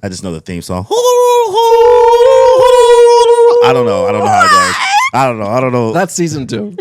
I just know the theme song. I don't know how it goes. I don't know. That's season 2.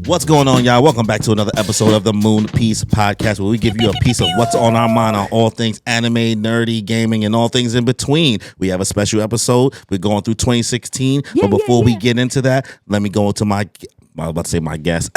What's going on, y'all? Welcome back to another episode of the Moon Piece Podcast, where we give you a piece of what's on our mind on all things anime, nerdy, gaming, and all things in between. We have a special episode. We're going through 2016. But before we get into that, let me go into my guest,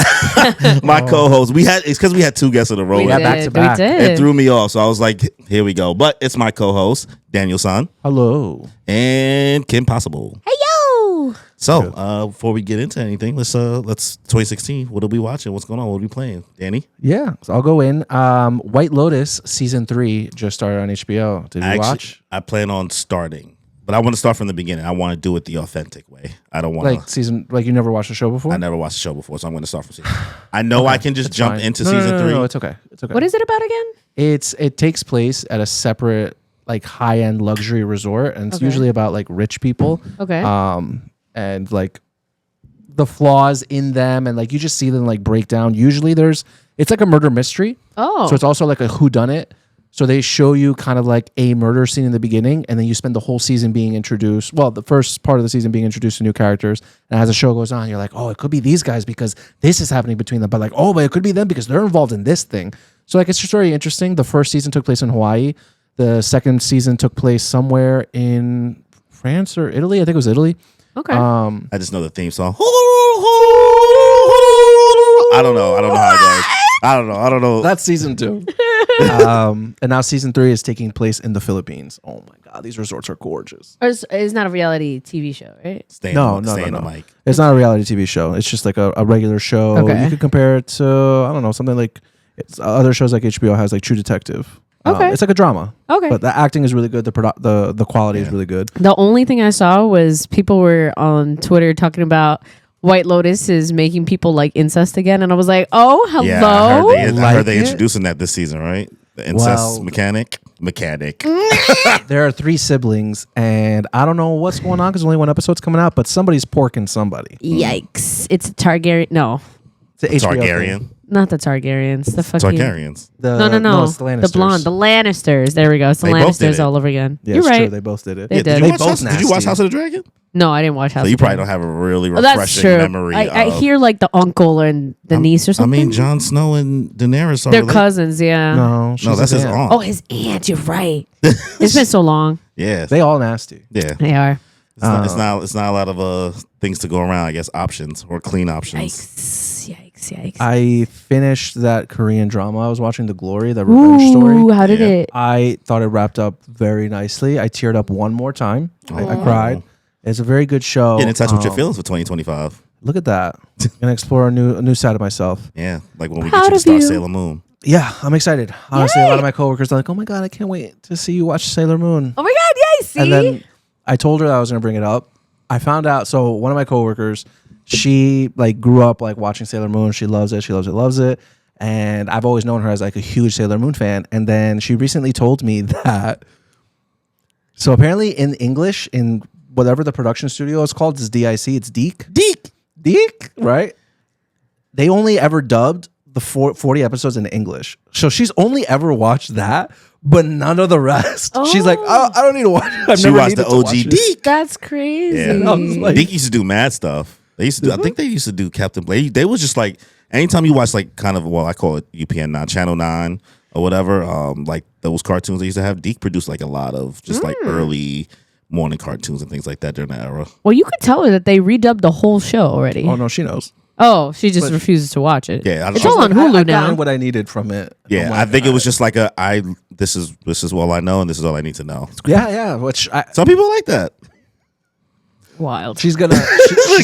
my co-host. It's because we had 2 guests in a row. We did. Back to back. We did. It threw me off, so I was like, here we go. But it's my co-host, Daniel San. Hello. And Kim Possible. Hey yo! So, before we get into anything, let's 2016. What are we watching? What's going on? What are we playing? Danny? Yeah, so I'll go in. White Lotus season 3 just started on HBO. Did you watch? I plan on starting, but I want to start from the beginning. I want to do it the authentic way. I don't want to like you never watched the show before? I never watched the show before, so I'm going to start from season. I know I can just jump into season 3. No, it's okay. It's okay. What is it about again? It takes place at a separate like high-end luxury resort, and it's usually about like rich people. Okay. And like the flaws in them, and like you just see them like break down. Usually it's like a murder mystery. Oh. So it's also like a whodunit. So they show you kind of like a murder scene in the beginning, and then you spend the whole season being introduced. Well, the first part of the season being introduced to new characters. And as the show goes on, you're like, oh, it could be these guys because this is happening between them. But like, oh, but it could be them because they're involved in this thing. So like it's just very interesting. The first season took place in Hawaii. The second season took place somewhere in France or Italy. I think it was Italy. Okay. I just know the theme song. I don't know how it goes. I don't know. That's season 2. And now season 3 is taking place in the Philippines. Oh my God, these resorts are gorgeous. It's not a reality TV show, right? Stay on the mic. It's not a reality TV show. It's just like a regular show. Okay. You could compare it to, I don't know, something like other shows like HBO has, like True Detective. Okay. It's like a drama. Okay. But the acting is really good. The quality is really good. The only thing I saw was people were on Twitter talking about White Lotus is making people like incest again, and I was like, "Oh, hello!" Yeah, I heard they introducing that this season, right? The incest mechanic. There are 3 siblings, and I don't know what's going on because only one episode's coming out. But somebody's porking somebody. Yikes! It's a Targaryen. No, it's an HBO Targaryen. thing. not the Targaryens. The fucking Targaryens. No. It's the Lannisters. The blonde, the Lannisters. There we go. It's the They both did Lannisters it. all over again. Yeah, You're it's right. true. They both did it. They did. Did you watch nasty. House of the Dragon? No, I didn't watch House. So you of probably Dragon. don't have a really Oh, that's refreshing true. memory. I hear like the uncle and the niece or I something. mean, Jon Snow and Daenerys are They're related. cousins. Yeah. No, That's his aunt. Oh, his aunt. You're right. It's been so long. Yeah. They all nasty. Yeah. They are. It's not a lot of things to go around, I guess, options or clean options. Yikes. I finished that Korean drama I was watching, The Glory, the revenge story. Ooh, how did it? I thought it wrapped up very nicely. I teared up one more time. I cried. It's a very good show. Get in touch with your feelings for 2025. Look at that. Gonna explore a new side of myself. Yeah, like when we Proud get you to of start you. Sailor Moon. Yeah, I'm excited. Honestly, a lot of my coworkers are like, "Oh my God, I can't wait to see you watch Sailor Moon." Oh my God! Yay! See. And then I told her that I was going to bring it up. I found out. So one of my coworkers, she like grew up like watching Sailor Moon. She loves it. She loves it. And I've always known her as like a huge Sailor Moon fan. And then she recently told me that. So apparently in English, in whatever the production studio is called, it's DIC. It's Deek, right? They only ever dubbed the 40 episodes in English. So she's only ever watched that, but none of the rest. She's like, oh, I don't need to watch it. She watched the OG Deke. That's crazy. Yeah. I was like- Deke used to do mad stuff. They used to do, I think they used to do Captain Blade. They was just like, anytime you watch like kind of, well, I call it UPN 9, Channel 9 or whatever, like those cartoons they used to have, Deke produced like a lot of just like early morning cartoons and things like that during that era. Well, you could tell her that they redubbed the whole show already. Oh, no, she knows. Oh, she just refuses to watch it. Yeah, it's all on Hulu I've now. gotten what I needed from it. Yeah, I'm like, I think it was just like this is all I know and this is all I need to know. Yeah. Which Some people like that. Wild. she's gonna.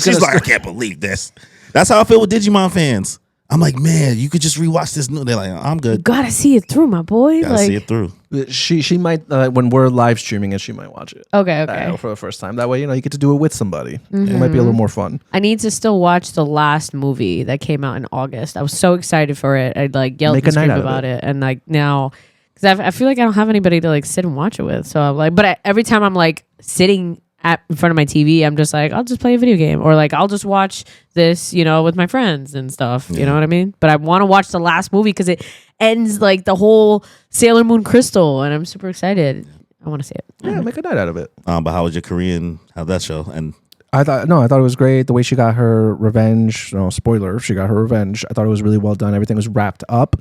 She's like, I can't believe this. That's how I feel with Digimon fans. I'm like, man, you could just rewatch this new. They're like, I'm You good. gotta see it through, my boy. Gotta see it through. She might when we're live streaming it, she might watch it. Okay. For the first time. That way, you get to do it with somebody. It might be a little more fun. I need to still watch the last movie that came out in August. I was so excited for it. I'd like yelled and screamed about it. And like now, because I feel like I don't have anybody to like sit and watch it with. So I'm like, but every time I'm like sitting in front of my TV, I'm just like, I'll just play a video game, or like I'll just watch this, with my friends and stuff. You know what I mean? But I want to watch the last movie because it ends like the whole Sailor Moon Crystal, and I'm super excited. I want to see it. Yeah, make a night out of it. But how was your Korean? How'd that show? And I thought it was great. The way she got her revenge. No spoiler. She got her revenge. I thought it was really well done. Everything was wrapped up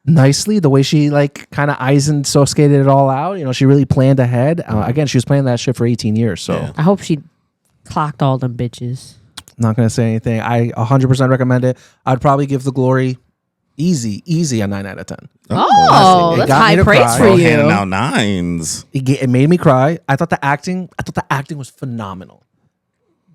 nicely. The way she like kind of skated it all out. She really planned ahead. Again, she was planning that shit for 18 years. So I hope she clocked all them bitches. Not gonna say anything. I 100% recommend it. I'd probably give The Glory easy a 9 out of 10. Oh, that's high praise for you. Handing out 9s. It made me cry. I thought the acting was phenomenal.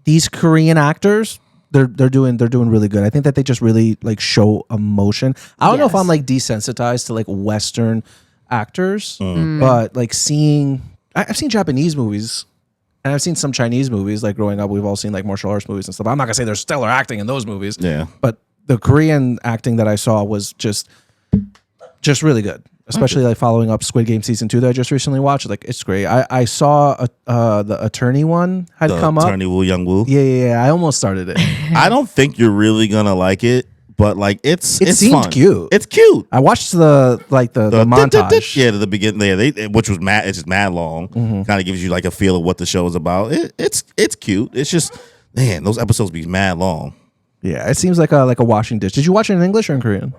These Korean actors, they're doing really good. I think that they just really like show emotion. I don't know if I'm like desensitized to like Western actors, but like I've seen Japanese movies and I've seen some Chinese movies. Like growing up, we've all seen like martial arts movies and stuff. I'm not gonna say there's stellar acting in those movies. Yeah, but the Korean acting that I saw was just really good. Especially like following up Squid Game season 2 that I just recently watched. Like it's great. I saw the attorney one had come up. Attorney Woo Young Woo. Yeah. I almost started it. I don't think you're really gonna like it, but like it seemed fun. Cute. It's cute. I watched the montage. Yeah, the beginning there, which was mad. It's just mad long. Kind of gives you like a feel of what the show is about. It's cute. It's just man, those episodes be mad long. Yeah, it seems like a washing dish. Did you watch it in English or in Korean?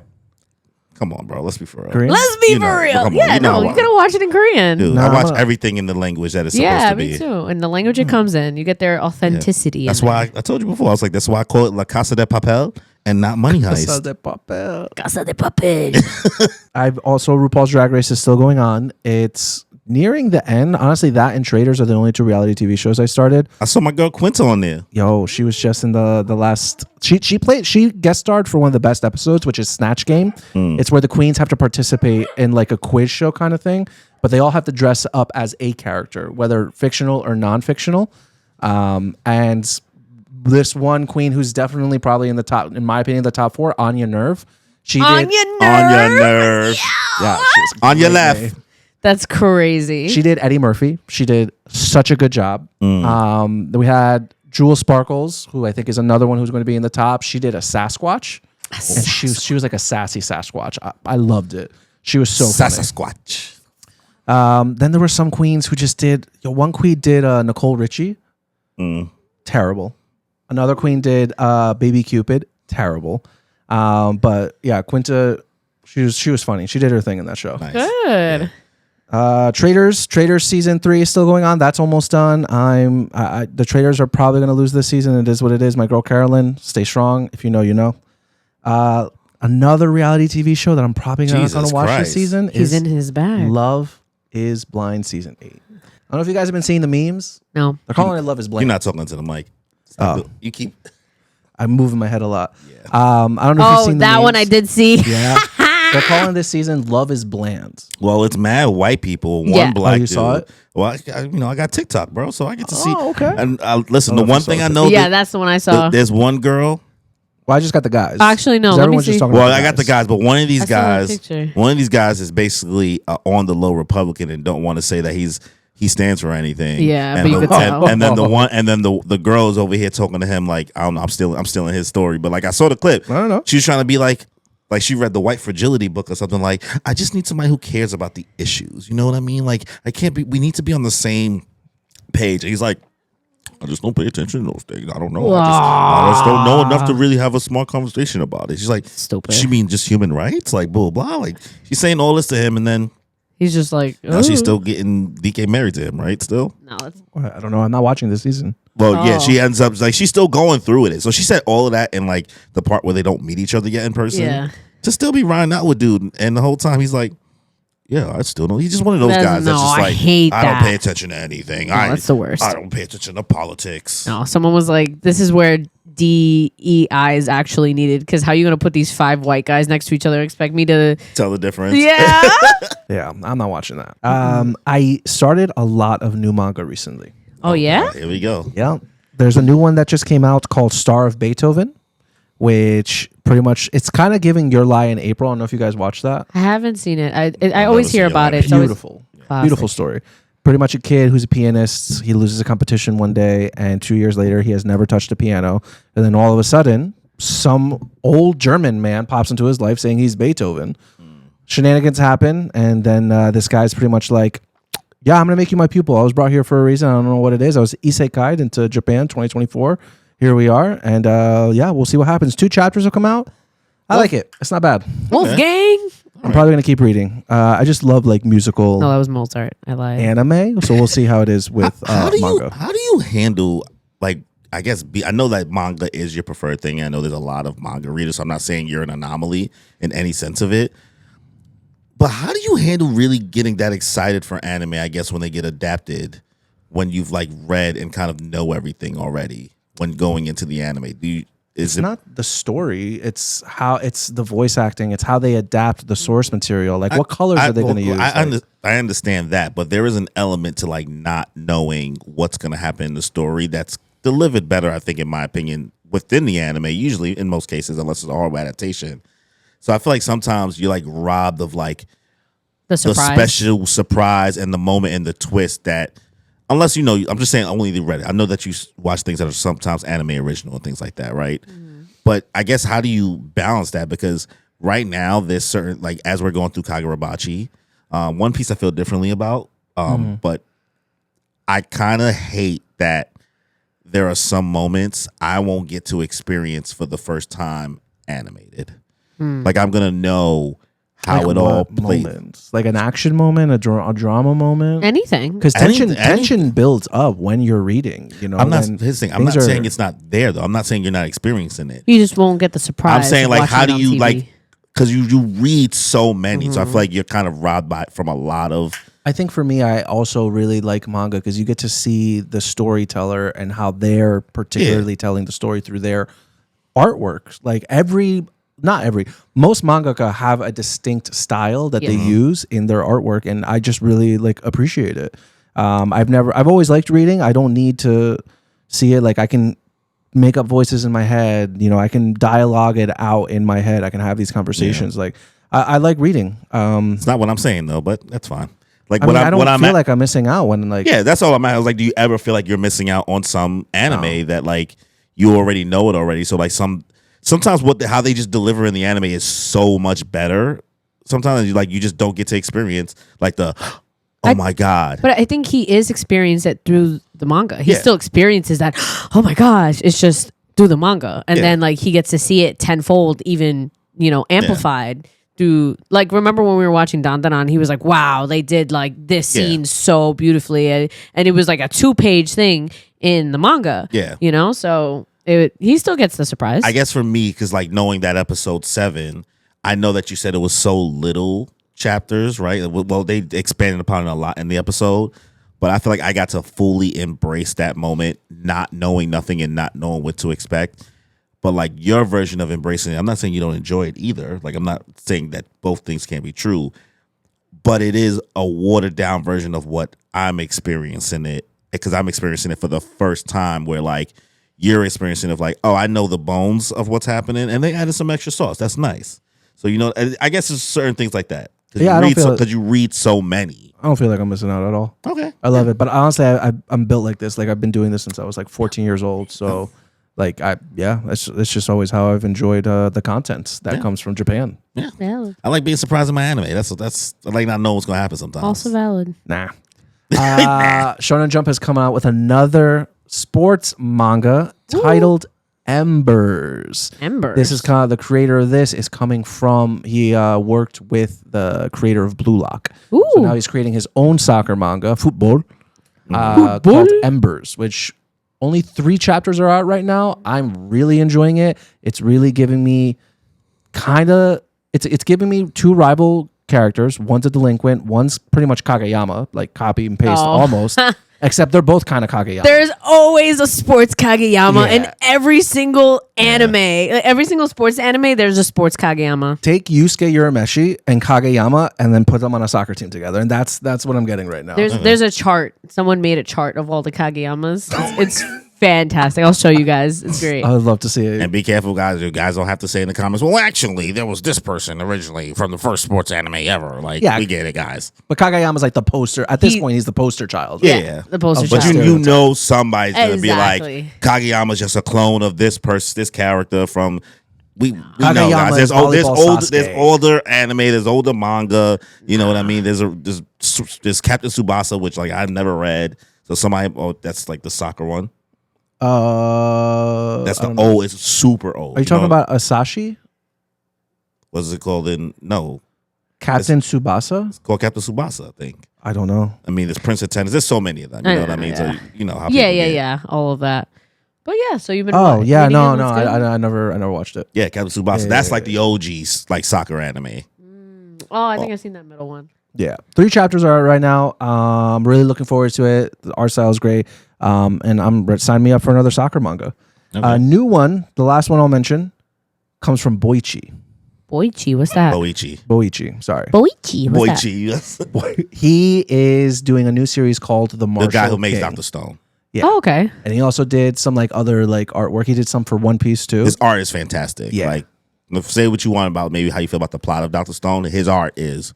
Come on, bro. Let's be for real. Korean? Let's be for real. Yeah, no, you gotta watch it in Korean. Dude, I watch everything in the language that it's supposed to be. Yeah, me too. And the language it comes in, you get their authenticity. That's why I told you before. I was like, that's why I call it La Casa de Papel and not Money Heist. Casa de Papel. Casa de Papel. I've also RuPaul's Drag Race is still going on. It's nearing the end. Honestly, that and Traders are the only 2 reality TV shows I started. I saw my girl Quinta on there. Yo, she was just in the last. She guest starred for one of the best episodes, which is Snatch Game. It's where the queens have to participate in like a quiz show kind of thing, but they all have to dress up as a character, whether fictional or non-fictional. And this one queen who's definitely probably in the top, in my opinion, the top 4, Anya Nerve. Anya Nerve. Yeah, on your left. That's crazy. She did Eddie Murphy. She did such a good job. Then we had Jewel Sparkles, who I think is another one who's going to be in the top. She did a Sasquatch. And she was like a sassy Sasquatch. I loved it. She was so funny. Sasquatch. Then there were some queens who just did. One queen did Nicole Richie. Terrible. Another queen did Baby Cupid. Terrible. But yeah, Quinta, she was funny. She did her thing in that show. Nice. Good. Traders season 3 is still going on. That's almost done. The Traders are probably going to lose this season. It is what it is. My girl Carolyn, stay strong. If you know, you know. Another reality TV show that I'm probably not going to watch this season He's in his bag. Love is Blind season 8. I don't know if you guys have been seeing the memes. No. They're calling it Love is Blind. You're not talking to the mic. You keep. I'm moving my head a lot. Yeah. I don't know if you've seen the that memes. one I did see. Yeah. They're calling this season Love is Bland. Well, it's mad white people. One Yeah. black you dude. saw it? Well, I got TikTok, bro, so I get to see. Okay. And listen, the one thing I know. Yeah, that's the one I saw. There's one girl. Well, I just got the guys. Actually, no, 'Cause let me everyone's just see. talking Well, about I got the guys, but one of these I saw the guys, picture. one of these guys is basically on the low Republican and don't want to say that he stands for anything. Yeah, and but you could tell. and then the girl is over here talking to him like I don't know. I'm stealing his story, but like I saw the clip. I don't know. She was trying to be like she read the White Fragility book or something. Like I just need somebody who cares about the issues. You know what I mean? Like we need to be on the same page. And he's like, I just don't pay attention to those things. I don't know. I just don't know enough to really have a smart conversation about it. She's like, Stupid. She mean just human rights? Like blah blah. Like she's saying all this to him, and then He's just like, now she's still getting DK married to him, right? Still. No, it's I don't know. I'm not watching this season. Well, yeah, she ends up like she's still going through with it. So she said all of that in like the part where they don't meet each other yet in person. Yeah. To still be riding out with dude, and the whole time he's like, "Yeah, I still know." He's just one of those guys that's just I like, hate I don't that. pay attention to anything. No, that's the worst. I don't pay attention to politics. No, someone was like, this is where DEI is actually needed. Because how are you going to put these 5 white guys next to each other and expect me to tell the difference? Yeah. Yeah, I'm not watching that. I started a lot of new manga recently. Oh, yeah? Here we go. Yeah. There's a new one that just came out called Star of Beethoven, which pretty much, it's kind of giving Your Lie in April. I don't know if you guys watched that. I haven't seen it. I always hear about it. It's Beautiful. Classic. Beautiful story. Pretty much a kid who's a pianist. He loses a competition one day, and 2 years later, he has never touched a piano. And then all of a sudden, some old German man pops into his life saying he's Beethoven. Shenanigans happen, and then this guy's pretty much like, yeah, I'm going to make you my pupil. I was brought here for a reason. I don't know what it is. I was isekai'd into Japan 2024. Here we are. And yeah, we'll see what happens. 2 chapters will come out. I like it. It's not bad. Wolfgang. I'm probably going to keep reading. I just love like musical No, that was Mozart. I lied. anime. So we'll see how it is with manga. How do you handle, like, I guess, I know that manga is your preferred thing. I know there's a lot of manga readers, so I'm not saying you're an anomaly in any sense of it. But how do you handle really getting that excited for anime, I guess, when they get adapted, when you've like read and kind of know everything already when going into the anime? It's not the story. It's how it's the voice acting. It's how they adapt the source material. Like what colors are they going to use? I understand that, but there is an element to like not knowing what's going to happen in the story that's delivered better, I think, in my opinion, within the anime, usually in most cases, unless it's a horrible adaptation. So I feel like sometimes you're like robbed of like the special surprise and the moment and the twist that, unless you know, I'm just saying only the Reddit. I know that you watch things that are sometimes anime original and things like that, right? But I guess how do you balance that? Because right now there's certain, like as we're going through Kagurabachi, One Piece I feel differently about, but I kind of hate that there are some moments I won't get to experience for the first time animated. Like I'm gonna know how like it all plays. Moments? Like an action moment, a drama moment, anything. because tension builds up when you're reading. You know, I'm not saying it's not there though. I'm not saying you're not experiencing it. You just won't get the surprise. I'm saying like how do you TV. like, because you read so many, so I feel like you're kind of robbed from a lot of. I think for me, I also really like manga because you get to see the storyteller and how they're particularly telling the story through their artwork. Like most mangaka have a distinct style that they use in their artwork, and I just really like appreciate it. I've always liked reading. I don't need to see it. Like I can make up voices in my head. You know, I can dialogue it out in my head. I can have these conversations. Like I like reading. It's not what I'm saying though, but that's fine. Like I don't feel like I'm missing out when like that's all I'm at. I was like, do you ever feel like you're missing out on some anime that like you already know it already? So like sometimes how they just deliver in the anime is so much better. Sometimes you just don't get to experience like my god. But I think he is experienced it through the manga. He still experiences that. Oh my gosh! It's just through the manga, and then like he gets to see it tenfold, even amplified. Through, like, remember when we were watching Dandanan, he was like, wow, they did like this scene so beautifully, and it was like a 2-page thing in the manga. So he still gets the surprise. I guess for me, because like knowing that episode 7, I know that you said it was so little chapters, right? Well, they expanded upon it a lot in the episode, but I feel like I got to fully embrace that moment, not knowing nothing and not knowing what to expect. But like your version of embracing it, I'm not saying you don't enjoy it either. Like I'm not saying that both things can't be true, but it is a watered down version of what I'm experiencing it, because I'm experiencing it for the first time, where like you're experiencing it like, oh, I know the bones of what's happening, and they added some extra sauce. That's nice. So I guess there's certain things like that. Because you read so many. I don't feel like I'm missing out at all. Okay, I love it, but honestly, I'm built like this. Like I've been doing this since I was like 14 years old. So. Like it's just always how I've enjoyed the content that comes from Japan. Yeah, I like being surprised in my anime. That's I like not knowing what's gonna happen sometimes. Also valid. Nah. Shonen Jump has come out with another sports manga titled Embers. This is kind of the creator of this is coming from. He worked with the creator of Blue Lock. Ooh. So now he's creating his own soccer manga, football, called Embers, which. Only 3 chapters are out right now. I'm really enjoying it. It's really giving me it's giving me 2 rival characters. One's a delinquent. One's pretty much Kageyama, like copy and paste almost. Except they're both kind of Kageyama. There's always a sports Kageyama in every single anime. Like, every single sports anime, there's a sports Kageyama. Take Yusuke Urameshi and Kageyama and then put them on a soccer team together. And that's what I'm getting right now. There's a chart. Someone made a chart of all the Kageyamas. It's fantastic. I'll show you guys. It's great. I would love to see it. And be careful, guys. You guys don't have to say in the comments, well, actually, there was this person originally from the first sports anime ever. Like, we get it, guys. But Kageyama's like the poster. At this point, he's the poster child. Yeah. The poster but child. you know somebody's going to be like, Exactly. Kageyama's just a clone of this person, this character from... We know, Kageyama guys. is There's older anime, there's older manga. You know what I mean? There's Captain Tsubasa, which like I've never read. So somebody, that's like the soccer one. That's the old. It's super old. Are you talking about Asashi? What's it called? Captain Tsubasa? It's called Captain Tsubasa, I think. I don't know. I mean, there's Prince of Tennis. There's so many of them. You know what I mean? Yeah. So you know how. Yeah. All of that. But yeah, so you've been. Oh yeah, reading no, it, no, that's good? I never watched it. Yeah, Captain Tsubasa. That's like the OGs, like soccer anime. Oh, I think I've seen that middle one. Yeah, 3 chapters are out right now. I'm really looking forward to it. The art style is great, and sign me up for another soccer manga. Okay. New one, the last one I'll mention, comes from Boichi. Boichi, what's that? Boichi, sorry. Boichi, what's that? Boichi. He is doing a new series called The Marshal. The guy who makes King. Dr. Stone. Yeah. Oh, okay. And he also did some like other like artwork. He did some for One Piece too. His art is fantastic. Yeah. Like, say what you want about maybe how you feel about the plot of Dr. Stone. His art is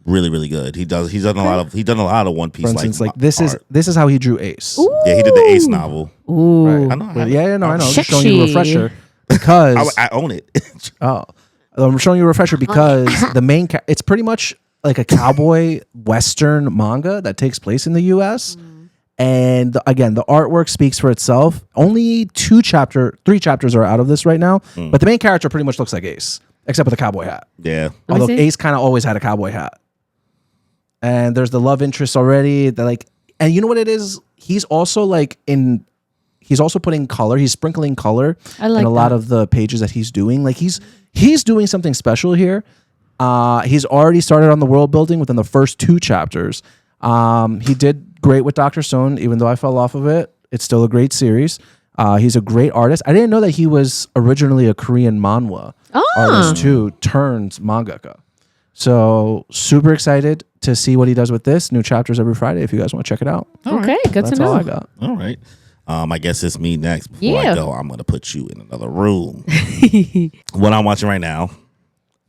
really, really good. He's done a lot of One Piece. For instance, like art. this is how he drew Ace. Ooh. Yeah, he did the Ace novel. Ooh. Right. I know. I know. I'm just Sexy. showing you a refresher because I own it. I'm showing you a refresher because the main it's pretty much like a cowboy western manga that takes place in the U.S. And again, the artwork speaks for itself. Only 3 chapters are out of this right now, but the main character pretty much looks like Ace, except with a cowboy hat. Yeah. Although Ace kind of always had a cowboy hat. And there's the love interest already. And you know what it is? He's also putting color. He's sprinkling color in a lot of the pages that he's doing. Like he's doing something special here. He's already started on the world building within the first 2 chapters. He did great with Dr. Stone, even though I fell off of it. It's still a great series. He's a great artist. I didn't know that he was originally a Korean manhwa artist too, turned mangaka. So super excited to see what he does with this. New chapters every Friday if you guys want to check it out. Okay, good to That's know. all I got. All right. I guess it's me next. Before I go, I'm going to put you in another room. What I'm watching right now,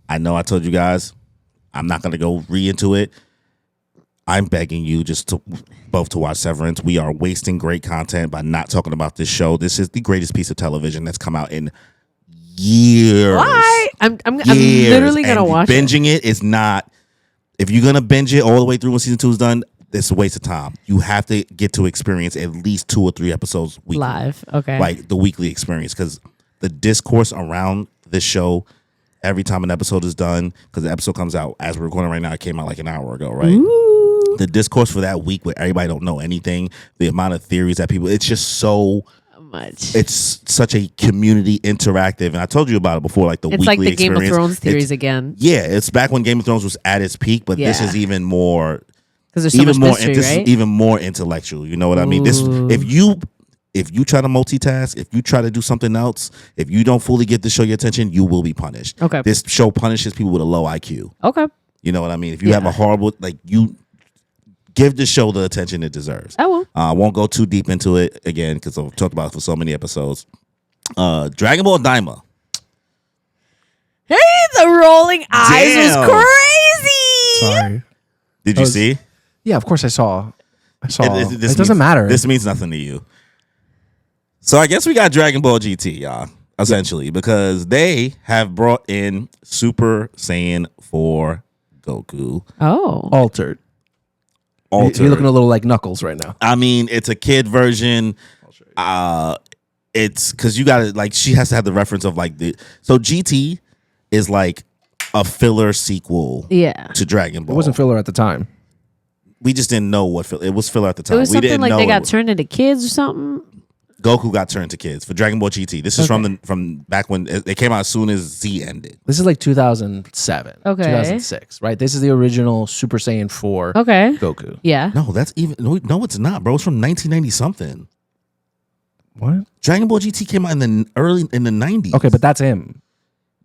I know I told you guys, I'm not going to go into it. I'm begging you both to watch Severance. We are wasting great content by not talking about this show. This is the greatest piece of television that's come out in years. Why? I'm literally going to watch binging it is not, if you're going to binge it all the way through when season 2 is done, it's a waste of time. You have to get to experience at least 2 or 3 episodes weekly. Live, okay. Like the weekly experience, because the discourse around this show, every time an episode is done, because the episode comes out, as we're recording right now, it came out like an hour ago, right? Ooh. The discourse for that week where everybody don't know anything, the amount of theories that people, it's just so much. It's such a community interactive, and I told you about it before, like the it's weekly like the experience. Game of Thrones theories again. Yeah, it's back when Game of Thrones was at its peak, but this is even more, because there's so much mystery, this right? is even more intellectual. You know what I mean? This, if you try to multitask, if you try to do something else, if you don't fully get the show your attention, you will be punished. Okay, this show punishes people with a low IQ. Okay, you know what I mean? If you have a horrible, you give the show the attention it deserves. I will. I won't go too deep into it again because I've talked about it for so many episodes. Dragon Ball Daima. Hey, the rolling eyes was crazy. Sorry. Did you see? Yeah, of course I saw. It This doesn't matter. This means nothing to you. So I guess we got Dragon Ball GT, y'all, essentially, because they have brought in Super Saiyan 4 Goku. Oh. Altered. You're looking a little like Knuckles right now. I mean, it's a kid version. It's because you got to, like, she has to have the reference of like so GT is like a filler sequel to Dragon Ball. It wasn't filler at the time. We just didn't know what it was filler at the time. It was we something didn't like know they got turned into kids or something. Goku got turned to kids for Dragon Ball GT. This is from back when it came out as soon as Z ended. This is like 2007. Okay. 2006, right? This is the original Super Saiyan 4 Goku. Yeah. No, that's even no, it's not, bro. It's from 1990 something. What? Dragon Ball GT came out in the 90s. Okay, but that's him.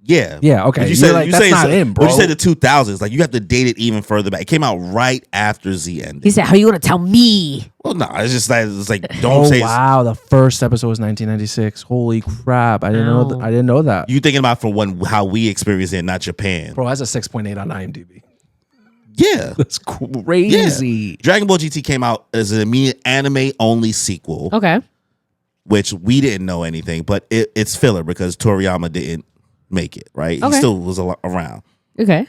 Yeah. Yeah, okay. You said that's not him, bro. You said the 2000s. Like, you have to date it even further back. It came out right after Z ended. He said, "How you gonna tell me?" Well, no, it's just like don't say. Wow, the first episode was 1996. Holy crap! I didn't know. I didn't know that. You thinking about from how we experienced it, not Japan. Bro, that's a 6.8 on IMDb. Yeah, that's crazy. Yeah. Dragon Ball GT came out as an immediate anime only sequel. Okay. Which we didn't know anything, but it's filler because Toriyama didn't make it, right? Okay. He still was around. Okay.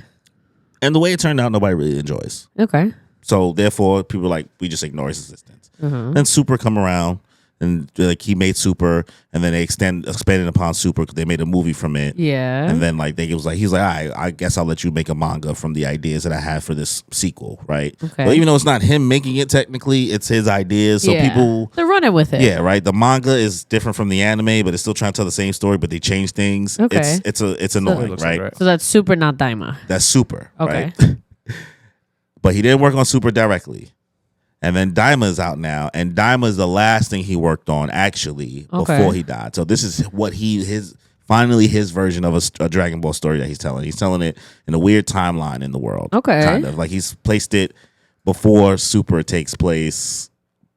And the way it turned out, nobody really enjoys. Okay. So therefore, people are like, we just ignore his existence. Mm-hmm. Then Super come around, and like he made Super, and then they expanded upon Super because they made a movie from it. Yeah. And then like he's like, all right, I guess I'll let you make a manga from the ideas that I have for this sequel, right? Okay. But even though it's not him making it technically, it's his ideas. So people they're running with it. Yeah, right. The manga is different from the anime, but it's still trying to tell the same story, but they change things. Okay. It's annoying, right? So that's Super, not Daima. That's Super. Okay. Right? But he didn't work on Super directly. And then Daima is out now, and Daima is the last thing he worked on actually before he died. So this is what finally his version of a Dragon Ball story that he's telling. He's telling it in a weird timeline in the world. Okay. Kind of like he's placed it before Super takes place,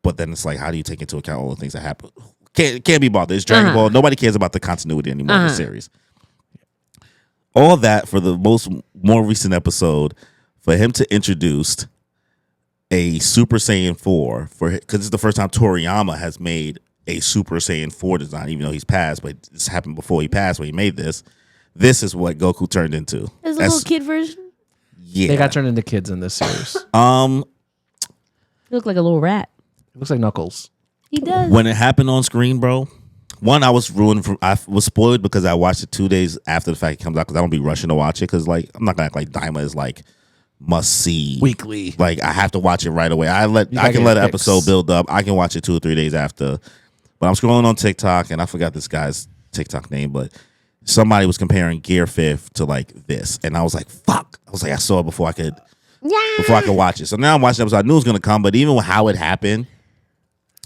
but then it's like, how do you take into account all the things that happen? Can't be bothered. It's Dragon Ball. Nobody cares about the continuity anymore in the series. All that for the more recent episode, for him to introduce a Super Saiyan 4 because it's the first time Toriyama has made a Super Saiyan 4 design, even though he's passed, but this happened before he passed when he made this. This is what Goku turned into. There's a little kid version? Yeah. They got turned into kids in this series. He looked like a little rat. It looks like Knuckles. He does. When it happened on screen, bro, I was spoiled because I watched it 2 days after the fact it comes out because I don't be rushing to watch it because like I'm not gonna act like Daima is like must see weekly. Like I have to watch it right away. I can let an episode build up. I can watch it 2 or 3 days after. But I'm scrolling on TikTok and I forgot this guy's TikTok name, but somebody was comparing Gear 5 to like this, and I was like, "Fuck!" I was like, I saw it before I could watch it. So now I'm watching the episode. I knew it was gonna come, but even with how it happened,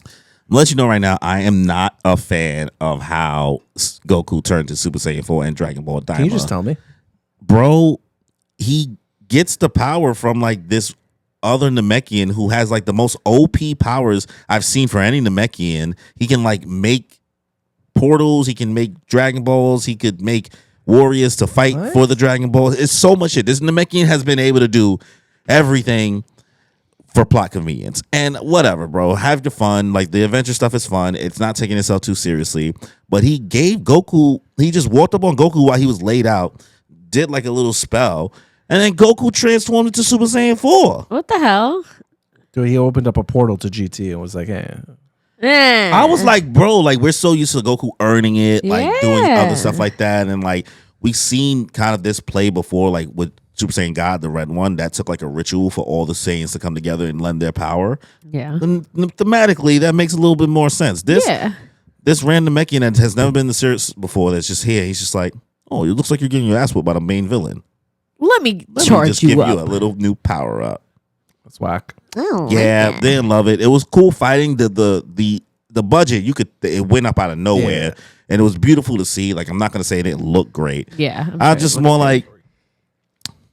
I'm gonna let you know right now, I am not a fan of how Goku turned to Super Saiyan 4 and Dragon Ball Daima. Can you just tell me, bro? He gets the power from like this other Namekian who has like the most OP powers I've seen for any Namekian. He can like make portals, he can make Dragon Balls, he could make warriors to fight for the Dragon Balls. It's so much shit. This Namekian has been able to do everything for plot convenience. And whatever, bro. Have your fun. Like the adventure stuff is fun. It's not taking itself too seriously. But he gave Goku, he just walked up on Goku while he was laid out, did like a little spell, and then Goku transformed into Super Saiyan 4. What the hell? dude, he opened up a portal to GT and was like, "Hey." I was like, bro, like we're so used to Goku earning it, like doing other stuff like that, and like we've seen kind of this play before, like with Super Saiyan God, the red one, that took like a ritual for all the Saiyans to come together and lend their power. Yeah. And thematically, that makes a little bit more sense. This random Mechian that has never been in the series before, that's just here. He's just like, oh, it looks like you're getting your ass whooped by the main villain. Let me just charge you give up. you a little new power up. That's whack. Oh, Yeah, they didn't love it. It was cool fighting the budget. It went up out of nowhere, and it was beautiful to see. Like I'm not gonna say it didn't look great. Yeah, I just more like,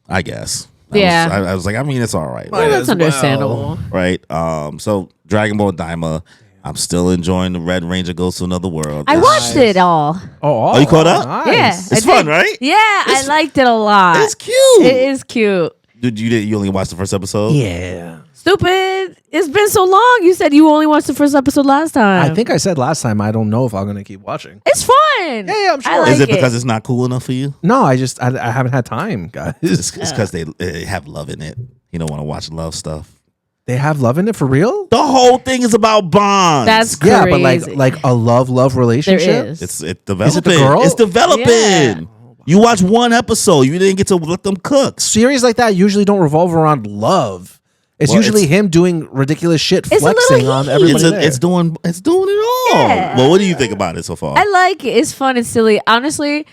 I guess. I was like, I mean, it's all right. Well, that's understandable, right? So Dragon Ball Daima. I'm still enjoying the Red Ranger Goes to Another World. I watched it all. Oh, you caught up? Nice. Yeah, It's fun, right? Yeah, I liked it a lot. It's cute. It is cute. Did you only watched the first episode? Yeah. Stupid. It's been so long. You said you only watched the first episode last time. I think I said last time I don't know if I'm going to keep watching. It's fun. Yeah, I'm sure. I like Is it because it's not cool enough for you? No, I haven't had time, guys. It's because they have love in it. You don't want to watch love stuff. They have love in it for real? The whole thing is about bonds. That's crazy. Yeah, but like a love relationship? There is. It's developing. Is it the girl? It's developing. Yeah. You watch one episode, you didn't get to let them cook. Series like that usually don't revolve around love. It's usually him doing ridiculous shit, It's flexing on everybody. It's doing it all. Yeah. Well, what do you think about it so far? I like it. It's fun. It's silly. Honestly,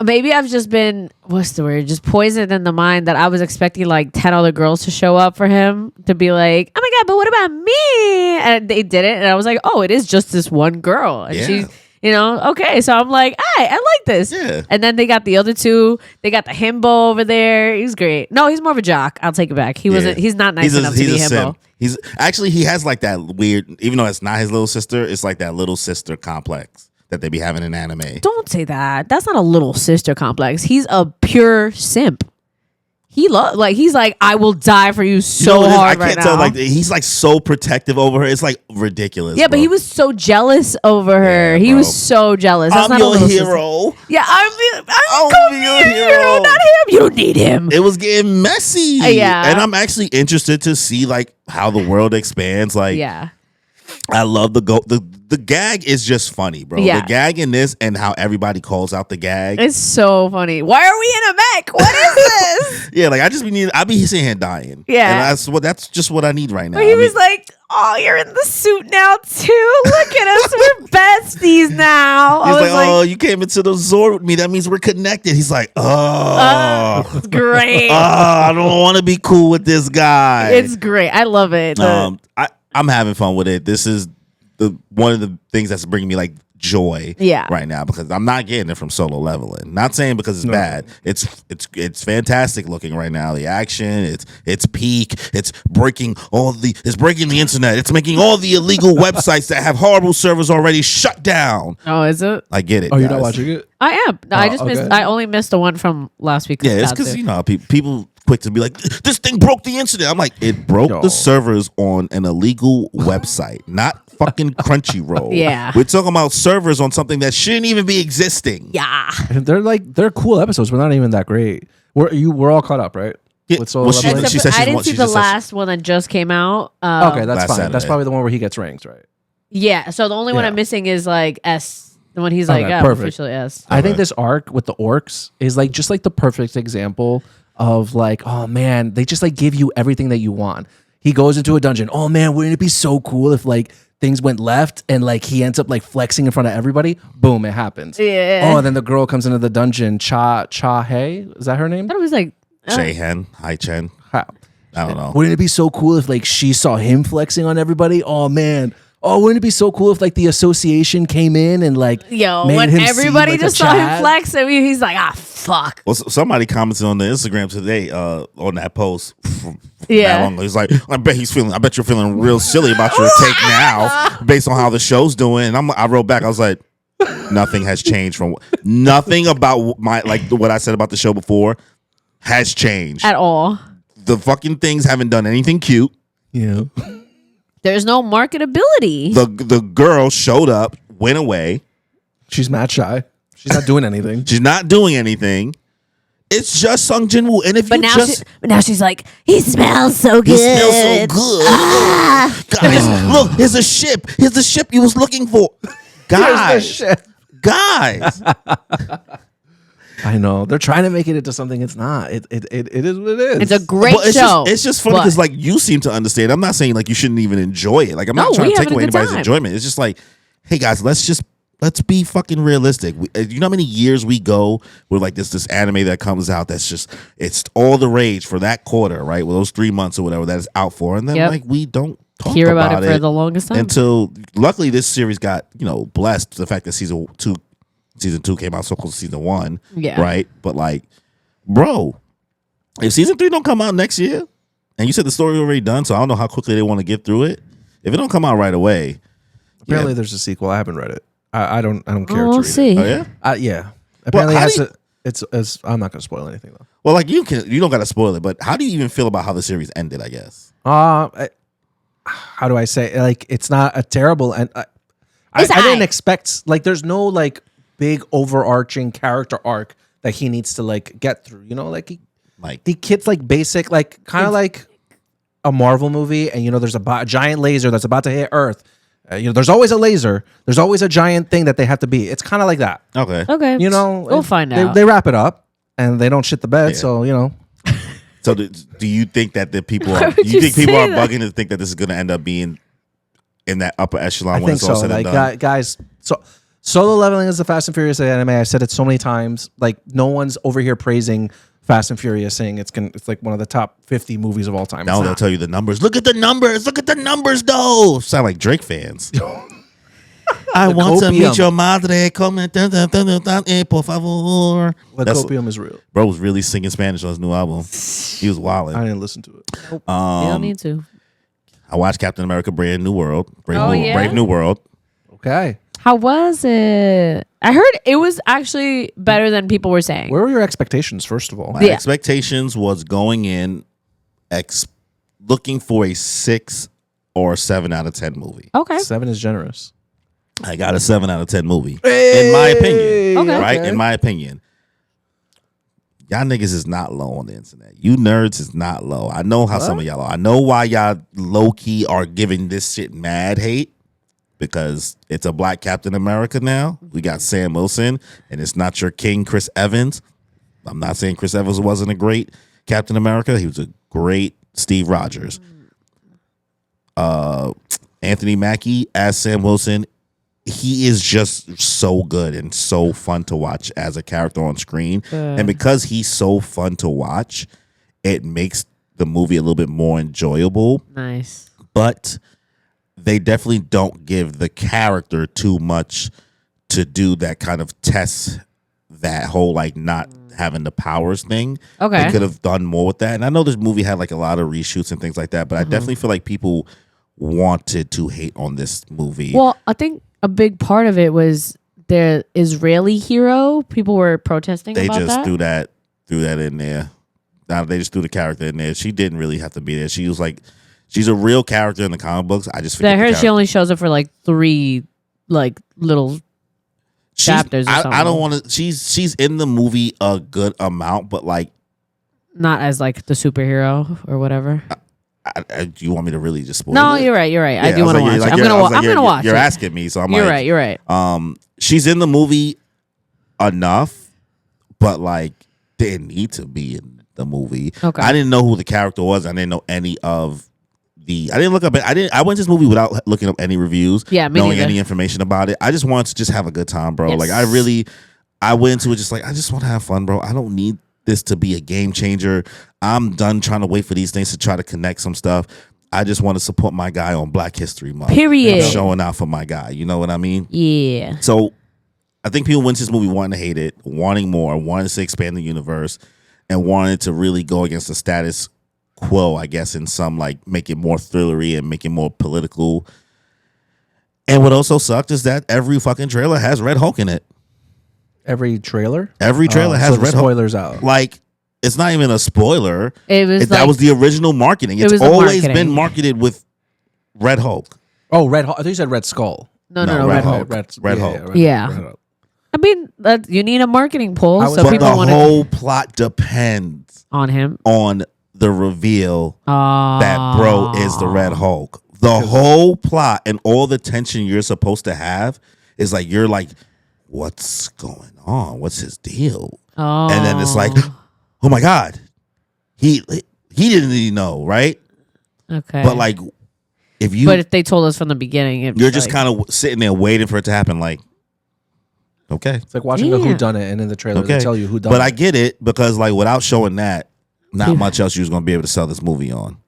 maybe I've just been, what's the word? Just poisoned in the mind that I was expecting like 10 other girls to show up for him to be like, oh my God, but what about me? And they didn't. And I was like, oh, it is just this one girl. And she's, okay. So I'm like, I like this. Yeah. And then they got the other two. They got the himbo over there. He's great. No, he's more of a jock. I'll take it back. He's not nice enough to be himbo. He's actually, he has like that weird, even though it's not his little sister, it's like that little sister complex that they be having in anime. Don't say that. That's not a little sister complex. He's a pure simp. He's like, I will die for you so hard right now. I can't tell. Like, he's like so protective over her. It's like ridiculous. Yeah, bro. But he was so jealous over her. Yeah, he was so jealous. That's I'm your hero. Sister. Yeah, I'm your hero. Not him. You don't need him. It was getting messy. Yeah, and I'm actually interested to see like how the world expands. Like, yeah. I love the gag is just funny, bro. Yeah. The gag in this and how everybody calls out the gag. It's so funny. Why are we in a mech? What is this? Yeah, like I be sitting here dying. Yeah. And that's just what I need right now. But he was like, oh, you're in the suit now too. Look at us. We're besties now. He's like, oh, you came into the Zord with me. That means we're connected. He's like, it's great. I don't want to be cool with this guy. It's great. I love it. I'm having fun with it. This is one of the things that's bringing me like joy right now because I'm not getting it from Solo Leveling. Not saying because it's bad. It's fantastic looking right now. The action, it's peak. It's breaking the internet. It's making all the illegal websites that have horrible servers already shut down. Oh, is it? I get it. Oh, you're not watching it? I am. No, I just missed. I only missed the one from last week. Yeah, it's because people quick to be like, this thing broke the internet. I'm like, it broke the servers on an illegal website, not fucking Crunchyroll. Yeah. We're talking about servers on something that shouldn't even be existing. Yeah. And they're cool episodes, but not even that great. We're all caught up, right? Yeah. With Solo Leveling? She said I didn't see the last one that just came out. Okay, that's fine. Saturday. That's probably the one where he gets rings, right? Yeah. So the only one I'm missing is like S. The one he's like, perfect. Officially S. I think this arc with the orcs is like just like the perfect example of like, oh man, they just like give you everything that you want. He goes into a dungeon. Oh man, wouldn't it be so cool if like things went left and like he ends up like flexing in front of everybody? Boom, it happens. Yeah. Oh, and then the girl comes into the dungeon. Cha Hey, is that her name? I thought it was like Chehen, Hai Chen. I don't know. Wouldn't it be so cool if like she saw him flexing on everybody? Oh man. Oh, wouldn't it be so cool if like the association came in and like made when him everybody seem like just a saw him Chad? flex, and he's like, fuck. Well, somebody commented on the Instagram today on that post. Yeah. He's like, I bet you're feeling real silly about your take now based on how the show's doing. And I wrote back, I was like, nothing has changed nothing about what I said about the show before has changed. At all. The fucking things haven't done anything cute. Yeah. There's no marketability. The girl showed up, went away. She's mad shy. She's not doing anything. She's not doing anything. It's just Sung Jin-woo. And if but now she's like, he smells so good. He smells so good. Guys, look, here's a ship. Here's the ship you was looking for. Guys. I know. They're trying to make it into something it's not. It is what it is. It's a great show. It's just funny because like you seem to understand. I'm not saying like you shouldn't even enjoy it. Like I'm not trying to take away anybody's enjoyment. It's just like, hey guys, let's be fucking realistic. You know how many years we go with like this anime that comes out that's just it's all the rage for that quarter, right? Well, those 3 months or whatever that is out for, and then like we don't hear about it for the longest time until luckily this series got blessed the fact that season 2 came out so close to season 1, right? But like, bro, if season 3 don't come out next year, and you said the story already done, so I don't know how quickly they want to get through it. If it don't come out right away, apparently there's a sequel. I haven't read it. I don't care. We'll see. Oh yeah, yeah. Apparently, it's. I'm not gonna spoil anything though. Well, like you don't gotta spoil it, but how do you even feel about how the series ended? I guess. How do I say? Like, it's not a terrible and I didn't expect like there's no like big overarching character arc that he needs to like get through. Like the kid's like basic, like kind of like a Marvel movie, and there's a giant laser that's about to hit Earth. There's always a laser. There's always a giant thing that they have to be. It's kind of like that. Okay. We'll find out. They wrap it up, and they don't shit the bed. So So do you think that the people are? Why would You think you people say are that? bugging to think that this is going to end up being in that upper echelon I when think it's all so. said and Like done? guys, so Solo Leveling is the Fast and Furious anime. I've said it so many times. Like no one's over here praising Fast and Furious, saying it's like one of the top 50 movies of all time. Now they'll tell you the numbers. Look at the numbers. Look at the numbers, though. Sound like Drake fans. I want to meet your madre. Come por favor. The copium is real. Bro was really singing Spanish on his new album. He was wilding. I didn't listen to it. You don't need to. I watched Captain America: Brave New World. Yeah? Brave New World. Okay. How was it? I heard it was actually better than people were saying. Where were your expectations, first of all? My expectations was going in looking for a 6 or 7 out of 10 movie. Okay. 7 is generous. I got a 7 out of 10 movie. In my opinion. Okay. Right? In my opinion. Y'all niggas is not low on the internet. You nerds is not low. I know how some of y'all are. I know why y'all low-key are giving this shit mad hate. Because it's a black Captain America now. We got Sam Wilson, and it's not your king, Chris Evans. I'm not saying Chris Evans wasn't a great Captain America. He was a great Steve Rogers. Anthony Mackie as Sam Wilson, he is just so good and so fun to watch as a character on screen. And because he's so fun to watch, it makes the movie a little bit more enjoyable. Nice. But they definitely don't give the character too much to do that kind of test that whole like not having the powers thing. Okay. They could have done more with that. And I know this movie had like a lot of reshoots and things like that, but I definitely feel like people wanted to hate on this movie. Well, I think a big part of it was the Israeli hero. People were protesting they about just that. threw that in there. Now they just threw the character in there. She didn't really have to be there. She was like, she's a real character in the comic books. I just forget I the heard character. she only shows up for like 3 like little chapters or something. I don't want to. She's in the movie a good amount, but like not as like the superhero or whatever. Do you want me to really just spoil No, it? you're right. You're right. Yeah, I do want to watch it. I'm gonna watch it. You're asking me, so I'm You're like, right. You're right. She's in the movie enough, but like didn't need to be in the movie. Okay. I didn't know who the character was. I didn't know any of the. I didn't look up. I went to this movie without looking up any reviews. Yeah, me knowing neither. any information about it. I just wanted to just have a good time, bro. Yes. Like I went into it just like I just want to have fun, bro. I don't need this to be a game changer. I'm done trying to wait for these things to try to connect some stuff. I just want to support my guy on Black History Month. Period. I'm showing out for my guy. You know what I mean? Yeah. So I think people went to this movie wanting to hate it, wanting more, wanting to expand the universe, and wanted to really go against the status quo, I guess, in some like make it more thrillery and make it more political. And what also sucked is that every fucking trailer has Red Hulk in it. Every trailer? Every trailer has so the Red Hulk. spoilers out. Like, it's not even a spoiler. That was the original marketing. It's always been marketed with Red Hulk. Oh, Red Hulk. I thought you said Red Skull. No, Red Hulk. Red Hulk. Hulk. Yeah. Red Hulk. I mean, you need a marketing pull, so But people the want whole plot depends on him. on the reveal that bro is the Red Hulk. The whole plot and all the tension you're supposed to have is like, you're like, what's going on? What's his deal? Oh. And then it's like, oh my God, he didn't even know, right? Okay. But like, if they told us from the beginning, you're just kind of sitting there waiting for it to happen. Like, okay, it's like watching the Who Done It, and in the trailer they tell you who done it. But I get it because like without showing that, not much else you was gonna be able to sell this movie on,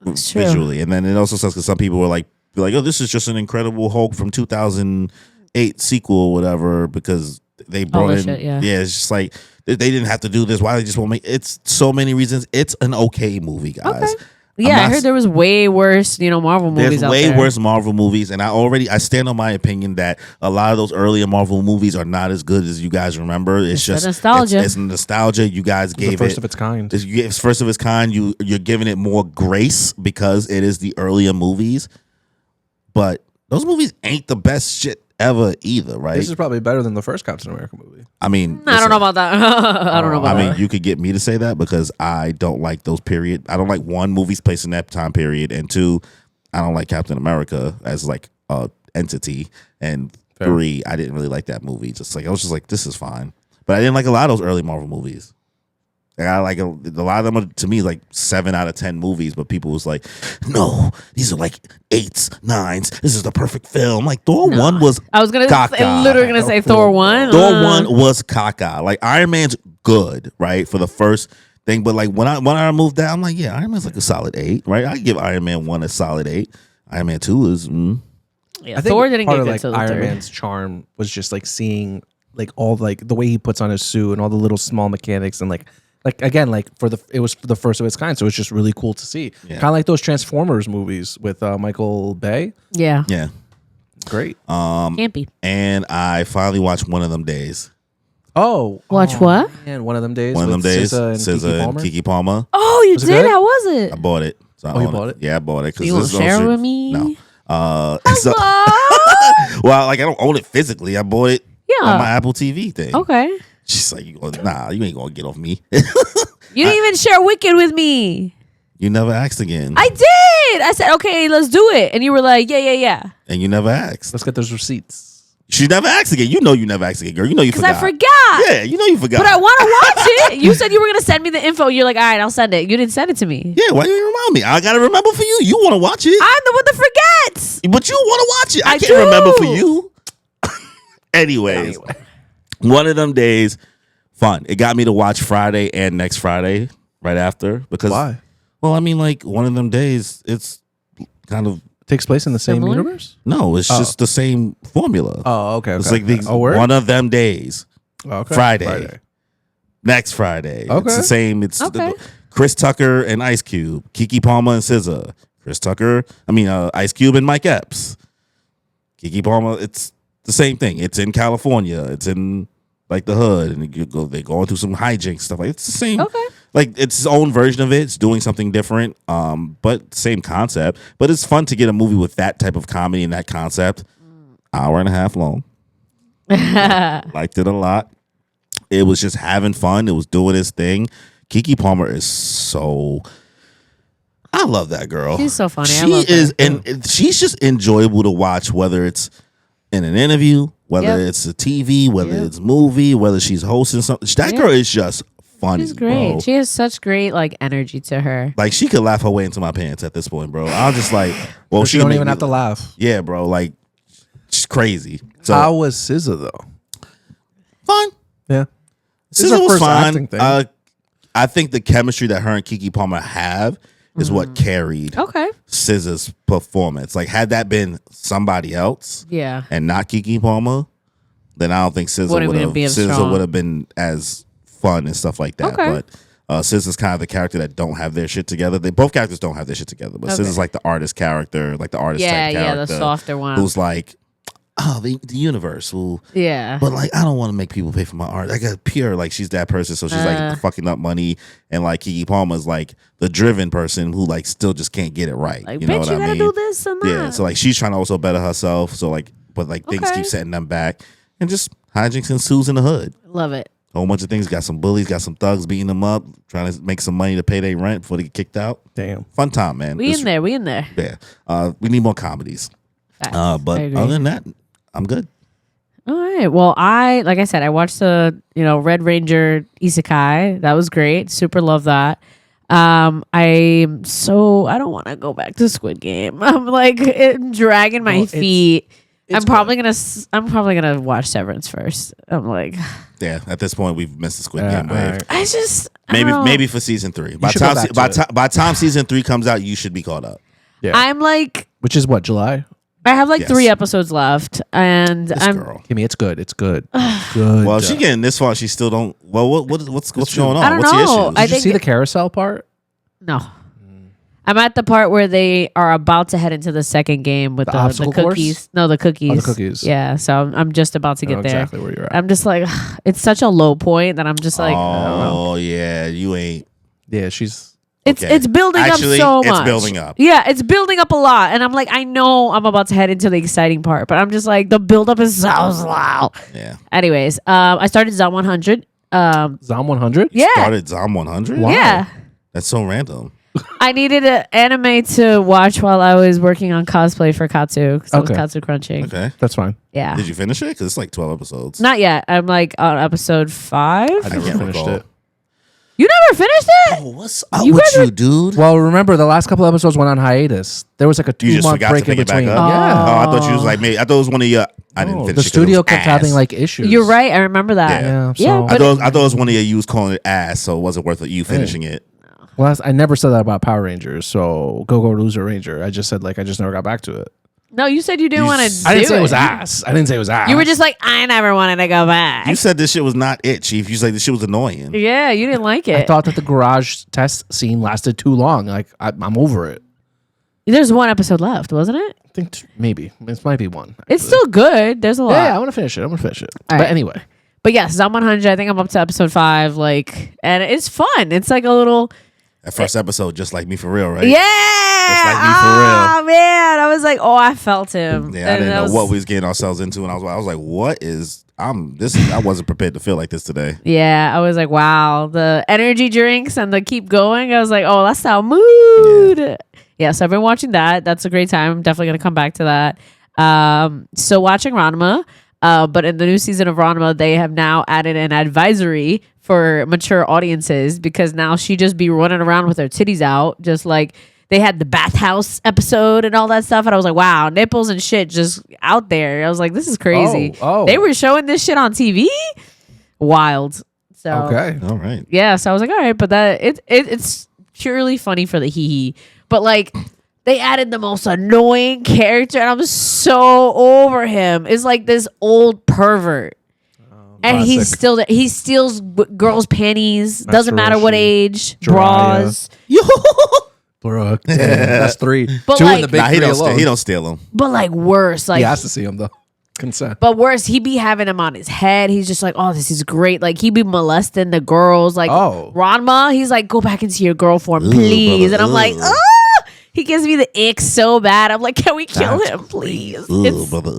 visually. And then it also says because some people were like, oh, this is just an Incredible Hulk from 2008 sequel or whatever because they brought in. Shit, yeah. It's just like they didn't have to do this. Why they just won't make? It's so many reasons. It's an okay movie, guys. Okay. Yeah, I heard there was way worse, Marvel movies out there. There's way worse Marvel movies, and I stand on my opinion that a lot of those earlier Marvel movies are not as good as you guys remember. It's just nostalgia. It's nostalgia. You guys gave it first of its kind. It's first of its kind. You're giving it more grace because it is the earlier movies, but those movies ain't the best shit ever either, right? This is probably better than the first Captain America movie. I mean, I don't know about that. I don't know about that. I mean, you could get me to say that because I don't like those period. I don't like one, movies placed in that time period, and two, I don't like Captain America as like a entity, and three, I didn't really like that movie. Just like I was just like, this is fine, but I didn't like a lot of those early Marvel movies. I like a lot of them are, to me, like 7 out of 10 movies, but people was like, no, these are like 8s, 9s. This is the perfect film. Like Thor 1 was I was literally gonna say Thor 1. Thor 1 was caca. Like Iron Man's good, right? For the first thing. But like when I moved down, I'm like, yeah, Iron Man's like a solid 8, right? I give Iron Man 1 a solid 8. Iron Man 2 is Yeah, Thor didn't get good like till the Iron third. Man's charm was just like seeing like all like the way he puts on his suit and all the little small mechanics and like again like it was the first of its kind, so it's just really cool to see. Kind of like those Transformers movies with Michael Bay. Yeah. Great. Campy. And I finally watched One of Them Days. Watch what? And One of Them Days. One of Them Days. SZA and Keke Palmer. Oh, you Was it did? good? How was it? I bought it. So Oh, you bought it? Yeah, I bought it. You want to share it with me? No. Hello? Well, like I don't own it physically. I bought it on my Apple TV thing. Okay. She's like, nah, you ain't gonna get off me. You didn't even share Wicked with me. You never asked again. I did. I said, okay, let's do it. And you were like, yeah. And you never asked. Let's get those receipts. She never asked again. You know you never asked again, girl. You know you forgot. Because I forgot. Yeah, you know you forgot. But I want to watch it. You said you were going to send me the info. You're like, all right, I'll send it. You didn't send it to me. Yeah, why you didn't remind me? I gotta remember for you. You want to watch it. I'm the one that forgets. But you want to watch it. I can't do. remember for you. Anyways, One of Them Days, fun. It got me to watch Friday and next Friday right after. Because Why? Well, I mean, like One of Them Days, it's kind of Takes place in the same Similar? universe? no, it's just the same formula. Oh, okay. It's like these word? One of Them Days, Okay. Friday. Next Friday. Okay. It's the same. It's Okay. Chris Tucker and Ice Cube, Keke Palmer and SZA, Ice Cube and Mike Epps, Keke Palmer. It's the same thing. It's in California. It's in like the hood, and they're going through some hijinks stuff. Like it's the same. Okay. Like it's its own version of it. It's doing something different, but same concept. But it's fun to get a movie with that type of comedy and that concept. Hour and a half long. Liked it a lot. It was just having fun. It was doing its thing. Keke Palmer is so. I love that girl. She's so funny. I She love her. is, and she's just enjoyable to watch. Whether it's in an interview, whether Yep. it's a TV, whether Yep. it's movie, whether she's hosting something. That Yep. girl is just funny. She's great. Bro. She has such great like energy to her. Like she could laugh her way into my pants at this point, bro. I'm just like, well, She she don't make even me- have to laugh. Yeah, bro. Like she's crazy. So How was SZA though? fun. Yeah. This is SZA her was first fine. acting thing. I think the chemistry that her and Keke Palmer have is what carried Okay. SZA's performance. Like had that been somebody else Yeah. and not Keke Palmer, then I don't think SZA Wouldn't would even be as strong. SZA would have been as fun and stuff like that. Okay. But SZA's kind of the character that don't have their shit together. Both characters don't have their shit together, but Okay. SZA's like the artist character, like the artist type Yeah, character. the softer one. Who's like, oh, the universe will. Yeah. But like, I don't want to make people pay for my art. I got pure, like she's that person, so she's like fucking up money, and like Keke Palmer's like the driven person who like still just can't get it right. Like, you know bitch, what you I gotta mean? do this and that. Yeah, so like she's trying to also better herself. So like, but like things Okay. keep setting them back, and just hijinks ensues in the hood. Love it. A whole bunch of things. Got some bullies, got some thugs beating them up, trying to make some money to pay their rent before they get kicked out. Damn. Fun time, man. We in there. We in there. Yeah. We need more comedies. Facts. But I agree. other than that, I'm good. All right. Well, like I said, I watched the Red Ranger Isekai. That was great. Super love that. I don't want to go back to Squid Game. I'm like dragging my feet. I'm probably gonna watch Severance first. I'm like, Yeah, at this point we've missed the Squid Game wave. Right. Maybe for season 3. By should go back to by time season 3 comes out, you should be caught up. Yeah. I'm like, Which is what, July? I have like Yes. 3 episodes left, and This I'm. girl. Kimmy, it's good. It's good. Good. Well, she getting this far, she still don't. Well, what's going on? I don't What's know. the issue? Did I you think- see the carousel part? No. I'm at the part where they are about to head into the second game with The the obstacle course? cookies. No, the cookies. Oh, the cookies. Yeah, so I'm just about to I know get there. exactly where you're at. I'm just like, it's such a low point that I'm just like, I don't know. Oh yeah, you ain't. Yeah, she's. Okay. It's building Actually, up so it's much. building up. Yeah, it's building up a lot, and I'm like, I know I'm about to head into the exciting part, but I'm just like, the build up is so slow. Yeah. Anyways, I started Zom 100. Zom 100? Yeah, Started Zom 100. Why? yeah. That's so random. I needed an anime to watch while I was working on cosplay for Katsu. So Okay. I was Katsu crunching. Okay. That's fine. Yeah. Did you finish it? Because it's like 12 episodes. Not yet. I'm like on episode 5. I never can't finished recall. it. You never finished it? Oh, what's up with you, dude? Well, remember the last couple episodes went on hiatus. There was like a 2-month break in between. Yeah. Yeah. I thought you was like maybe. I thought it was one of your. I didn't finish the studio kept having like issues. You're right. I remember that. Yeah. Yeah, I thought it was one of your. You was calling it ass, so it wasn't worth it. You finishing it. Well, I never said that about Power Rangers. So Go Loser Ranger. I just said I just never got back to it. No, you said you didn't want to do it. I didn't say it was ass. I didn't say it was ass. You were just like, I never wanted to go back. You said this shit was not it, Chief. You said this shit was annoying. Yeah, you didn't like it. I thought that the garage test scene lasted too long. Like I'm over it. There's one episode left, wasn't it? I think maybe it might be one. It's still good. There's a lot. Yeah, I want to finish it. All But right. anyway, But yes, I'm 100. I think I'm up to episode 5. And it's fun. It's like a little. That first episode, just like me for real, right? Yeah. Just like me for real. Oh man, I was like, I felt him. Yeah, I didn't know what we was getting ourselves into, and I was like, what is? I wasn't prepared to feel like this today. Yeah, I was like, wow, the energy drinks and the keep going. I was like, oh, that's our mood. Yeah, so I've been watching that. That's a great time. I'm definitely gonna come back to that. Still watching Ranma. But in the new season of Ranma, they have now added an advisory for mature audiences because now she just be running around with her titties out, just like they had the bathhouse episode and all that stuff. And I was like, wow, nipples and shit just out there. I was like, this is crazy. Oh. They were showing this shit on TV? Wild. So okay. All right. yeah, so I was like, all right, but it's purely funny for the hee. But like they added the most annoying character, and I'm so over him. It's like this old pervert. And classic. he's still there. He steals girls' panties. Doesn't matter what age. Jiraiya. Bras. Brooke. That's 3. But 2 like- in the big Nah, he 3 don't. alone. He don't steal them. But like worse. Like He has to see him though. Consent. But worse, he be having him on his head. He's just like, oh, this is great. Like he be molesting the girls. Like Ranma, he's like, go back into your girl form, please. brother, And I'm like, oh. He gives me the ick so bad. I'm like, can we kill him, please? Brother.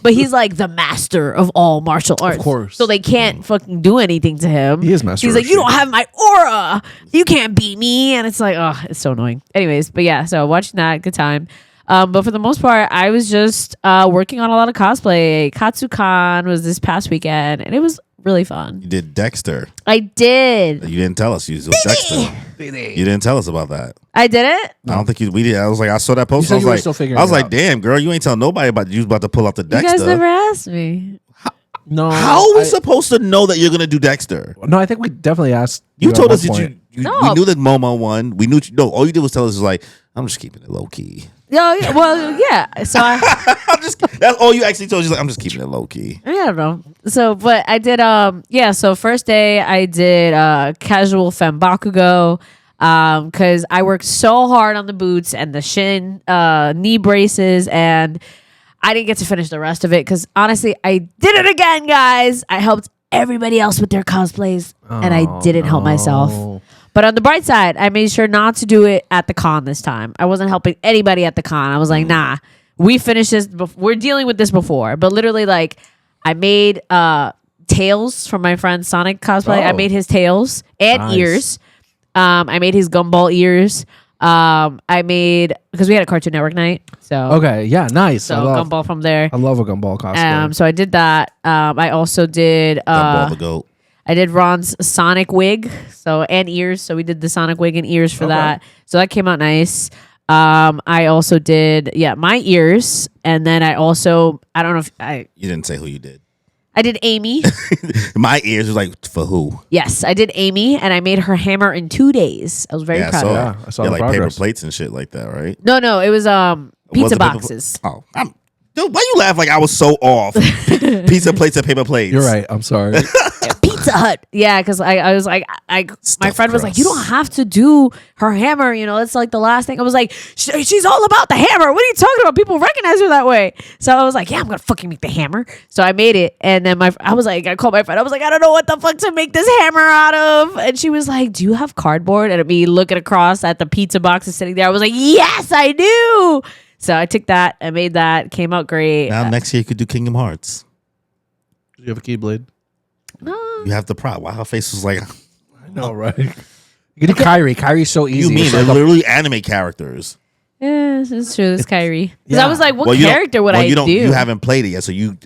But he's like the master of all martial arts. Of course. So they can't fucking do anything to him. He is master He's of like, you don't have my aura. You can't beat me. And it's like, oh, it's so annoying. Anyways, but yeah, so watching that, good time. But for the most part, I was just working on a lot of cosplay. Katsucon was this past weekend, and it was really fun. You did Dexter. I did. You didn't tell us you was Dexter. You didn't tell us about that. I did it. I don't think we did. I was like, I saw that post. said I was you were like, still figuring I was it like, out. damn, girl, you ain't telling nobody about you was about to pull out the You Dexter. guys never asked me. No. How are we supposed to know that you're gonna do Dexter? No, I think we definitely asked. You at told one us that point. No. we knew that Momo won. We knew. No, all you did was tell us was like, I'm just keeping it low key. Yeah, well, yeah. So That's all you actually told. She's like, I'm just keeping it low key. I don't know. So, but I did. So first day I did casual femme bakugo. Because I worked so hard on the boots and the shin knee braces, and I didn't get to finish the rest of it. Because honestly, I did it again, guys. I helped everybody else with their cosplays, and I didn't help myself. But on the bright side, I made sure not to do it at the con this time. I wasn't helping anybody at the con. I was like, nah, we finished this. We're dealing with this before. But literally, like, I made tails for my friend Sonic cosplay. I made his tails and ears. I made his gumball ears. I made, because we had a Cartoon Network night. So Okay, yeah, nice. So gumball from there. I love a gumball cosplay. So I did that. I also did Gumball the goat. I did Ron's Sonic wig, and ears. So we did the Sonic wig and ears for that. So that came out nice. I also did my ears, and then I don't know if You didn't say who you did. I did Amy. My ears was like, for who? Yes, I did Amy, and I made her hammer in 2 days. I was very proud of her. I saw yeah, the like paper progress. plates and shit like that, right? No, it was pizza Was it paper boxes. Oh, dude, why you laugh like I was so off? Pizza plates and paper plates. You're right. I'm sorry. Pizza Hut. Yeah, because I was like, my Stuffed friend was like, crust. you don't have to do her hammer. It's like the last thing. I was like, she's all about the hammer. What are you talking about? People recognize her that way. So I was like, yeah, I'm going to fucking make the hammer. So I made it. And then I called my friend. I was like, I don't know what the fuck to make this hammer out of. And she was like, do you have cardboard? And me looking across at the pizza boxes sitting there. I was like, yes, I do. So I took that. I made that. Came out great. Now next year you could do Kingdom Hearts. Do you have a Keyblade? You have the prop. Why her face was like, I know, right? You can do Kyrie. Kyrie's so easy. you mean It's they're like a- literally anime characters. Yeah, it's true. It's Kyrie. Because Yeah. I was like, what you don't- character would I do? You haven't played it yet, so you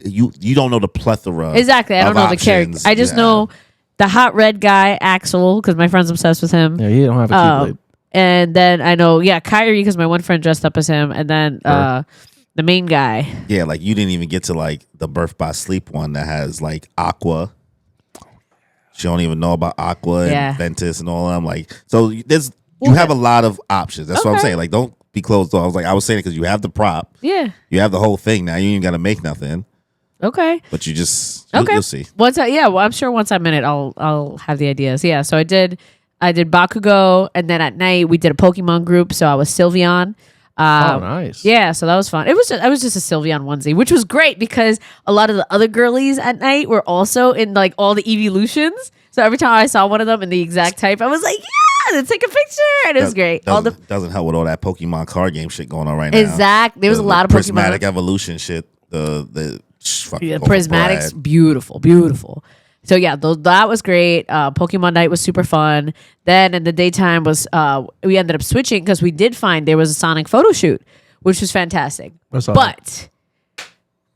don't know the plethora. Exactly. I don't of know the character. options. I just Yeah. know the hot red guy Axel, because my friend's obsessed with him. Yeah, he don't have a Keyblade. And then I know, Kyrie, because my one friend dressed up as him, and then the main guy. Yeah, like you didn't even get to like the Birth by Sleep one that has like Aqua. She don't even know about Aqua and Ventus and all of them. Like, so you have a lot of options. That's what I'm saying. Like, don't be closed off. I was saying it because you have the prop. Yeah. You have the whole thing now. You ain't got to make nothing. Okay. But you just you'll see. I'm sure once I'm in it, I'll have the ideas. Yeah. So I did Bakugo, and then at night we did a Pokemon group. So I was Sylveon. Nice. Yeah, so that was fun. I was just a Sylveon onesie, which was great because a lot of the other girlies at night were also in like all the evolutions. So every time I saw one of them in the exact type, I was like, yeah, let's take a picture, and it was great. Doesn't help with all that Pokemon card game shit going on right now. Exactly. There was a lot of prismatic evolution shit. The prismatics, beautiful. So yeah, that was great. Pokemon night was super fun. Then in the daytime we ended up switching because we did find there was a Sonic photo shoot, which was fantastic. But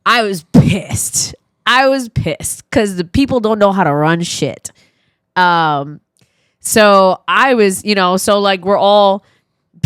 I was pissed. Because the people don't know how to run shit. So I was, so like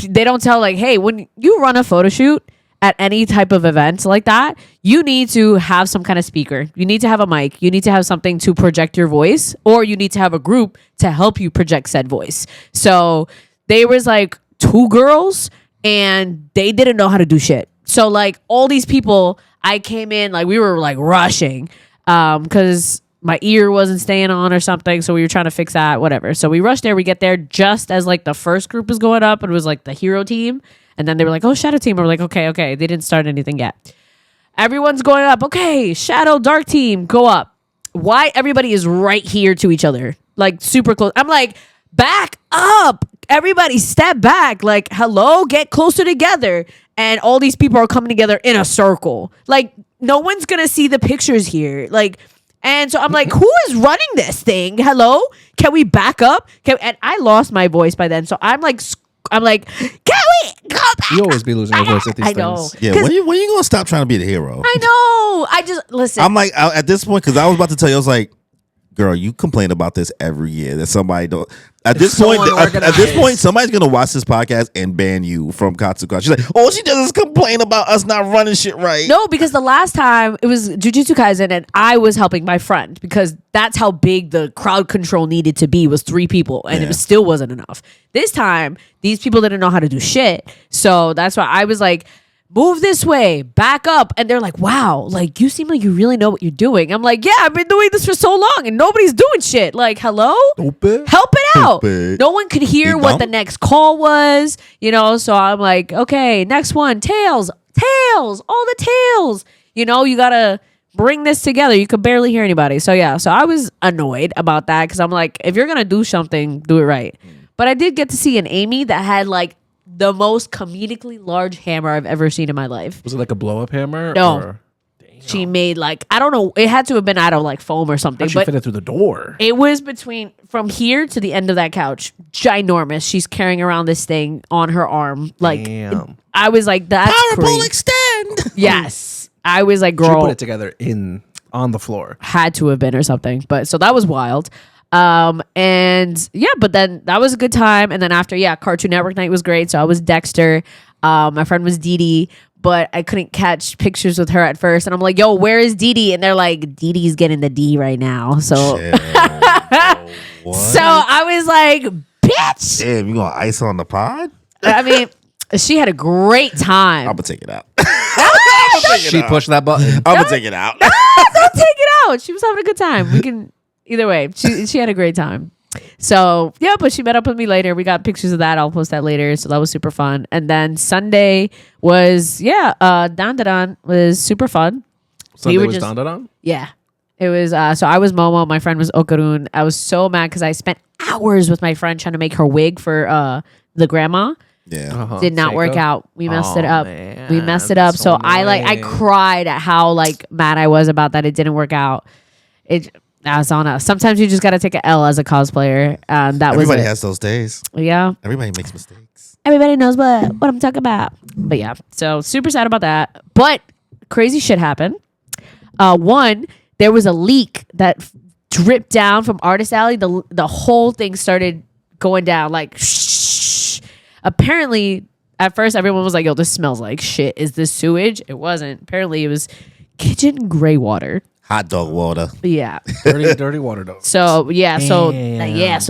they don't tell like, hey, when you run a photo shoot at any type of event like that, you need to have some kind of speaker. You need to have a mic. You need to have something to project your voice, or you need to have a group to help you project said voice. So there was like 2 girls and they didn't know how to do shit. So like all these people, I came in, like we were like rushing because my ear wasn't staying on or something. So we were trying to fix that, whatever. So we rushed there. We get there just as like the first group was going up. It was like the hero team. And then they were like, oh, Shadow Team. We're like, okay. They didn't start anything yet. Everyone's going up. Okay, Shadow, Dark Team, go up. Why everybody is right here to each other? Like, super close. I'm like, back up. Everybody step back. Like, hello, get closer together. And all these people are coming together in a circle. Like, no one's going to see the pictures here. Like, and so I'm like, who is running this thing? Hello? Can we back up? And I lost my voice by then. So I'm like, can we go back? You always be losing your voice at these things. I know. Yeah, when you gonna stop trying to be the hero? I know. I just listen. I'm like at this point because I was about to tell you, I was like, girl, you complain about this every year that somebody don't. At this point, somebody's gonna watch this podcast and ban you from Katsucon. She's like, all she does is complain about us not running shit right. No, because the last time it was Jujutsu Kaisen and I was helping my friend because that's how big the crowd control needed to be, was 3 people, and it still wasn't enough. This time, these people didn't know how to do shit, so that's why I was like, move this way, back up. And they're like, wow, like you seem like you really know what you're doing. I'm like, yeah, I've been doing this for so long and nobody's doing shit. Like, hello? Help it out. No one could hear what the next call was, so I'm like, okay, next one, tails, all the tails. You gotta bring this together. You could barely hear anybody. So yeah, so I was annoyed about that because I'm like, if you're gonna do something, do it right. But I did get to see an Amy that had like the most comedically large hammer I've ever seen in my life. Was it like a blow-up hammer? No. She made like, I don't know, it had to have been out of like foam or something. How'd she fit it through the door? It was from here to the end of that couch. Ginormous. She's carrying around this thing on her arm. Like, I was like, that's Power pole extend. Yes. I was like, girl. She put it together on the floor. Had to have been or something. But so that was wild. And yeah, but then that was a good time. And then after, Cartoon Network night was great. So I was Dexter. My friend was Dee Dee, but I couldn't catch pictures with her at first. And I'm like, yo, where is Dee Dee? And they're like, Dee Dee's getting the D right now. So, so I was like, bitch. Damn, you gonna ice on the pod? I mean, she had a great time. I'm gonna take it out. She pushed that button. I'm gonna take it out. Don't take it out. She was having a good time. We can. Either way, she had a great time. So, yeah, but she met up with me later. We got pictures of that. I'll post that later. So that was super fun. And then Sunday was, Dandadan was super fun. Sunday was Dandadan? Yeah. It was, so I was Momo. My friend was Okarun. I was so mad because I spent hours with my friend trying to make her wig for the grandma. Yeah. Did not work out. We messed it up. Man, we messed it up. So I cried at how mad I was about that. It didn't work out. That's on us. Sometimes you just got to take an L as a cosplayer. Everybody has those days. Yeah. Everybody makes mistakes. Everybody knows what I'm talking about. But yeah, so super sad about that. But crazy shit happened. One, there was a leak that dripped down from Artist Alley. The whole thing started going down like shh. Apparently, at first everyone was like, "Yo, this smells like shit. Is this sewage?" It wasn't. Apparently, it was kitchen gray water. Hot dog water. Yeah. dirty water though. So so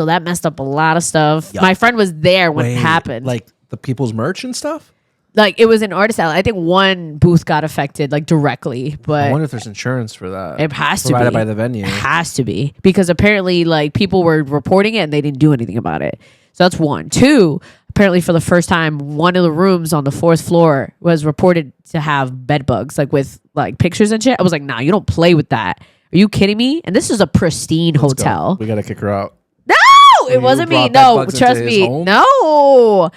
that messed up a lot of stuff. Yuck. My friend was there when it happened. Like the people's merch and stuff. Like it was an Artist Alley. I think one booth got affected like directly, but I wonder if there's insurance for that. it has to provided be by the venue. It has to be because apparently like people were reporting it and they didn't do anything about it. So that's one. Two, apparently for the first time, one of the rooms on the 4th floor was reported to have bed bugs, like with like pictures and shit. I was like, nah, you don't play with that. Are you kidding me? And this is a pristine hotel. We gotta kick her out. No, it wasn't me. No, trust me. No,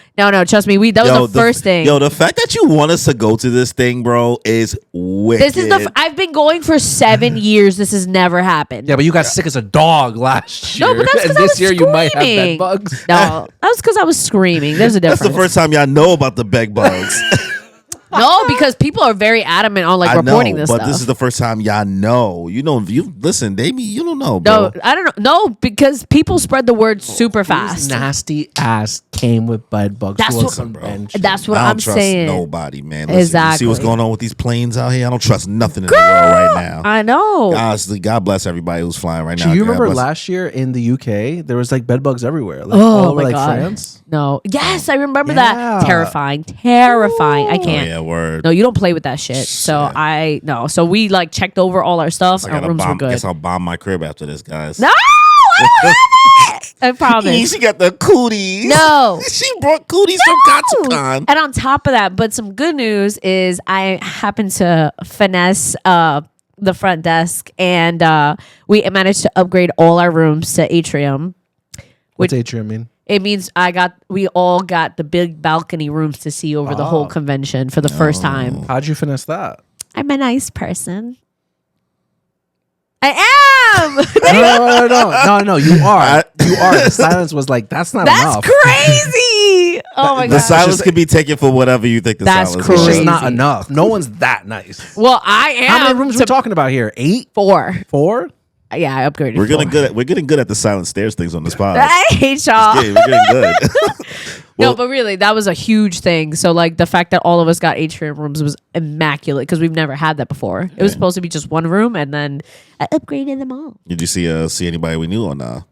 trust me. That was the first thing. Yo, the fact that you want us to go to this thing, bro, is wicked. This is I've been going for 7 years. This has never happened. Yeah, but you got sick as a dog last year. No, but that's because this year you might have bed bugs. No, that was because I was screaming. There's a difference. That's the first time y'all know about the bed bugs. No, because people are very adamant on like reporting this but stuff. This is the first time y'all know. You know, you listen, Daima, you don't know, bro. No, I don't know. No, because people spread the word super fast. Nasty ass came with bed bugs. That's to a what- convention. That's what I don't I'm trust saying. nobody, man. Listen, Exactly. You see what's going on with these planes out here? I don't trust nothing in the world right now. I know. Honestly, God bless everybody who's flying right now. Do you God remember bless- last year in the UK there was like bed bugs everywhere? Like, Oh all over, my like God. France. No. Yes, I remember Yeah. that. Terrifying. I Oh, can't. yeah, word. No, you don't play with that shit. So So we like checked over all our stuff. Our rooms were good. Guess I'll bomb my crib after this, guys. No, I don't have it. I promise. She got the cooties. No. She brought cooties from Katsucon. And on top of that, but some good news is I happened to finesse the front desk and we managed to upgrade all our rooms to atrium. What's atrium mean? It means we all got the big balcony rooms to see over the whole convention for the first time. How'd you finesse that? I'm a nice person. I am. No. You are. You are. The silence was like, that's not That's enough. crazy. Oh my god. The silence can be taken for whatever you think the That's silence It's is. just crazy. not enough. No one's that nice. Well, I am. How many rooms are we talking about here? 8? 4. 4? Yeah, I upgraded. We're getting 4. good. We're getting good at the silent stairs things on this pod. I hate y'all. Yeah, we're getting good. No, but really, that was a huge thing. So, like, the fact that all of us got atrium rooms was immaculate because we've never had that before. It was supposed to be just one room, and then I upgraded them all. Did you see anybody we knew or not?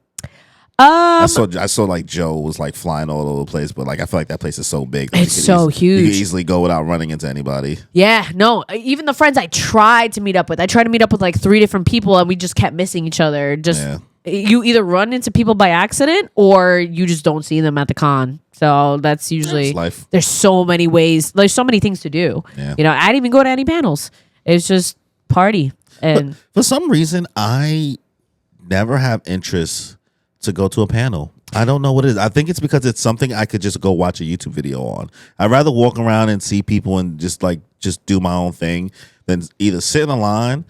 I saw like Joe was like flying all over the place, but like I feel like that place is so big. That It's so huge. You could easily go without running into anybody. Yeah, no, even the friends I tried to meet up with, I tried to meet up with like 3 different people, and we just kept missing each other. You either run into people by accident or you just don't see them at the con. So that's usually It's life. There's so many ways. There's so many things to do. Yeah. You know, I didn't even go to any panels. It's just party. And For some reason, I never have interest to go to a panel. I don't know what it is. I think it's because it's something I could just go watch a YouTube video on. I'd rather walk around and see people and just do my own thing than either sit in a line.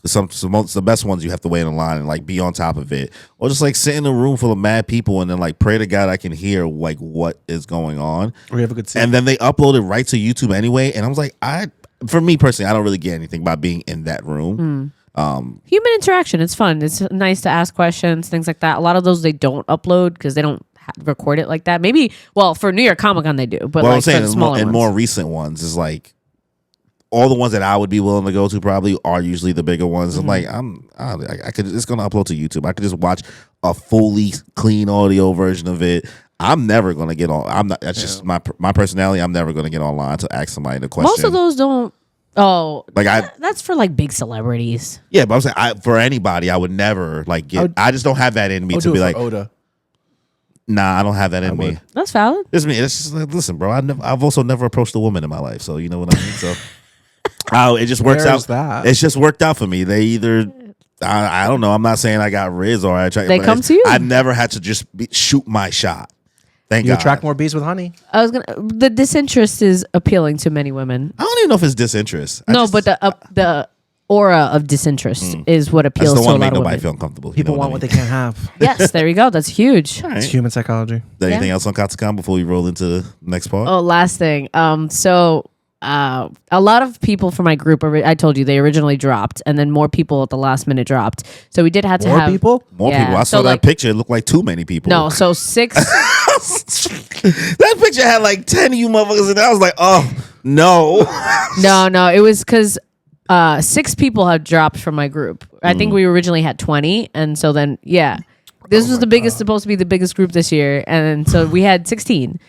The best ones you have to wait in line and like be on top of it, or just like sit in a room full of mad people and then like pray to God I can hear like what is going on. Or you have a good seat. And then they upload it right to YouTube anyway. And I was like, for me personally, I don't really get anything by being in that room. human interaction, it's fun. It's nice to ask questions, things like that. A lot of those they don't upload because they don't record it like that. Maybe, well, for New York Comic Con they do, but Well, like I'm saying for the smaller in ones. more recent ones is like all the ones that I would be willing to go to probably are usually the bigger ones. I'm like, I could. It's gonna upload to YouTube. I could just watch a fully clean audio version of it. I'm never gonna get on. I'm not. That's just my personality. I'm never gonna get online to ask somebody the question. Most of those don't. Oh, Like that's for like big celebrities. Yeah, but I'm saying for anybody, I would never like get. I just don't have that in me to be like, Oda. nah, I don't have that in me. That's valid. It's me. It's just like, listen, bro. I've also never approached a woman in my life, so you know what I mean. So, it just works Where's out. that? It's just worked out for me. They either, I don't know. I'm not saying I got Riz or I try. They but come to you. I've never had to just shoot my shot. Thank You God. attract more bees with honey. The disinterest is appealing to many women. I don't even know if it's disinterest. But the aura of disinterest is what I appeals just don't to a want to lot make of nobody women. feel uncomfortable. People want what they can't have. Yes, there you go. That's huge. It's human psychology. Anything else on Katsucon before we roll into the next part? Oh, last thing. So a lot of people from my group, I told you, they originally dropped, and then more people at the last minute dropped. So we did have to have people. More people. I saw that picture. It looked like too many people. No, so 6. That picture had like 10 of you motherfuckers, and I was like, oh no. No. It was because 6 people have dropped from my group. I think we originally had 20, and so then this was the biggest, supposed to be the biggest group this year, and so we had 16.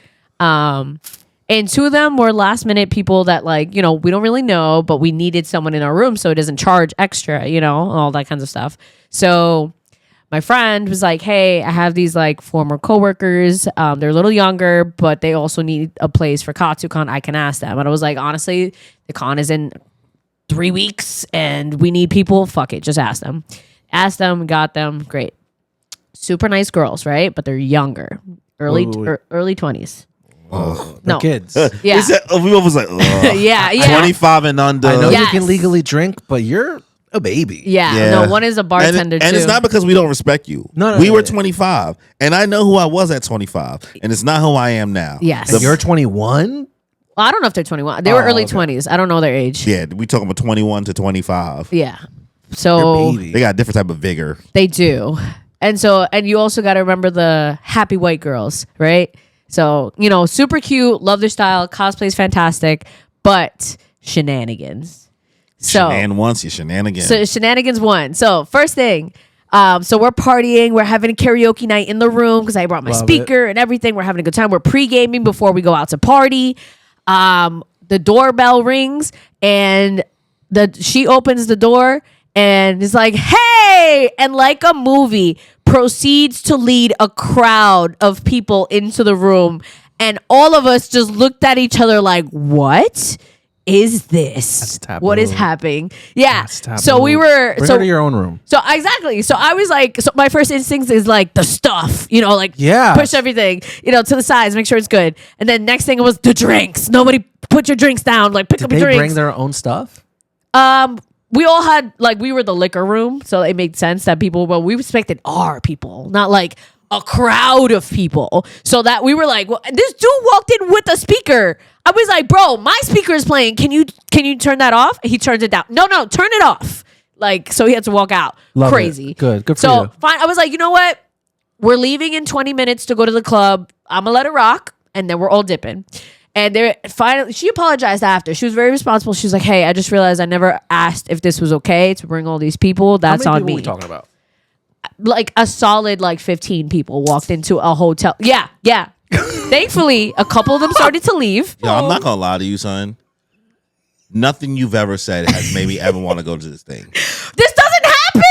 And 2 of them were last minute people that we don't really know, but we needed someone in our room so it doesn't charge extra, all that kinds of stuff. So my friend was like, hey, I have these former coworkers. They're a little younger, but they also need a place for Katsucon. I can ask them. And I was like, honestly, the con is in 3 weeks and we need people. Fuck it. Just ask them. Asked them, got them. Great. Super nice girls, right? But they're younger. Early 20s. No kids. Yeah. We was like, yeah. 25 and under. I know you can legally drink, but you're a baby. Yeah. No, one is a bartender too. And it's not because we don't respect you. No, we were 25, and I know who I was at 25, and it's not who I am now. Yes. And you're 21? Well, I don't know if they're 21. They were early 20s. I don't know their age. Yeah, we talking about 21 to 25. Yeah. So they got a different type of vigor. They do. And you also got to remember the happy white girls, right? So, super cute, love their style, cosplay is fantastic, but shenanigans. Shenanigans. So shenanigans won. So first thing, so we're partying, we're having a karaoke night in the room because I brought my speaker and everything. We're having a good time. We're pre-gaming before we go out to party. The doorbell rings and she opens the door and is like, hey, and like a movie, proceeds to lead a crowd of people into the room. And all of us just looked at each other like, what is this? What is happening? Yeah. So we were... Bring her to your own room. So exactly. So I was like, my first instinct is like the stuff, push everything, to the sides, make sure it's good. And then next thing was the drinks. Nobody put your drinks down. Pick up your drinks. Did they bring their own stuff? We all had, we were the liquor room, so it made sense that we respected our people, not a crowd of people. So that we were like, well, this dude walked in with a speaker. I was like, bro, my speaker is playing. Can you turn that off? He turned it down. No, turn it off. So he had to walk out. Love Crazy. It. Good for you. So fine. I was like, you know what? We're leaving in 20 minutes to go to the club. I'm going to let it rock. And then we're all dipping. And finally, she apologized after. She was very responsible. She was like, hey, I just realized I never asked if this was okay to bring all these people. That's on me. How many people are we talking about? A solid 15 people walked into a hotel. Yeah. Thankfully, a couple of them started to leave. Yo, I'm not going to lie to you, son. Nothing you've ever said has made me ever want to go to this thing. This doesn't happen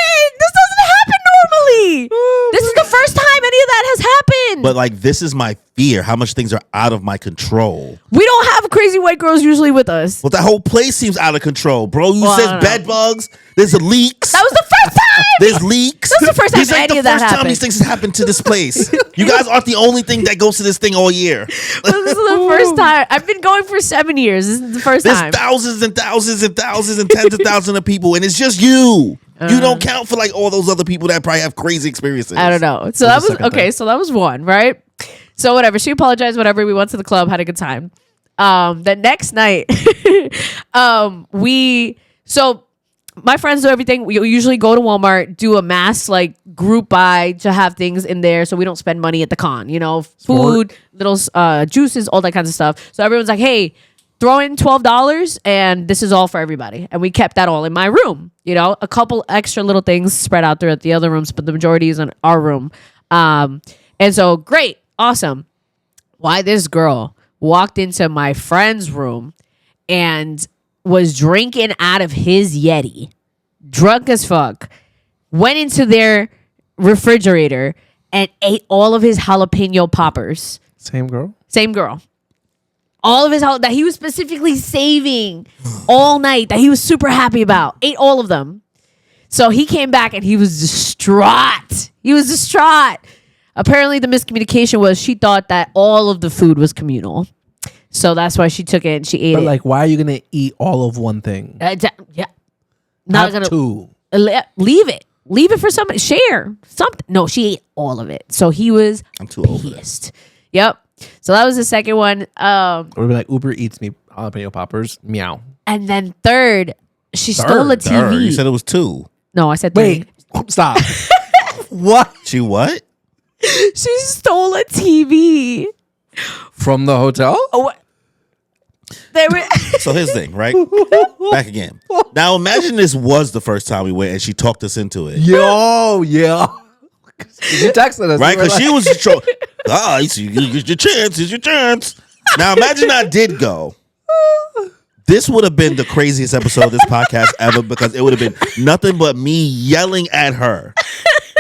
normally. This is the first time any of that has happened. But this is my fear, how much things are out of my control. We don't have crazy white girls usually with us. Well, that whole place seems out of control, bro. You said bed bugs. There's leaks. That was the first time. There's leaks. That was the first time any of that happened. This is the first time these things have happened to this place. You guys aren't the only thing that goes to this thing all year. Well, this is the first time. I've been going for 7 years. This is the first time. There's thousands and thousands and thousands and tens of thousands of people, and it's just you. You don't count for all those other people that probably have crazy experiences. I don't know. So that was okay. So that was one, right? So whatever. She apologized. Whatever. We went to the club, had a good time. The next night, my friends do everything. We usually go to Walmart, do a mass group buy to have things in there, so we don't spend money at the con. Food, little juices, all that kinds of stuff. So everyone's like, hey, throw in $12 and this is all for everybody. And we kept that all in my room. A couple extra little things spread out throughout the other rooms, but the majority is in our room. And so great, awesome. Why this girl walked into my friend's room and was drinking out of his Yeti, drunk as fuck, went into their refrigerator and ate all of his jalapeno poppers. Same girl? Same girl. All of his that he was specifically saving all night, that he was super happy about. Ate all of them. So he came back and he was distraught. Apparently the miscommunication was she thought that all of the food was communal. So that's why she took it and she ate it. But why are you going to eat all of one thing? Yeah. Not going to. Leave it. Leave it for somebody. Share something. No, she ate all of it. So he was I'm too old pissed. Yep. So that was the second one. It would be like Uber Eats me jalapeno poppers. Meow. And then third, she stole a TV. You said it was 2. No, I said Wait, stop. What? She what? She stole a TV From the hotel? Oh, they were. So here's the thing, right? Back again. Now imagine this was the first time we went and she talked us into it. Yo, yeah. You texted us. Right? Because she was it's your chance. It's your chance. Now imagine I did go. This would have been the craziest episode of this podcast ever because it would have been nothing but me yelling at her.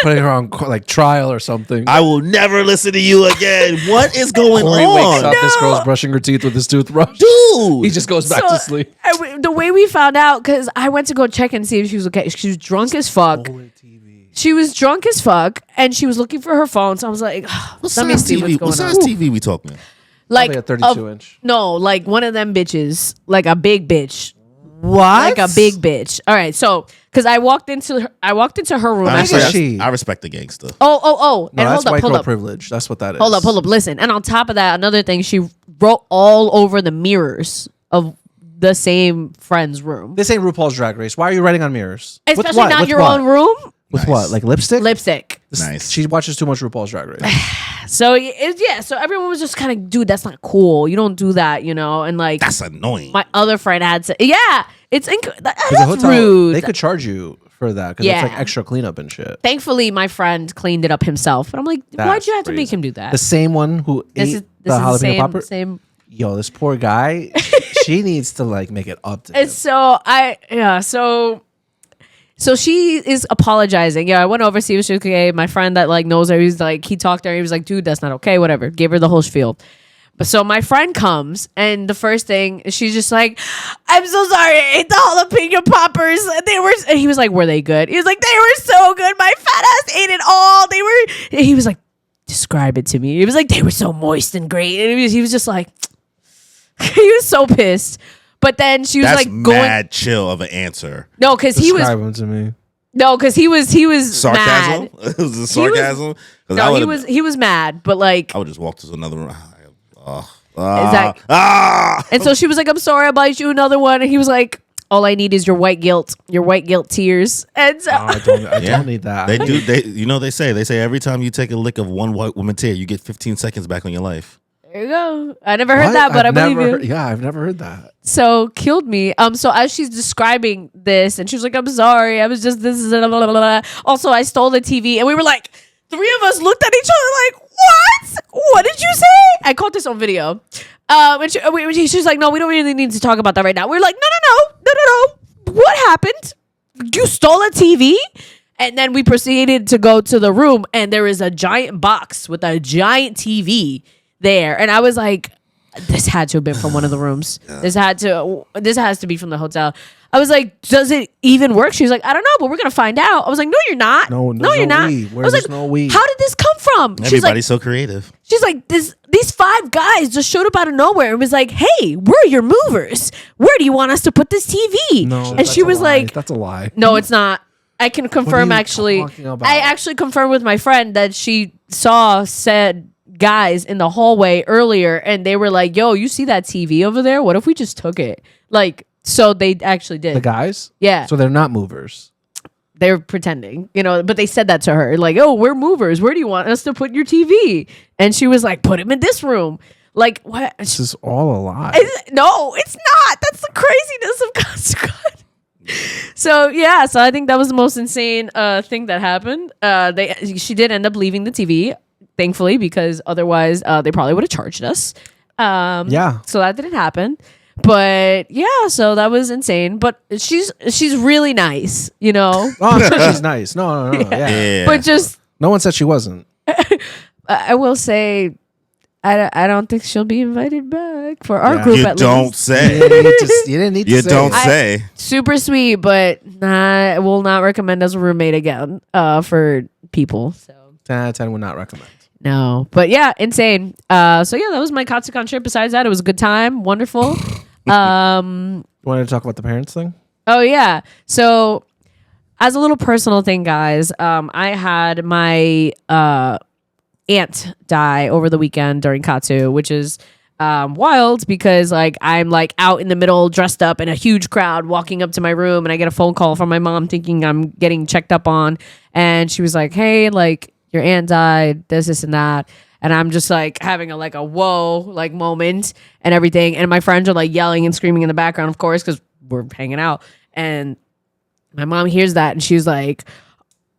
Putting her on like trial or something. I will never listen to you again. What is going Corey wakes on? up, this girl's brushing her teeth with his toothbrush. Dude. He just goes back to sleep. The way we found out, because I went to go check and see if she was okay. She was drunk as fuck. She was drunk as fuck, and she was looking for her phone. So I was like, let me see what's going on. What size TV we talking about? Like a 32-inch. No, like one of them bitches, like a big bitch. What? Like a big bitch. All right, so because I walked into her room. I respect the gangster. Oh. No, And that's hold white up, girl hold up. privilege. That's what that is. Hold up. Listen. And on top of that, another thing, she wrote all over the mirrors of the same friend's room. This ain't RuPaul's Drag Race. Why are you writing on mirrors? Especially what? not With your what? own room. With Nice. what? Like lipstick? Lipstick. Nice. She watches too much RuPaul's Drag Race. So so everyone was just kind of, dude, that's not cool. You don't do that, you know. And like That's annoying. my other friend had to, it's The that's hotel, rude. they could charge you for that because Yeah. it's like extra cleanup and shit. Thankfully, my friend cleaned it up himself. But I'm like, why'd That's you have to make crazy. him do that? The same one who This ate is the the jalapeno popper. same. Yo, this poor guy. She needs to like make it up to him. And so she is apologizing. Yeah, I went over to see if she was okay. My friend that like knows her, he talked to her. He was like, dude, that's not okay. Whatever. Gave her the whole spiel. But so my friend comes, and the first thing, she's just like, I'm so sorry, I ate the jalapeno poppers. And he was like, were they good? He was like, they were so good. My fat ass ate it all. He was like, describe it to me. He was like, they were so moist and great. And he was just like, he was so pissed. But then she was That's like mad chill of an answer. No, because he was Describe him to me. no, because he was Sarcasm? mad. It was a sarcasm? 'Cause I No, would've- he was mad, but like, I would just walk to another room. Exactly. And so she was like, I'm sorry, I'll buy you another one. And he was like, all I need is your white guilt tears. And so I don't need that. They do. They say every time you take a lick of one white woman tear, you get 15 seconds back on your life. there you go. I never heard What? that, but I believe you. Yeah, I've never heard that. So killed me. So as she's describing this, and she was like, I'm sorry, I was just this. Blah, blah, blah, blah. Also, I stole the TV, and we were like, three of us looked at each other like, what did you say? I caught this on video. And she's like, no, we don't really need to talk about that right now. We're like, no. What happened? You stole a TV? And then we proceeded to go to the room, and there is a giant box with a giant TV there. And I was like, this had to have been from one of the rooms. This has to be from the hotel. I was like, does it even work? She was like, I don't know, but we're gonna find out. I was like, no, you're not. No, you're not. we. I was like, no we? how did this come from? Everybody's so creative. She's like, these five guys just showed up out of nowhere and was like, hey, we're your movers. Where do you want us to put this TV? No, and that's she a was lie. like, that's a lie. no, it's not. I can confirm you actually. talking about? I actually confirmed with my friend that she saw said guys in the hallway earlier, and they were like, yo, you see that TV over there? What if we just took it? Like, so they actually did. The guys? Yeah. So they're not movers. They're pretending, but they said that to her, like, oh, we're movers. Where do you want us to put your TV? And she was like, put him in this room. Like, what? This is all a lie. No, it's not. That's the craziness of Katsucon. So I think that was the most insane thing that happened. She did end up leaving the TV, thankfully, because otherwise they probably would have charged us. Yeah. So that didn't happen. But yeah, so that was insane. But she's really nice, Oh, I'm sure she's nice. No. Yeah. But just No one said she wasn't. I will say, I don't think she'll be invited back for our group. You at don't least. say. You didn't need to You say don't it. say. Super sweet, but will not recommend as a roommate again for people. So 10 out of 10 would not recommend. no, but yeah, insane. That was my Katsucon trip. Besides that, it was a good time, wonderful. You wanted to talk about the parents thing? Oh yeah. So as a little personal thing, guys, I had my aunt die over the weekend during Katsu, which is wild because like I'm like out in the middle dressed up in a huge crowd walking up to my room, and I get a phone call from my mom thinking I'm getting checked up on, and she was like, hey, like your aunt died, this and that. And I'm just like having a whoa like moment and everything, and my friends are like yelling and screaming in the background, of course, because we're hanging out. And my mom hears that, and she's like,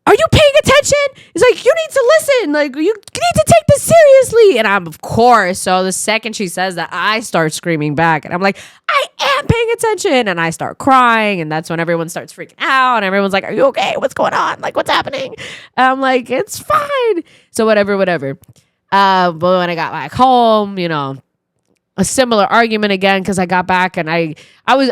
are you paying attention? It's like, you need to listen. Like, you need to take this seriously. And I'm, of course. So the second she says that, I start screaming back. And I'm like, I am paying attention. And I start crying. And that's when everyone starts freaking out. And everyone's like, are you okay? What's going on? Like, what's happening? And I'm like, it's fine. So whatever. But when I got back home, you know, a similar argument again, because I got back and I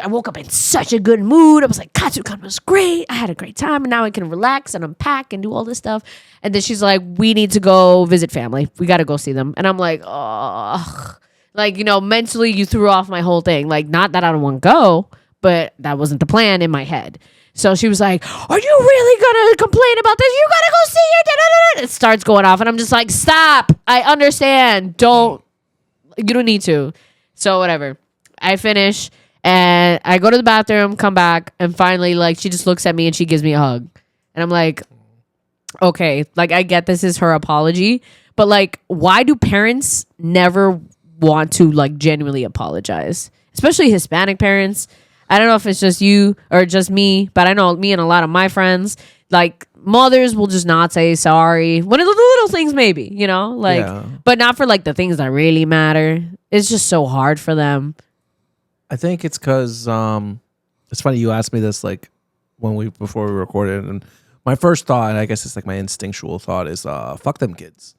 woke up in such a good mood. I was like, Katsucon was great. I had a great time, and now I can relax and unpack and do all this stuff. And then she's like, we need to go visit family. We got to go see them. And I'm like, oh, like, you know, mentally you threw off my whole thing. Like, not that I don't want to go, but that wasn't the plan in my head. So she was like, are you really going to complain about this? You got to go see her. Da-da-da-da. It starts going off, and I'm just like, stop. I understand. You don't need to. So whatever. I finish and I go to the bathroom, come back, and finally, like, she just looks at me and she gives me a hug. And I'm like, okay, like, I get this is her apology, but like, why do parents never want to like genuinely apologize? Especially Hispanic parents. I don't know if it's just you or just me, but I know me and a lot of my friends, like, mothers will just not say sorry. One of the little things, maybe, you know, like, but not for like the things that really matter. It's just so hard for them. I think it's because it's funny you asked me this like before we recorded, and my first thought, and I guess it's like my instinctual thought, is fuck them kids.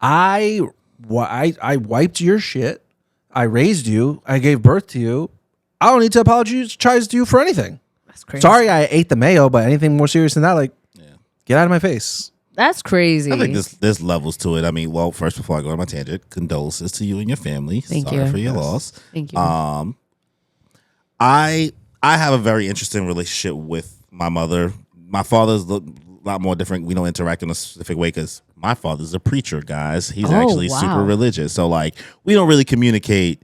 I wiped your shit. I raised you. I gave birth to you. I don't need to apologize to you for anything. That's crazy. Sorry, I ate the mayo, but anything more serious than that, like, get out of my face. That's crazy. I think there's levels to it. I mean, well, first, before I go on my tangent, condolences to you and your family. Sorry for your loss. Thank you. I have a very interesting relationship with my mother. My father's a lot more different. We don't interact in a specific way because my father's a preacher, guys. He's actually super religious. So, like, we don't really communicate.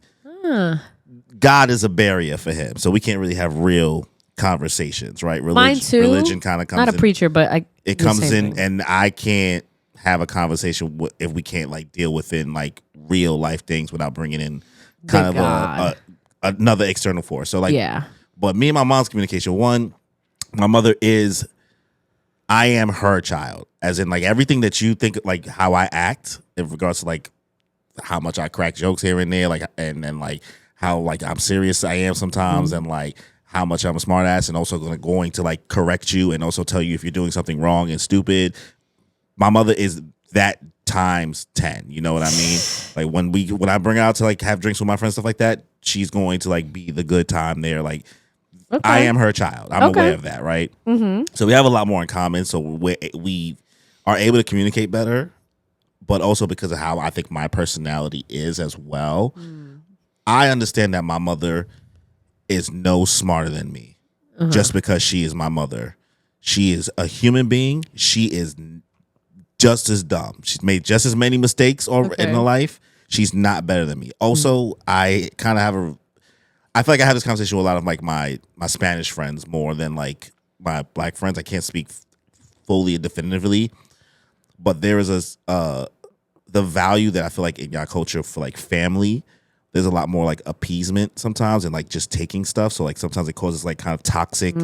God is a barrier for him. So we can't really have real conversations, right? Mine too. Religion kind of comes not a preacher, but it comes in thing. And I can't have a conversation if we can't like deal within like real life things without bringing in kind of another external force. So like, but me and my mom's communication, one, my mother I am her child, as in like everything that you think, like how I act in regards to like how much I crack jokes here and there, like, and then like how like I'm serious I am sometimes, and like how much I'm a smart ass, and also going to like correct you and also tell you if you're doing something wrong and stupid. My mother is that times 10. You know what I mean? Like when I bring her out to like have drinks with my friends, stuff like that, she's going to like be the good time there. Like I am her child. I'm aware of that, right? Mm-hmm. So we have a lot more in common. So we are able to communicate better, but also because of how I think my personality is as well. I understand that my mother is no smarter than me just because she is my mother. She is a human being. She is just as dumb. She's made just as many mistakes in her life. She's not better than me. Also, I kind of I feel like I have this conversation with a lot of like my Spanish friends more than like my black friends. I can't speak fully and definitively, but there is the value that I feel like in your culture for like family. There's a lot more like appeasement sometimes and like just taking stuff. So like sometimes it causes like kind of toxic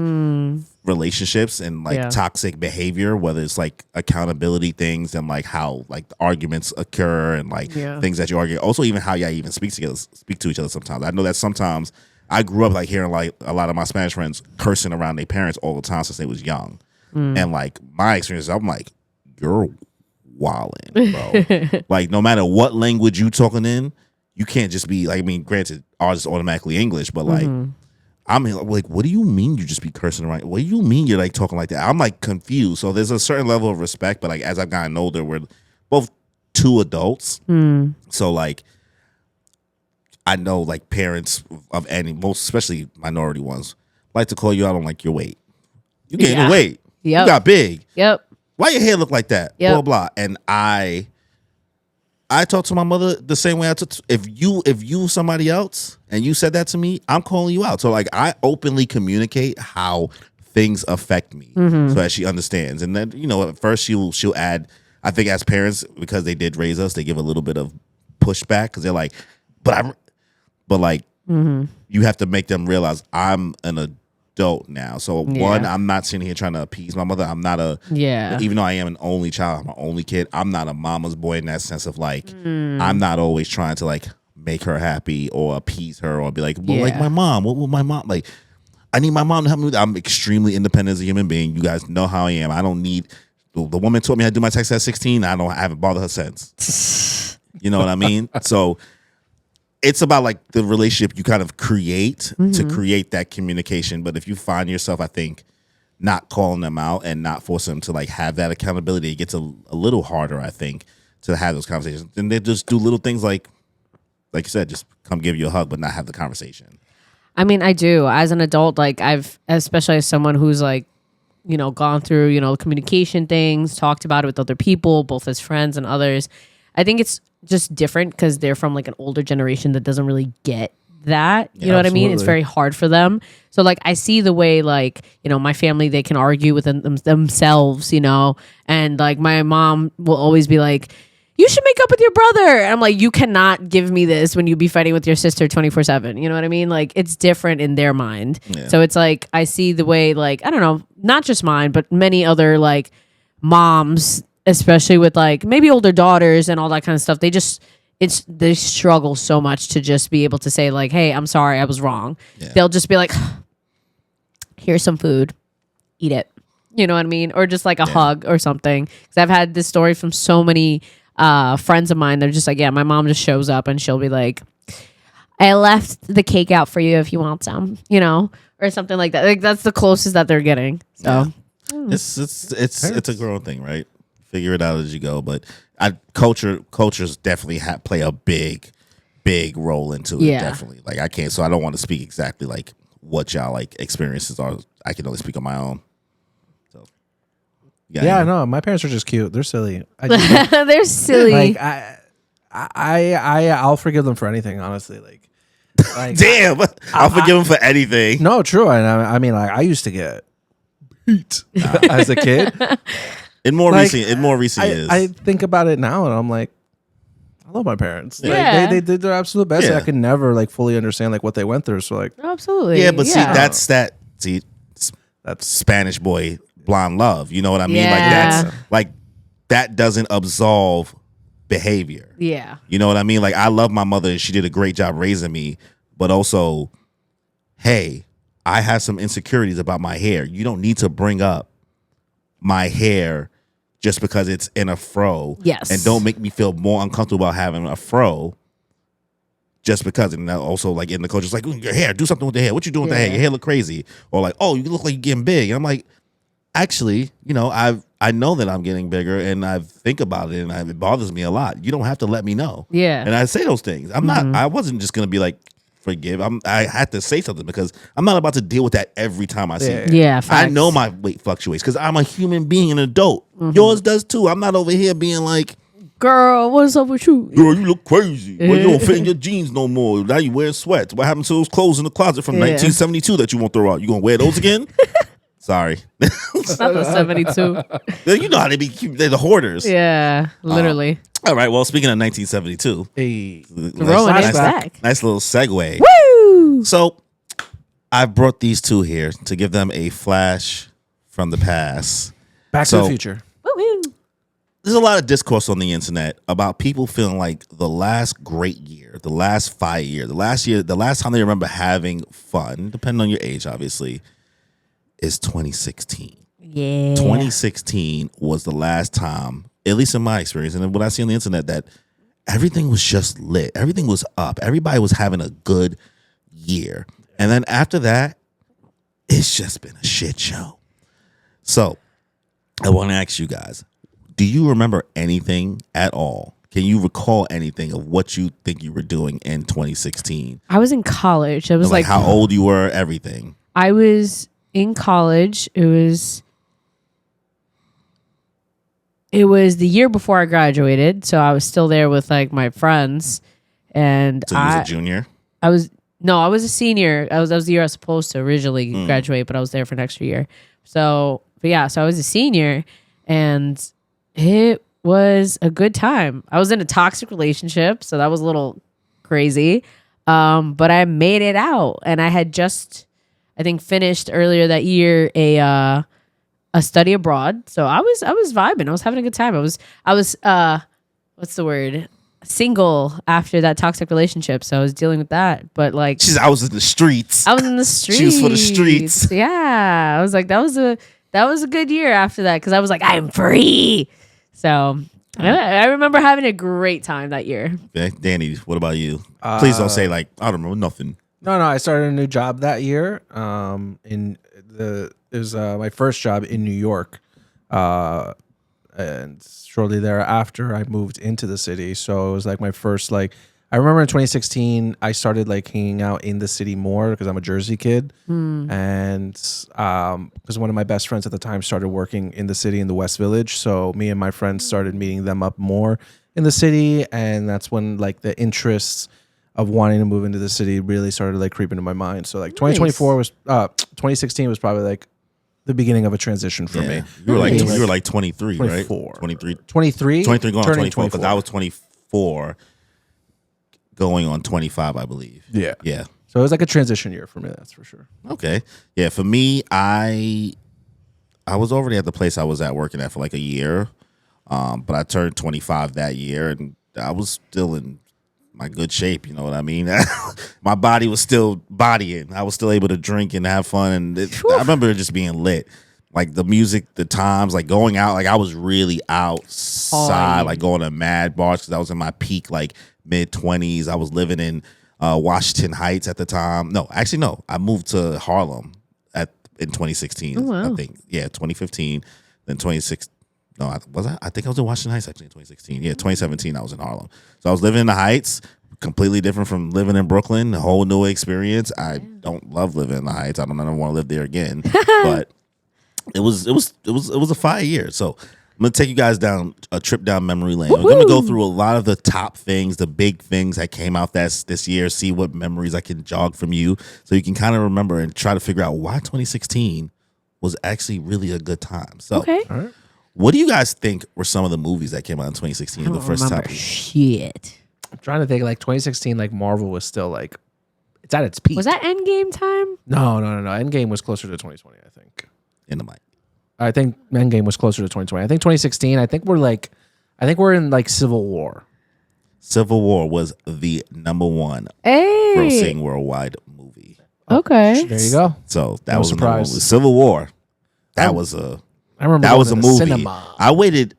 relationships and like toxic behavior, whether it's like accountability things and like how like arguments occur and like things that you argue. Also even how y'all even speak to each other sometimes. I know that sometimes I grew up like hearing like a lot of my Spanish friends cursing around their parents all the time since they was young. And like my experience, I'm like, you're wildin', bro. Like no matter what language you talking in, you can't just be like, I mean, granted, ours is automatically English, but like, I'm like, what do you mean you just be cursing around? What do you mean you're like talking like that? I'm like confused. So there's a certain level of respect, but like as I've gotten older, we're both two adults. So like, I know like parents of most especially minority ones like to call you out on like your weight. You gained weight. You got big. Why your hair look like that? Blah blah. And I I talk to my mother the same way I talk to, if you somebody else and you said that to me, I'm calling you out. So like I openly communicate how things affect me so that she understands. And then, at first she'll add, I think as parents, because they did raise us, they give a little bit of pushback because they're like, but you have to make them realize I'm an adult now. So one, I'm not sitting here trying to appease my mother. I'm not even though I am an only child, I'm an only kid, I'm not a mama's boy in that sense of like, I'm not always trying to like make her happy or appease her or be like, well, like my mom, what will my mom, like, I need my mom to help me with that. I'm extremely independent as a human being. You guys know how I am. I don't need, the woman taught me how to do my text at 16. I haven't bothered her since. You know what I mean? So it's about like the relationship you kind of create to create that communication. But if you find yourself, I think, not calling them out and not forcing them to like have that accountability, it gets a little harder, I think, to have those conversations. And they just do little things like you said, just come give you a hug, but not have the conversation. I mean, I do. As an adult, like especially as someone who's like, gone through, communication things, talked about it with other people, both as friends and others. I think it's just different because they're from like an older generation that doesn't really get that. You know what I mean? It's very hard for them. So like I see the way like, my family, they can argue within themselves, and like my mom will always be like, you should make up with your brother. And I'm like, you cannot give me this when you be fighting with your sister 24/7. You know what I mean? Like it's different in their mind. Yeah. So it's like, I see the way like, I don't know, not just mine, but many other like moms, especially with like maybe older daughters and all that kind of stuff. They struggle so much to just be able to say like, hey, I'm sorry, I was wrong. Yeah. They'll just be like, here's some food, eat it. You know what I mean? Or just like a hug or something. Because I've had this story from so many friends of mine. They're just like, my mom just shows up and she'll be like, I left the cake out for you if you want some, or something like that. Like that's the closest that they're getting. So it's a growing thing, right? Figure it out as you go. But cultures definitely play a big role into it. Definitely. Like I don't want to speak exactly like what y'all like experiences are. I can only speak on my own. Yeah, no, my parents are just cute. They're silly. They're silly. Like I'll forgive them for anything, honestly. Like damn, I'll forgive them for anything. No, true. I mean, like I used to get beat as a kid. In more recent years, I think about it now, and I'm like, I love my parents. Yeah. Like, they did their absolute best. I could never like fully understand like what they went through. So like, absolutely. Yeah, but that's Spanish boy blonde love. You know what I mean? Yeah. Like that doesn't absolve behavior. Yeah. You know what I mean? Like I love my mother and she did a great job raising me, but also, hey, I have some insecurities about my hair. You don't need to bring up my hair just because it's in a fro. Yes. And don't make me feel more uncomfortable about having a fro just because. And also like in the culture, it's like, your hair, do something with the hair. What you doing with the hair? Your hair look crazy. Or like, oh, you look like you're getting big. And I'm like, actually, I know that I'm getting bigger and I think about it and it bothers me a lot. You don't have to let me know. Yeah. And I say those things. I wasn't just going to be like, forgive. I had to say something because I'm not about to deal with that every time I see it. Yeah, facts. I know my weight fluctuates because I'm a human being, an adult. Yours does too. I'm not over here being like, girl, what's up with you? Girl, you look crazy. Well, you don't fit in your jeans no more. Now you wearing sweats. What happened to those clothes in the closet from 1972 that you won't throw out? You gonna wear those again? Sorry. It's not the 72. You know how they be. They're the hoarders. Yeah, literally. All right. Well, speaking of 1972, throwing it back. Nice little segue. Woo! So, I brought these two here to give them a flash from the past. Back to the Future. Woo-woo. There's a lot of discourse on the internet about people feeling like the last great year, the last 5 years, the last time they remember having fun, depending on your age, obviously, is 2016. Yeah. 2016 was the last time, at least in my experience, and what I see on the internet, that everything was just lit. Everything was up. Everybody was having a good year. And then after that, it's just been a shit show. So I want to ask you guys, do you remember anything at all? Can you recall anything of what you think you were doing in 2016? I was in college. I was like how old you were, everything. I was in college. It was it was the year before I graduated, so I was still there with like my friends. And So you was a junior? I was a senior. That was the year I was supposed to originally graduate, but I was there for an extra year. So I was a senior, and it was a good time. I was in a toxic relationship, so that was a little crazy. But I made it out, and I had just, I think, finished earlier that year a study abroad. So I was vibing. I was having a good time. I was what's the word? Single after that toxic relationship, so I was dealing with that. But like, I was in the streets. I was in the streets. She was for the streets. Yeah, I was like, that was a good year after that because I was like, I'm free. So I remember having a great time that year. Okay, Danny, what about you? Please don't say like I don't know nothing. No, I started a new job that year. It was my first job in New York, and shortly thereafter, I moved into the city. So it was like my first I remember in 2016, I started like hanging out in the city more because I'm a Jersey kid, and because one of my best friends at the time started working in the city in the West Village. So me and my friends started meeting them up more in the city, and that's when like the interests of wanting to move into the city really started like creeping into my mind. So like 2016 was probably like the beginning of a transition for me. You were like 23, 24. Right? 23 going on 24 because I was 24 going on 25, I believe. Yeah. So it was like a transition year for me, that's for sure. Okay. Yeah, for me, I was already at the place I was at working at for like a year. But I turned 25 that year and I was still in my good shape, you know what I mean? My body was still bodying. I was still able to drink and have fun, and I remember it just being lit. Like the music, the times, like going out, like I was really outside, like going to mad bars because I was in my peak, like mid-20s. I was living in Washington Heights at the time. No, actually, no. I moved to Harlem in 2016, I think. Yeah, 2015, then 2016. No, I think I was in Washington Heights actually in 2016. Yeah, 2017 I was in Harlem. So I was living in the Heights, completely different from living in Brooklyn, a whole new experience. I don't love living in the Heights. I don't ever want to live there again. But it was a fire year. So I'm gonna take you guys down a trip down memory lane. We're gonna go through a lot of the top things, the big things that came out this year, see what memories I can jog from you so you can kind of remember and try to figure out why 2016 was actually really a good time. So okay. All right. What do you guys think were some of the movies that came out in 2016? The first time. Shit. I'm trying to think. Like 2016, like Marvel was still like it's at its peak. Was that Endgame time? No. Endgame was closer to 2020. I think. In the mic. I think Endgame was closer to 2020. I think 2016. I think we're in like Civil War. Civil War was the #1 grossing worldwide movie. Okay. There you go. So that was surprise. Civil War. That was a. I remember that was a movie. Cinema. I waited.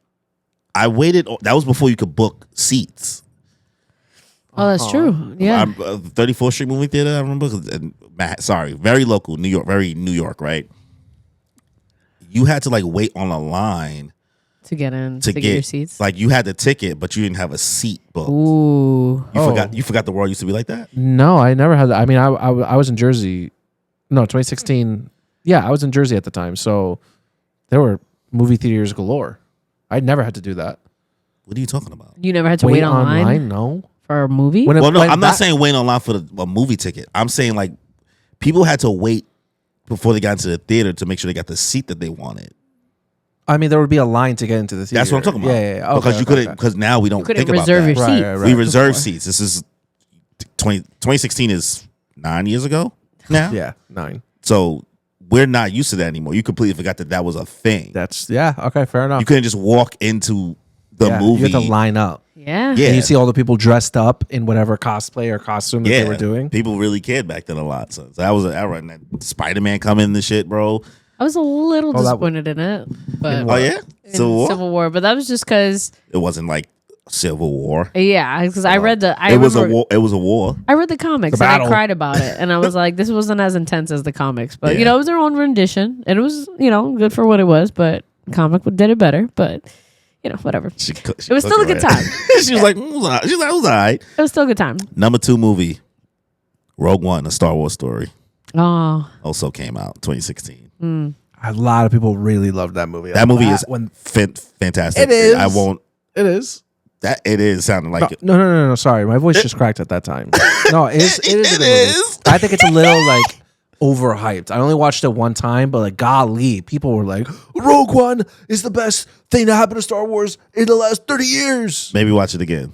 That was before you could book seats. Oh, that's true. Yeah. 34th Street movie theater. I remember. Sorry, very local, New York. Very New York, right? You had to like wait on a line to get in to get your seats. Like you had the ticket, but you didn't have a seat booked. Ooh. You forgot the world used to be like that? No, I never had that. I mean, I was in Jersey. No, 2016. Yeah, I was in Jersey at the time, so there were movie theaters galore. I never had to do that. What are you talking about? You never had to wait online? No. For a movie? I'm not saying wait online for a movie ticket. I'm saying like people had to wait before they got into the theater to make sure they got the seat that they wanted. I mean, there would be a line to get into the theater. That's what I'm talking about. Yeah. Okay, because you couldn't. Because now we don't think about that. Reserve your seats. Right. We reserve seats. This is 2016 is 9 years ago now. Yeah, 9. So we're not used to that anymore. You completely forgot that was a thing. Okay, fair enough. You couldn't just walk into the movie. You had to line up. Yeah. And you see all the people dressed up in whatever cosplay or costume that they were doing. People really cared back then a lot. So that was that Spider-Man coming in the shit, bro. I was a little disappointed in it. But Civil War. But that was just because it wasn't like Civil War. Yeah, because I read the. It was a war. I read the comics and I cried about it, and I was like, "This wasn't as intense as the comics." But it was their own rendition, and it was good for what it was. But comic did it better. But whatever. It was still a good time. She was like, it was all right. It was still a good time. #2 movie, Rogue One, a Star Wars story. Oh, also came out 2016. A lot of people really loved that movie. That movie is fantastic. It is. I won't. It is. That it is sounding like it. No. Sorry, my voice just cracked at that time. No, it is. It is. A good movie. I think it's a little like overhyped. I only watched it one time, but like, golly, people were like, Rogue One is the best thing that happened to Star Wars in the last 30 years. Maybe watch it again.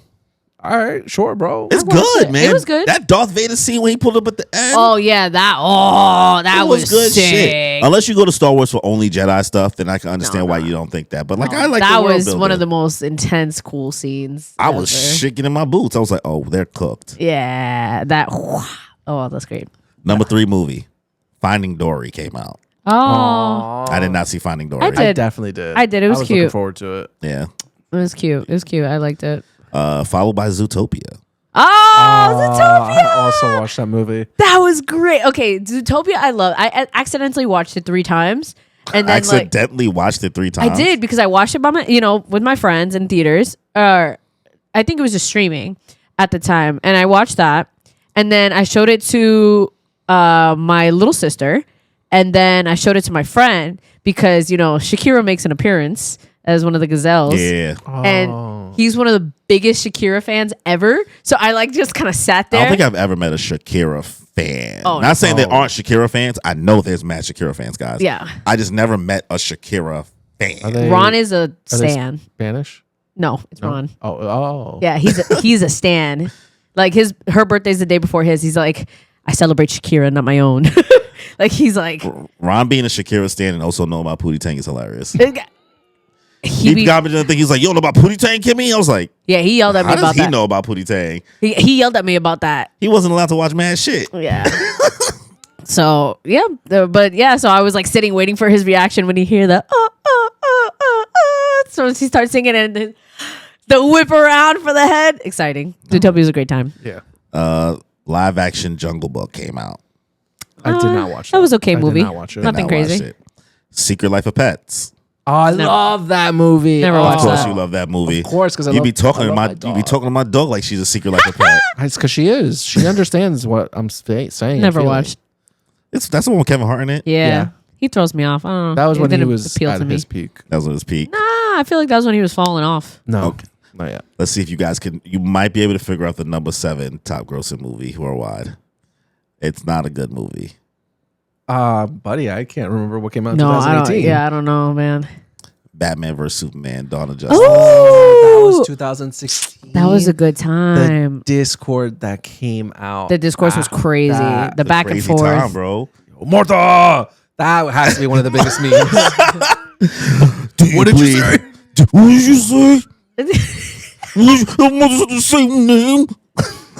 All right, sure, bro. It's good, man. It was good. That Darth Vader scene when he pulled up at the end. Oh yeah, that was good sick. shit. Unless you go to Star Wars for only Jedi stuff, then I can understand why you don't think that. But like, I like that the world was building. one of the most intense, cool scenes. I was ever. shaking in my boots. I was like, oh, they're cooked. Yeah, that. Oh, that's great. Number 3 movie, Finding Dory came out. Oh, I did not see Finding Dory. I did. I definitely did. I did. It was looking cute. forward to it. Yeah. it was cute. It was cute. I liked it. Followed by Zootopia. Oh, Zootopia! I also watched that movie. That was great. Okay, Zootopia, I love. I accidentally watched it 3 times, and then Accidentally watched it 3 times. I did because I watched it by with my friends in theaters. I think it was just streaming at the time, and I watched that, and then I showed it to my little sister, and then I showed it to my friend because Shakira makes an appearance as one of the gazelles. Yeah. And he's one of the biggest Shakira fans ever. So I just kind of sat there. I don't think I've ever met a Shakira fan. Oh, Not saying there aren't Shakira fans. I know there's mad Shakira fans, guys. Yeah. I just never met a Shakira fan. Ron is a Are they stan. Spanish? No, it's Ron. Oh. Yeah, he's a stan. Like her birthday's the day before his. He's like, I celebrate Shakira, not my own. Like he's like Ron being a Shakira stan and also knowing about Pootie Tang is hilarious. He got me to think he's like, you don't know about Pootie Tang, Kimmy? I was like, yeah, he yelled at me how about does he that. know about Pootie Tang? He yelled at me about that. He wasn't allowed to watch mad shit. Yeah. So yeah, so I was like sitting waiting for his reaction when he hear the so when she starts singing and then the whip around for the head. Exciting. Zootopia was a great time. Yeah. Live action Jungle Book came out. I did not watch that. That was okay movie. I did not watch it. Nothing Did not watch crazy. it. Secret Life of Pets. Oh, I love that movie. Never Oh, watched Of course, that. you love that movie. Of course, because you be talking to my dog like she's a Secret Life of Pet. It's because she is. She understands what I'm saying. Never and feeling. watched. That's the one with Kevin Hart in it. Yeah. He throws me off. I don't know. That was It when he didn't was appeal at to me. his peak. That was on his peak. Nah, I feel like that was when he was falling off. No, Okay. not yet. Let's see if you guys can. You might be able to figure out the number 7 top grossing movie worldwide. It's not a good movie. Buddy, I can't remember what came out in No, I 2018. don't. Yeah, I don't know, man. Batman vs Superman: Dawn of Justice. That was 2016. That was a good the time. Discord that came out. The discourse was crazy. that- The back and Crazy forth. time, bro. Martha! That has to be one of the biggest memes. What did you say? What did you say? Almost the same name.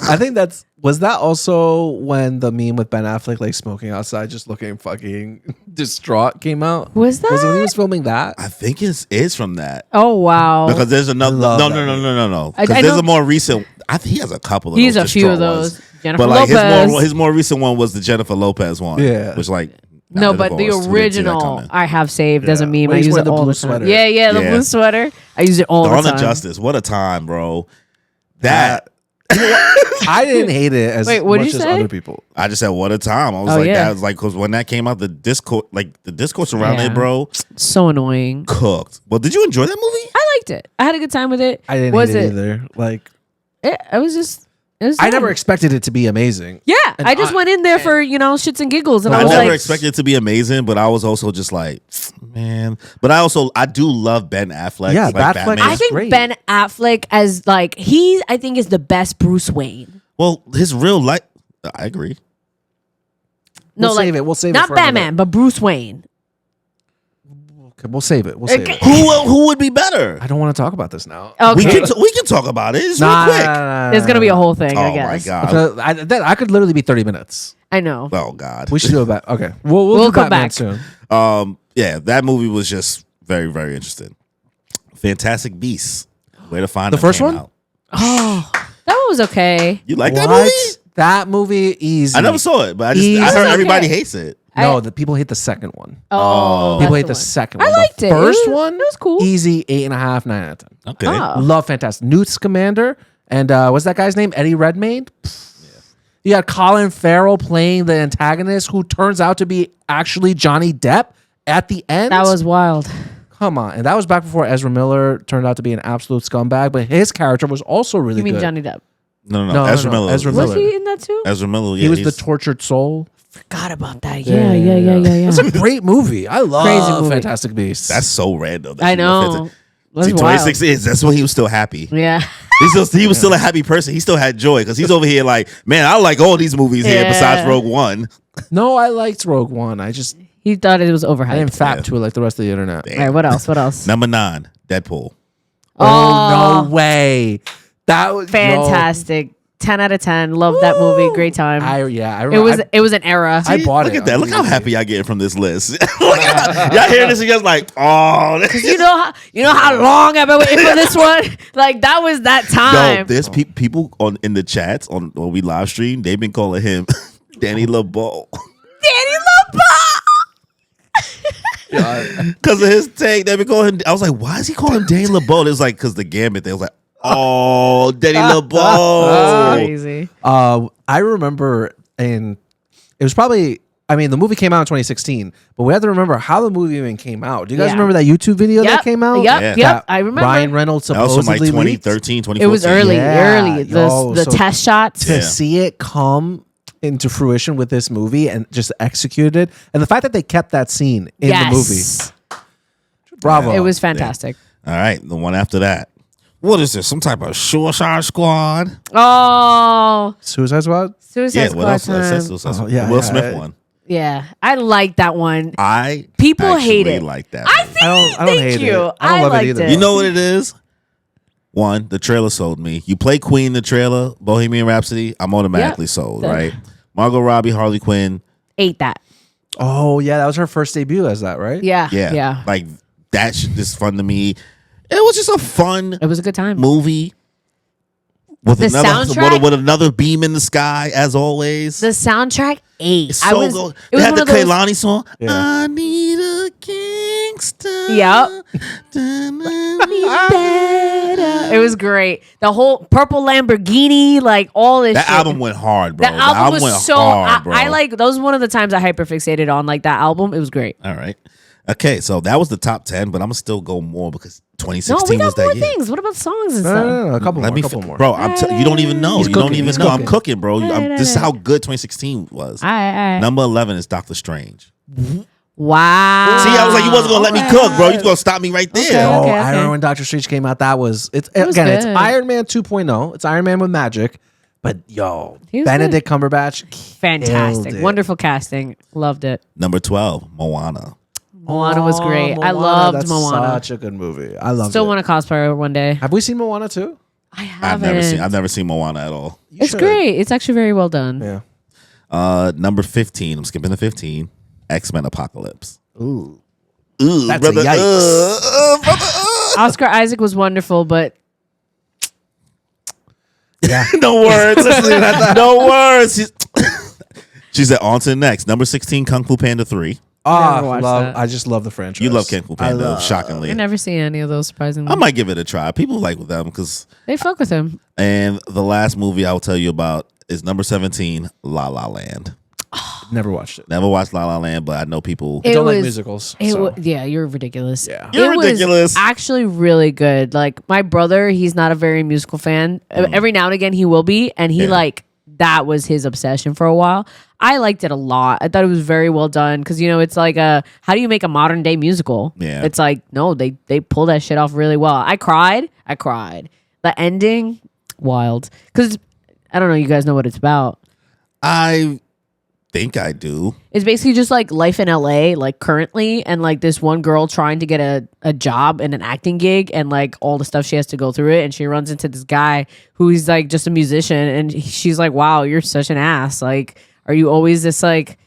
I think was that also when the meme with Ben Affleck like smoking outside, just looking fucking distraught came out? Was that? Was it when he was filming that? I think it's from that. Oh wow. Because there's another. love No. I Because there's know- a more recent. I think he has a couple of He has those. a few of distraught those. ones. Jennifer But like Lopez. his more recent one was the Jennifer Lopez one. Yeah. Which like. No, not but the divorced. We didn't see that original coming. I have saved as a meme. When I he's use wearing it the all blue the time. sweater. Yeah, the Yeah. blue sweater. I use it all Dawn the of time. Justice. What a time, bro. That. I didn't hate it as Wait, what'd much you as say? other people. I just said, what a time. I was Oh, like, yeah. that was like, because when that came out, the discourse around Yeah. it, bro, So annoying. cooked. Well, did you enjoy that movie? I liked it. I had a good time with it. I didn't Was hate it it? either. Like, It was just. It was I fun. never expected it to be amazing. Yeah, And I just went in there for shits and giggles, and I I was never like, expected it to be amazing, but I was also just like, man. But I do love Ben Affleck. Yeah, like Batfleck- Batman. I think great. Ben Affleck as like I think is the best Bruce Wayne. Well, his real life. I agree. No, We'll save it. We'll save it not for another- Batman, but Bruce Wayne. Okay, we'll save it. We'll save Okay. it. Who would be better? I don't want to talk about this now. Okay, We can talk about it. It's real quick. there's gonna be a whole thing. I Oh guess. my god. I could literally be 30 minutes. I know. Oh god. We should do it back. Okay. We'll do come Batman back. soon. Yeah, that movie was just very, very interesting. Fantastic Beasts. Where to find The Them first came one? out. Oh, that one was okay. You like that What? movie? That movie, easy. I never saw it, but I Easy. heard Okay. everybody hates it. No, the people hate the second one. Oh, People that's hate the one. second I one. liked the it. It First was- one, it was cool. Easy 8.5, 9 out of 10. Okay. Oh. Love, fantastic. Newt Scamander and what's that guy's name? Eddie Redmayne. You got Colin Farrell playing the antagonist, who turns out to be actually Johnny Depp, At the end, That was wild. come on, and that was back before Ezra Miller turned out to be an absolute scumbag. But his character was also really You mean good. Johnny Depp? No. Ezra Miller. Ezra Was Miller. he in that too? Ezra Miller. Yeah, He was the tortured soul. Forgot about that. Yeah. Yeah. It's a great movie. I love Crazy movie. Fantastic Beasts. That's so random. I know. That's See, wild. 26 is. That's when he was still happy. Yeah. He was still a happy person. He still had joy because he's over here like, man, I like all these movies here besides Rogue One. No, I liked Rogue One. He thought it was overhyped. I didn't fap to it like the rest of the internet. All right, what else? Number 9, Deadpool. Oh, no way. That was Fantastic. 10 out of 10. Love that movie. Great time. I remember. It was an era. I bought Look it. at that. Look how happy y'all getting from this list. Y'all hearing this and you're like, oh. you know how long I've been waiting for this one? Like that was that time. Yo, there's people in the chats when we live stream. They've been calling him Danny LeBeau. Danny LeBeau. Because of his take. They've been calling him. I was like, why is he calling him Danny LeBeau? It was like, because the Gambit. They was like, oh, Danny LeBeau. Crazy. I remember, and it was probably. I mean, the movie came out in 2016, but we have to remember how the movie even came out. Do you guys remember that YouTube video that came out? Yep. I remember. Ryan Reynolds That was supposedly from like leaked. 2013, 2014. It was early. Yeah. The So test shots. To see it come into fruition with this movie and just execute it, and the fact that they kept that scene in the movie. Bravo. It was fantastic. All right, the one after that. What is this? Some type of Suicide Squad? Oh, Suicide Squad? Suicide Squad. What else? Time. Suicide yeah, Will yeah, Smith one. Yeah, I like that one. People hate it. Like that. I see. I don't Thank hate you. it. I don't love it liked either. You know what it is? One, the trailer sold me. You play Queen in the trailer, Bohemian Rhapsody, I'm automatically sold, right? Margot Robbie, Harley Quinn. Ate that. Oh, yeah, that was her first debut as that, right? Yeah. Like, that shit is fun to me. It was just a fun It was a good time. movie. With The soundtrack? with another beam in the sky, as always. The soundtrack ate. It's so good. It They was had one the of those. Kehlani song. Yeah. I need a gangster. Yep. It was great. The whole purple Lamborghini, like all this. That shit. album went hard, bro. That album was went so. hard, bro. I like. That was one of the times I hyperfixated on like that album. It was great. All right. Okay, so that was the top 10, but I'm gonna still go more because No, 2016 we was got that more year. things. What about songs and No, stuff? no, no, a couple Let more. me, A couple more. bro. You don't even know. He's You don't cooking, even he's know. I'm cooking. cooking, bro. This is how good 2016 was. All right. Number 11 is Doctor Strange. Wow. See, I was like, you wasn't gonna let me cook, bro. You was gonna stop me right there. Oh, Okay, I okay. remember when Doctor Strange came out. was It's good. Iron Man 2.0. It's Iron Man with magic. But yo, He was Benedict Cumberbatch, Fantastic. killed it. Wonderful casting. Loved it. Number 12, Moana. Moana was great. I loved that's Moana. Such a good movie. I love it. Still want to cosplay her one day. Have we seen Moana too? I haven't. I've never seen Moana at all. You It's should. great. It's actually very well done. Yeah. Number 15, I'm skipping to 15. X-Men Apocalypse. Ooh. Ooh, That's brother, a yikes. brother, Oscar Isaac was wonderful, but Yeah. no words. No words. She said, on to the next. Number 16, Kung Fu Panda 3. Never watched that. I just love the franchise. You love Kung Fu Panda, shockingly. I never seen any of those. Surprisingly, I might give it a try. People like them because. they fuck with him. And the last movie I'll tell you about is number 17, La La Land. Never watched it. Never watched La La Land, but I know people. I don't like musicals. so. Yeah, you're ridiculous. Yeah. You're It was ridiculous. actually really good. Like my brother, he's not a very musical fan. Every now and again, he will be, and he that was his obsession for a while. I liked it a lot. I thought it was very well done because it's like how do you make a modern day musical? Yeah. It's like no, they pull that shit off really well. I cried. The ending, wild. Because I don't know. You guys know what it's about. I think I do. It's basically just like life in LA, like currently, and like this one girl trying to get a job and an acting gig, and like all the stuff she has to go through it. And she runs into this guy who's like just a musician, and she's like, "Wow, you're such an ass. Like, are you always this like,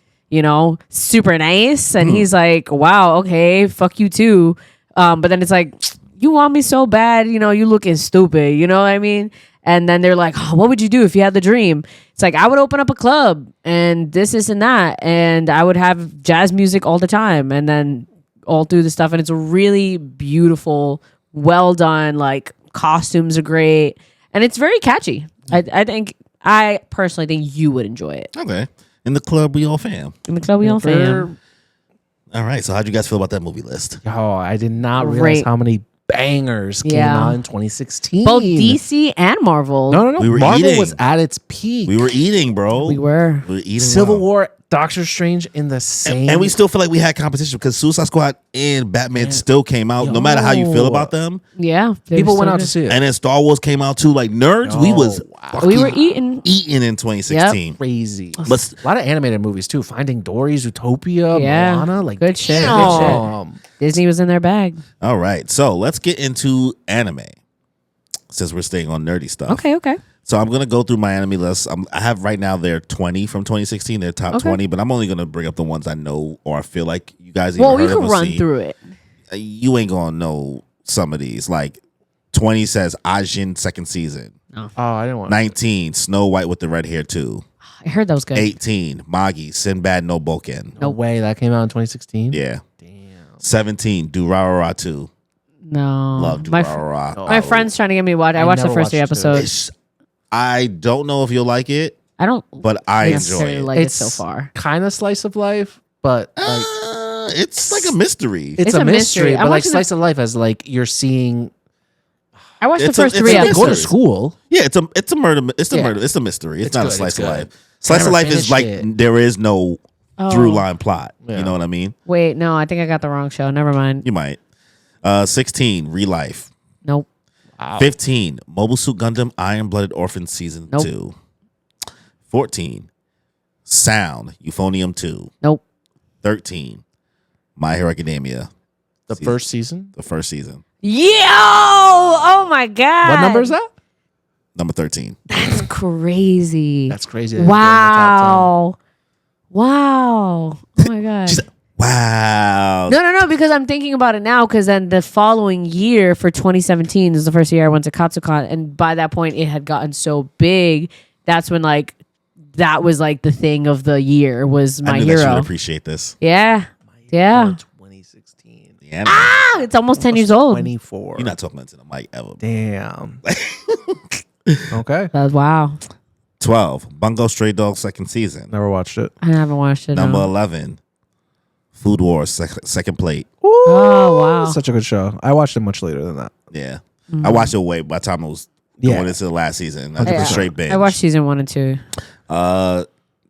super nice?" And he's like, "Wow, okay, fuck you too." But then it's like, "You want me so bad, you looking stupid." You know what I mean? And then they're like, "Oh, what would you do if you had the dream?" It's like, I would open up a club and this and that. And I would have jazz music all the time. And then all through the stuff. And it's a really beautiful, well done, like costumes are great. And it's very catchy. I personally think you would enjoy it. Okay. In the club, we all fam. In the club, we all fam. All right. So how'd you guys feel about that movie list? Oh, I did not realize Great. how many bangers came out in 2016. Both DC and Marvel. No. We were Marvel eating. was at its peak. We were eating, bro. We were eating. Civil well. War, Doctor Strange in the same. And we still feel like we had competition because Suicide Squad and Batman still came out. No matter how you feel about them. Yeah. People went out to see it. And then Star Wars came out too. Like nerds, We were eating in 2016. Crazy. But a lot of animated movies too. Finding Dory, Zootopia, Yeah. Moana. Like Good shit. damn. Disney was in their bag. all right, so let's get into anime since we're staying on nerdy stuff. Okay. So I'm gonna go through my anime list. I have right now they're 20 from 2016. They're top 20, but I'm only gonna bring up the ones I know or I feel like you guys. Well, either we heard of could or run seen. through it. You ain't gonna know some of these. Like 20 says Ajin second season. Oh, I didn't want 19 Snow White with the red hair too. I heard that was good. 18 Magi Sinbad no Boken. No way. That came out in 2016? Yeah. Damn. 17 Durarara 2. No. Love my Durarara. my friend's trying to get me watch. I watched the never first 3 watched it. episodes. I don't know if you'll like it, I don't but I enjoy necessarily it. like it so far. Kind of slice of life, but like It's like a mystery. it's It's a a mystery. mystery. I'm But like watching slice of life as like you're seeing. I watched It's the a- first it's 3 a Go to episodes. school. Yeah, it's a murder. It's a Yeah. murder. It's a mystery. It's, It's not good, a slice it's of good. life. Slice Never of life is finished like it. there is no Oh. through line plot. Yeah. You know what I mean? Wait, no, I think I got the wrong show. Never mind. You might. 16 Real Life. Nope. 15 Mobile Suit Gundam Iron Blooded Orphans season Nope. 2. 14 Sound Euphonium 2. Nope. 13 My Hero Academia. The first season. The first season. Yo! Oh my god. What number is that? Number 13. That's crazy. That's crazy. That it's in the top Wow. Wow. Oh my god. She said, wow. No, because I'm thinking about it now because then the following year for 2017 is the first year I went to Katsucon, and by that point it had gotten so big. That's when like that was like the thing of the year was I My knew that you Hero. would appreciate this. Yeah. Yeah. 2016. The anime. Ah, it's almost 10 years old. 24. You're not talking into the mic ever. Damn. Okay. That's wow. 12 Bungo Stray Dogs second season. Never watched it. I haven't watched it. Number no. 11 Food Wars second plate. Oh wow. Such a good show. I watched it much later than that. Yeah. I watched it way by the time it was going into the last season. I took a 100%. straight binge. I watched season 1 and 2.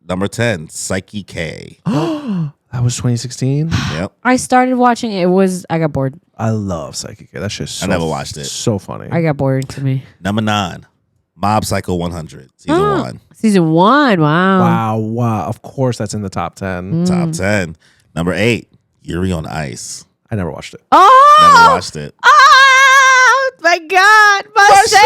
Number 10 Psyche K. That was 2016. Yep. I started watching it. I got bored. I love Psychic. That shit's so I never watched it. So funny. I got bored to me. Number 9 Mob Psycho 100 season 1. Season 1. Wow. Wow. Of course that's in the top 10. Top 10. Number 8 Yuri on Ice. I never watched it. Oh. Never watched it. Oh my god, Marshal!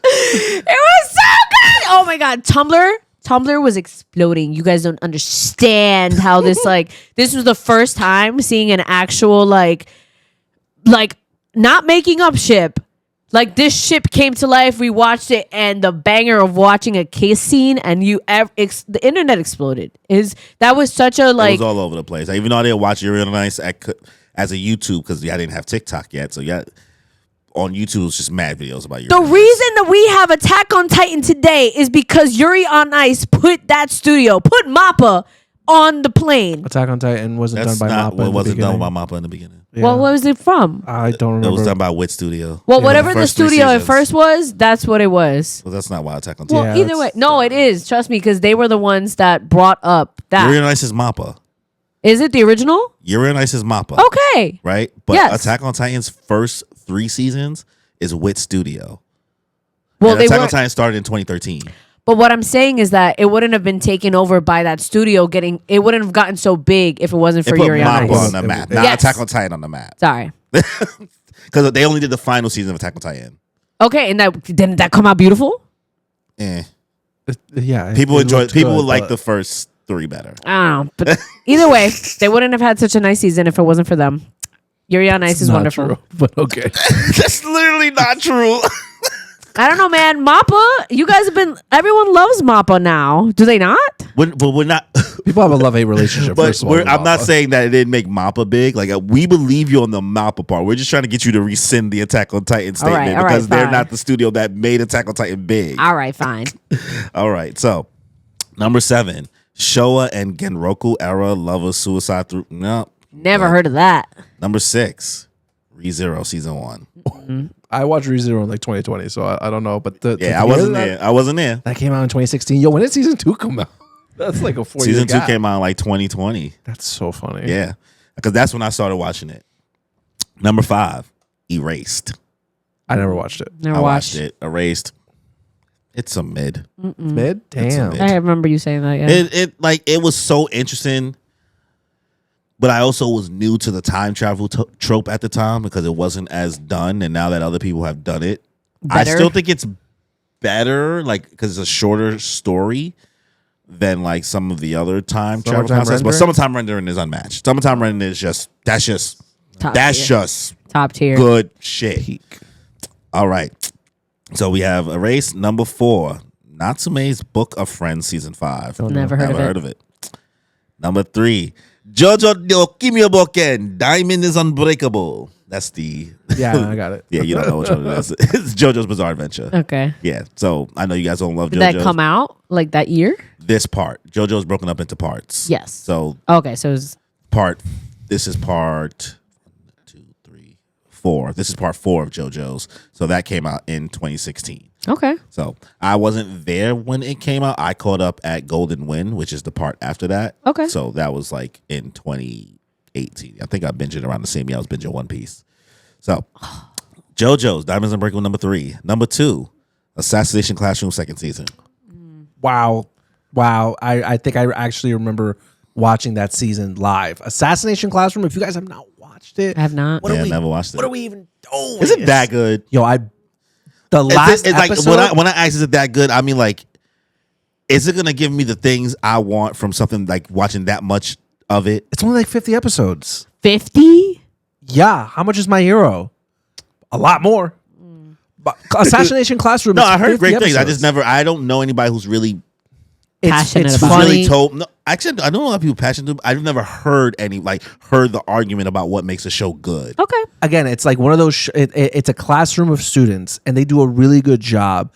It was so good. Oh my god, Tumblr was exploding. You guys don't understand how this this was the first time seeing an actual like not making up ship. Like this ship came to life. We watched it, and the banger of watching a kiss scene, and the internet exploded. That was such a It like. was all over the place. Even though I didn't watch Yuri on Ice as a YouTube because I didn't have TikTok yet. So yeah, on YouTube it's just mad videos about Yuri The on Ice. reason that we have Attack on Titan today is because Yuri on Ice put Mappa on the plane. Attack on Titan wasn't That's done by not Mappa. what in the wasn't done beginning. by Mappa in the beginning. Yeah. Well, what was it from? I don't It remember. was done by Wit Studio. Well, Yeah, whatever the first 3 studio at seasons. first was, that's what it was. Well, that's not why Attack on Well, Titan. Yeah, either way, that's- no, it is. Trust me, because they were the ones that brought up Yuri that. on Ice is Mappa. Is it the original? Yuri on Ice is Mappa. Okay. Right? But Yes. Attack on Titan's first 3 seasons is Wit Studio. Well, And they Attack on were. Titan started in 2013. But what I'm saying is that it wouldn't have been taken over by that studio. It wouldn't have gotten so big if it wasn't They for put Yuri on Mappa Ice. on the map, It- not Yes. Attack on Titan on the map. Sorry. Because they only did the final season of Attack on Titan. Okay, and didn't that come out beautiful? Eh. Yeah. People it enjoy. looked People good, would like but- the first 3 better. I don't know. But either way, they wouldn't have had such a nice season if it wasn't for them. Yuri on Ice is Not wonderful. true, but okay. That's literally not true. I don't know, man. Mappa, everyone loves Mappa now. Do they not? But we're not. People have a love-hate relationship. But first of all, with I'm not Mappa. saying that it didn't make Mappa big. Like we believe you on the Mappa part. We're just trying to get you to rescind the Attack on Titan All right, statement all right, because they're fine. not the studio that made Attack on Titan big. All right, fine. All right, so number 7, Showa and Genroku era lovers suicide through. No. Never heard of that. Number 6, ReZero season 1. I watched ReZero in like 2020, so I don't know. But I wasn't there. I wasn't there. That came out in 2016. Yo, when did season 2 come out? That's like a 4-year Season 2 gap. came out in like 2020. That's so funny. Yeah, because that's when I started watching it. Number 5, Erased. I never watched it. Never I watched watched it. Erased. It's a mid. Mid? It's a Damn. mid. I remember you saying that. Yeah. It was so interesting, but I also was new to the time travel trope at the time because it wasn't as done, and now that other people have done it, I Better? still think it's better, like because it's a shorter story than like some of the other time travel Summertime concepts. But rendering? summertime rendering is unmatched. Summertime rendering is just Top tier. just Top tier. good shit. All right. So we have Erased. Number 4, Natsume's Book of Friends season 5. Never heard of it. Number 3, JoJo no Kimi Boken, Diamond is Unbreakable. That's the Yeah, I got it. yeah. You don't know which one it is. It's JoJo's Bizarre Adventure. Okay. Yeah. So I know you guys don't love Did JoJo. that come out like that year? This part, JoJo's broken up into parts. Yes. So Okay, so it was this is part 1, 2, 3, 4. This is part 4 of JoJo's. So that came out in 2016. okay. So I wasn't there when it came out. I caught up at Golden Wind, which is the part after that. Okay. So that was like in 2018. I think I binged it around the same year I was binging One Piece. So JoJo's Diamonds Unbreakable number 3. Number 2, Assassination Classroom second season. Wow. I think I actually remember watching that season live. Assassination Classroom. If you guys have not watched it, I have not. I never watched it. What are we even doing? Is it that good? Yo, the last It's like episode. when I ask is it that good, I mean like, is it gonna give me the things I want from something like watching that much of it? It's only like 50 episodes. 50? Yeah. How much is My Hero? A lot more. But Assassination Classroom. No, it's I heard 50 great things. I episodes. just never. I don't know anybody who's really Passionate it's about it. funny. really told. No, actually, I know a lot of people passionate. I've never heard the argument about what makes a show good. Okay. Again, it's like one of those. It's a classroom of students, and they do a really good job.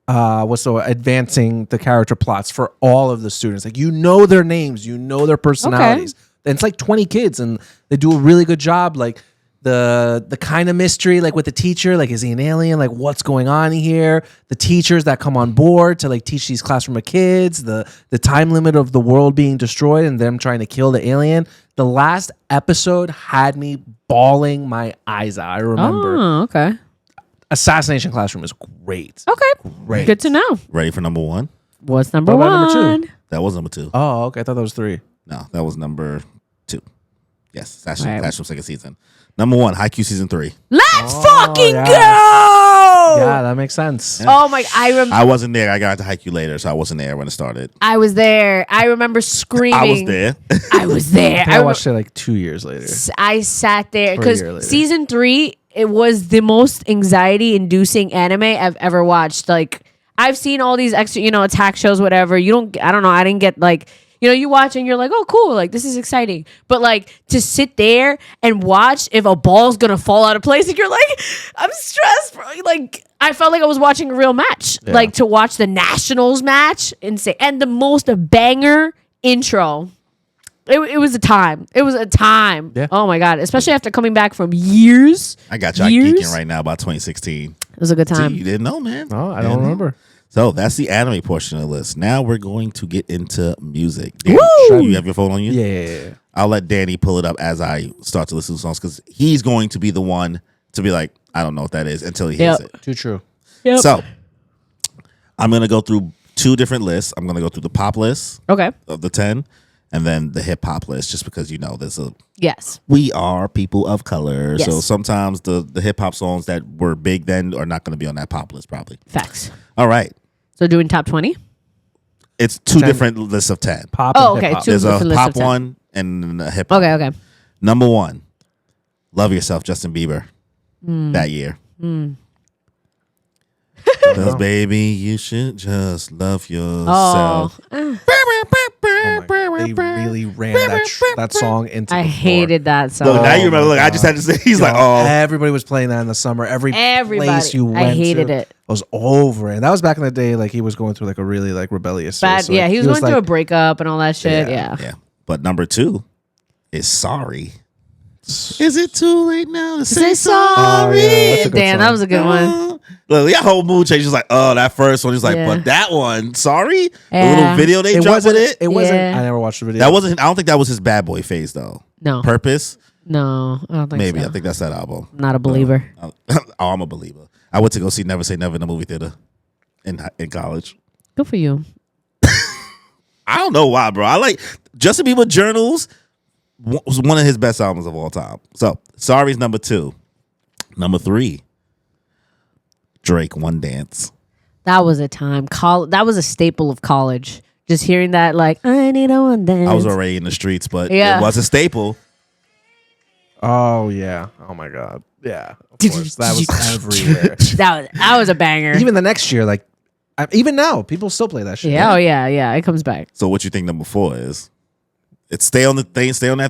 Advancing the character plots for all of the students? Like their names, their personalities. And it's like 20 kids, and they do a really good job. Like the kind of mystery, like with the teacher, like is he an alien? Like what's going on here? The teachers that come on board to like teach these classroom of kids. The time limit of the world being destroyed and them trying to kill the alien. The last episode had me bawling my eyes out. I remember. Oh, okay. Assassination Classroom is great. Okay. Great. Good to know. Ready for number 1? What's number What about number one? 2? That was number 2. Oh, okay. I thought that was 3. No, that was number 2. Yes, Assassination All right. Classroom second season. Number 1, Haikyuu season 3. Let's fucking yeah. go! Yeah, that makes sense. Oh my! I wasn't there. I got into Haikyuu later, so I wasn't there when it started. I was there. I remember screaming. I was there. I was there. I watched it like 2 years later. I sat there Or a because year later. season 3, it was the most anxiety-inducing anime I've ever watched. Like I've seen all these extra, attack shows, whatever. I don't know. I didn't get like. You watch and you're like, oh, cool. Like, this is exciting. But, like, to sit there and watch if a ball's going to fall out of place, and you're like, I'm stressed, bro. Like, I felt like I was watching a real match. Yeah. Like, to watch the Nationals match. Insane. And the most banger intro. It was a time. It was a time. Yeah. Oh, my God. Especially after coming back from years. I got y'all Years? geeking right now about 2016. It was a good See, time. you didn't know, man. Oh, I You don't didn't know. remember. So that's the anime portion of the list. Now we're going to get into music. Woo! Danny, you have your phone on you? Yeah. I'll let Danny pull it up as I start to listen to songs because he's going to be the one to be like, I don't know what that is until he hears Yep. it. Too true. Yep. So I'm going to go through 2 different lists. I'm going to go through the pop list Okay. of the 10 and then the hip hop list just because, Yes. we are people of color. Yes. So sometimes the hip hop songs that were big then are not going to be on that pop list probably. Facts. All right. So doing top 20? It's 2 10. different lists of 10. Pop. Oh, and okay. hip-hop. 2 There's a different lists pop of 10. one and a hip hop. Okay. Number 1, Love Yourself, Justin Bieber. That year. Because baby, you should just love yourself. Oh. they really ran that song into. I the hated that song. Look, now you remember. Look, I just had to say. He's like, oh, everybody was playing that in the summer. Everybody, place you went I hated to it. Was over, and that was back in the day. Like he was going through like a really like rebellious. Bad, phase. So, yeah, like, he was going through like, a breakup and all that shit. Yeah. But number 2 is Sorry. Is it too late now to say sorry? Oh, yeah, that's a good Damn, song. that was a good one. Look, that whole mood change. He's like, oh, that first one. He's like, Yeah. but that one, Sorry. The Yeah. little video they dropped with it. It wasn't. Yeah. I never watched the video. That wasn't. I don't think that was his bad boy phase though. No. Purpose. No, I don't think Maybe. so. I think that's that album. I'm not a believer. Oh, I'm a believer. I went to go see Never Say Never in the movie theater in college. Good for you. I don't know why, bro. I like Justin Bieber Journals was one of his best albums of all time. So Sorry's number 2. Number 3, Drake One Dance. That was a time. That was a staple of college. Just hearing that, like, I need a one dance. I was already in the streets, but Yeah. it was a staple. Oh yeah. Oh my god. Yeah. Of course. That was everywhere. that was a banger. Even the next year, like even now, people still play that shit. yeah, oh yeah, it comes back. So what you think number 4 is? It's stay on that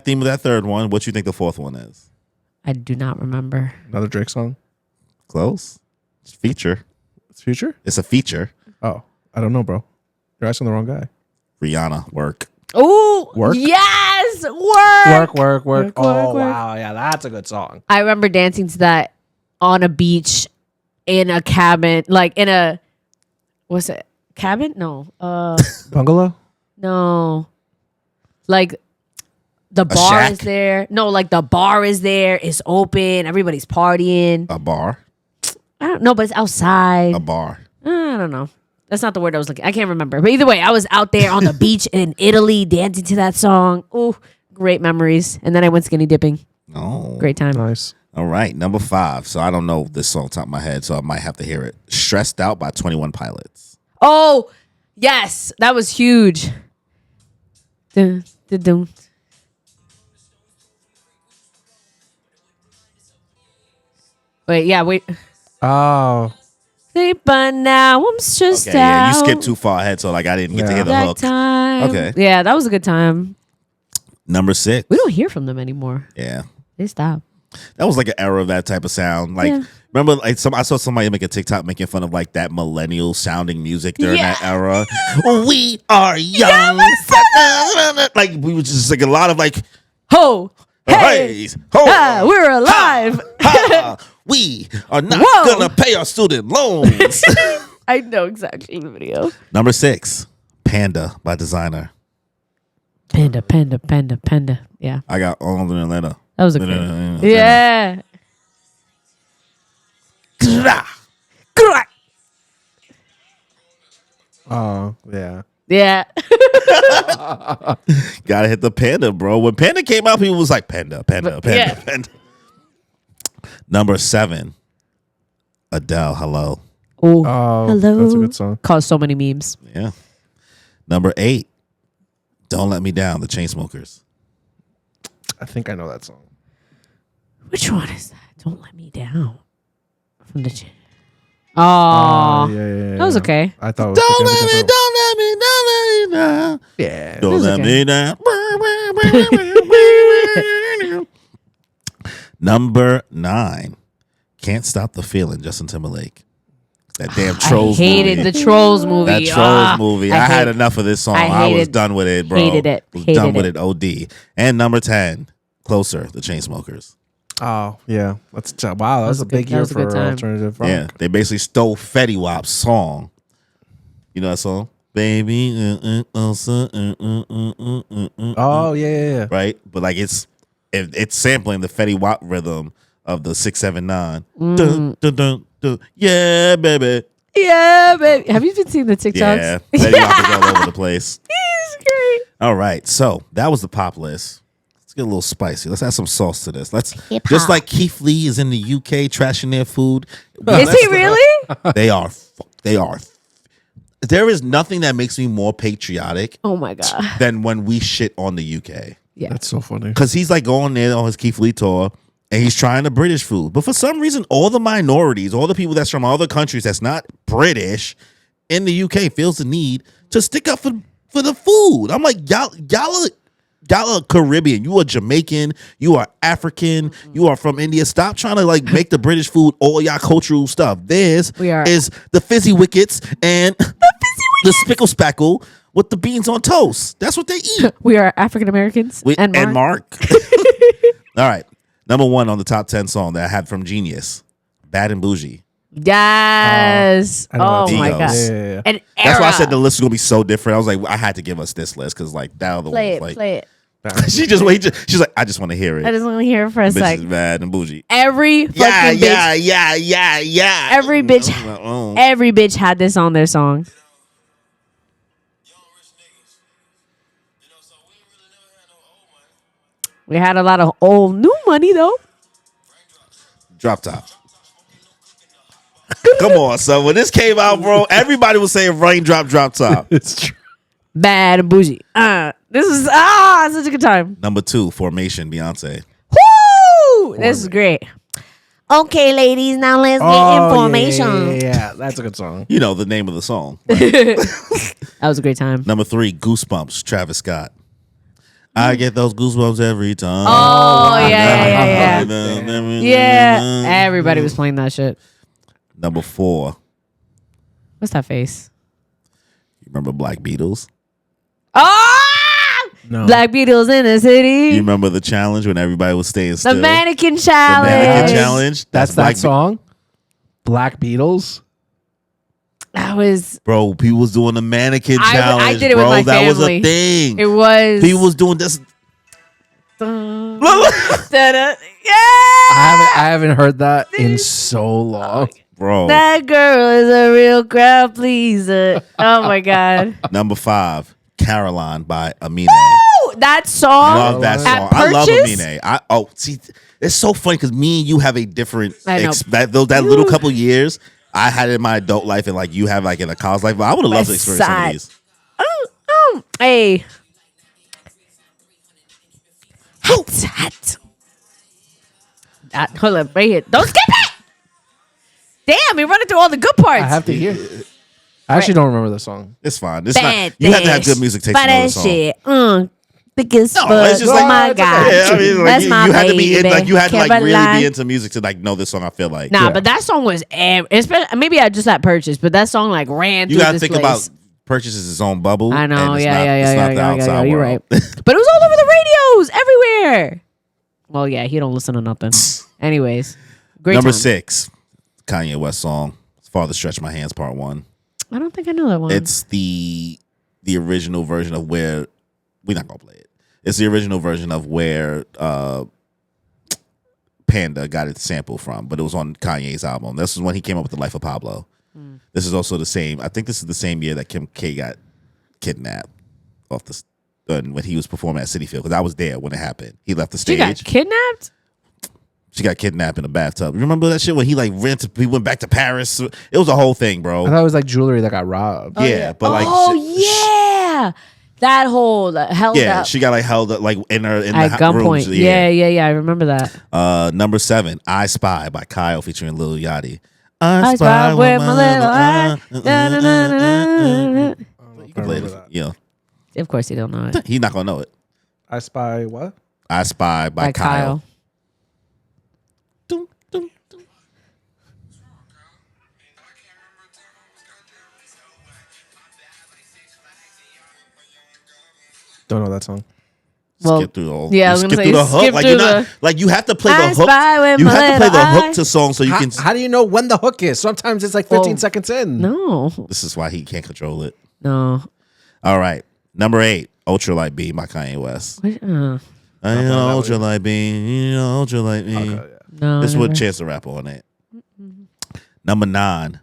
theme of that third one. What you think the 4th one is? I do not remember. Another Drake song. Close. It's feature. It's Future. It's a feature. Oh, I don't know, bro. You're asking the wrong guy. Rihanna, Work. Ooh, Work? yes, work. Work. Oh work. wow, yeah, that's a good song. I remember dancing to that on a beach, in a cabin, like in a, what's it? Cabin? No. Bungalow. No. Like the bar shack? is there. No, like the bar is there. It's open. Everybody's partying. A bar. I don't know, but it's outside. A bar. I don't know. That's not the word I was looking. I can't remember. But either way, I was out there on the beach in Italy dancing to that song. Ooh, great memories. And then I went skinny dipping. Oh. Great time. Nice. All right. Number 5. So I don't know this song top of my head, so I might have to hear it. Stressed Out by 21 Pilots. Oh, yes. That was huge. Dun, dun, dun. Wait. Oh, But now I'm stressed Okay, out. yeah, you skipped too far ahead, so like I didn't get to hear the that hook. time. Okay. Yeah, that was a good time. Number 6. We don't hear from them anymore. Yeah. They stopped. That was like an era of that type of sound. Like, Yeah. remember, like I saw somebody make a TikTok making fun of like that millennial sounding music during that era. We are young. Like we were just like a lot of like, Ho! Hey! hey, ho, We're alive! ha, we are not Whoa. gonna pay our student loans. I know exactly the video. Number 6, Panda by Designer. Panda. Yeah. I got all the Atlanta. That was a good. Yeah. oh, yeah. Yeah. Gotta hit the Panda, bro. When Panda came out, people was like Panda. Yeah. Panda. Number 7, Adele, Hello. Oh, Oh, hello. that's a good song. Caused so many memes. Yeah. Number 8, Don't Let Me Down, the Chainsmokers. I think I know that song. Which one is that? Don't let me down. From the. Oh, yeah. that was okay. I thought it was Don't let me down. Yeah. Don't let okay. me down. Number 9, Can't Stop the Feeling, Justin Timberlake. That damn Trolls I hated movie. the Trolls movie. That Trolls movie. I had hate- enough of this song. I I was hated- done with it, bro. hated it. Was Hated done with it. it. OD. And number 10, Closer, the Chainsmokers. Oh, yeah. Wow, that was a big that year was a good for time. alternative rock. Yeah, they basically stole Fetty Wap's song. You know that song? Baby, closer, Oh, yeah. right? But like it's sampling the Fetty Wap rhythm of the 679. Dun, dun, dun, dun. Yeah, baby. Yeah, baby. Have you been seeing the TikToks? Yeah, Fetty Wap is all over the place. He's great. All right, so that was the pop list. Let's get a little spicy. Let's add some sauce to this. Hip-hop. Just like Keith Lee is in the UK trashing their food. Is he really? They are. There is nothing that makes me more patriotic Oh my god. than when we shit on the UK. Yeah. That's so funny. Because he's like going there on his Keith Lee tour and he's trying the British food. But for some reason, all the minorities, all the people that's from other countries that's not British in the UK feels the need to stick up for for the food. I'm like, y'all are Caribbean. You are Jamaican. You are African. You are from India. Stop trying to like make the British food all y'all cultural stuff. Theirs is the fizzy wickets and the spickle spackle with the beans on toast. That's what they eat. We are African Americans. And Mark. All right. Number 1 on the top 10 song that I had from Genius. Bad and Bougie. Yes. Oh my God. Yeah. An That's why I said the era. list was gonna be so different. I was like, I had to give us this list because like that other one was like Play it. she's like, I just want to hear it. I just want to hear it for a Bitch sec. is bad and bougie. Every fucking bitch. Yeah. Every bitch had this on their song. We had a lot of old new money though. Drop top. Come on, son. When this came out, bro, everybody was saying raindrop, drop top. It's true. Bad and bougie. This is such a good time. Number 2, Formation, Beyonce. Woo! This is great. Okay, ladies, now let's get information. Yeah, that's a good song. You know the name of the song. That was a great time. Number 3, Goosebumps, Travis Scott. I get those goosebumps every time. Oh, yeah. Yeah, everybody was playing that shit. Number 4, What's that face? you remember Black Beatles? Oh! No. Black Beatles in the city. You remember the challenge when everybody was staying still? The mannequin The challenge. mannequin challenge. That's that song? Black Beatles? That was... Bro, people was doing the mannequin challenge. I did it bro. with my That family. was a thing. It was... People was doing this. Yeah! I haven't heard that in so long. Bro. That girl is a real crowd pleaser. Oh my God. Number 5, Caroline by Amine. Woo! That song. Love that song. At I love Purchase? Amine. See, it's so funny because me and you have a different I know. that little couple years I had in my adult life and like you have like in a college life. But I would have loved to experience some of these. Hey. Hat. Hold up, right here. Don't skip it. Damn, you're running through all the good parts. I have to hear it. I actually don't remember the song. It's fine. It's not. You have to have good music taste to know the song. Shit. Biggest No, it's just oh like, my God. Yeah, I mean, like, That's my you had to be baby. in, like you had to like really Caroline. be into music to like know this song. I feel like Nah, but that song was especially maybe I just had Purchase, but that song like ran you through gotta this think place. about Purchases its own bubble. I know, and it's yeah, not, yeah, it's yeah, not the yeah, outside you're world. right. But it was all over the radios, everywhere. Well, yeah, he don't listen to nothing. Anyways, great Number time. 6, Kanye West song, "Father Stretch My Hands" Part 1. I don't think I know that one. It's the original version of where we're not gonna play it. It's the original version of where Panda got its sample from, but it was on Kanye's album. This is when he came up with The Life of Pablo. This is also the same. I think this is the same year that Kim K got kidnapped off the when he was performing at City Field, because I was there when it happened. He left the stage. She got kidnapped? She got kidnapped in a bathtub. Remember that shit when he like he went back to Paris? It was a whole thing, bro. I thought it was like jewelry that got robbed. Yeah, but like yeah. That whole held up. she got like held up like in her in at the gunpoint. rooms. Yeah. I remember that. Number 7, "I Spy" by Kyle featuring Lil Yachty. I spy with my little eye. You know, Of course, you don't know it. he's not gonna know it. I Spy what? "I Spy" by Kyle. Dum, dum, dum. Don't know that song. Well, Skip through the whole. yeah, I you was skip gonna through say, the hook. skip Like through you're not the- like you have to play I the hook. spy with You my have to play the little hook to song so you can. How do you know when the hook is? Sometimes it's like 15 Well, seconds in. No. This is why he can't control it. No. All right, number 8, "Ultralight Beam" by Kanye West. What? I know ultralight beam, you know ultralight beam. No. This is what never. Chance the Rapper on it. Number 9,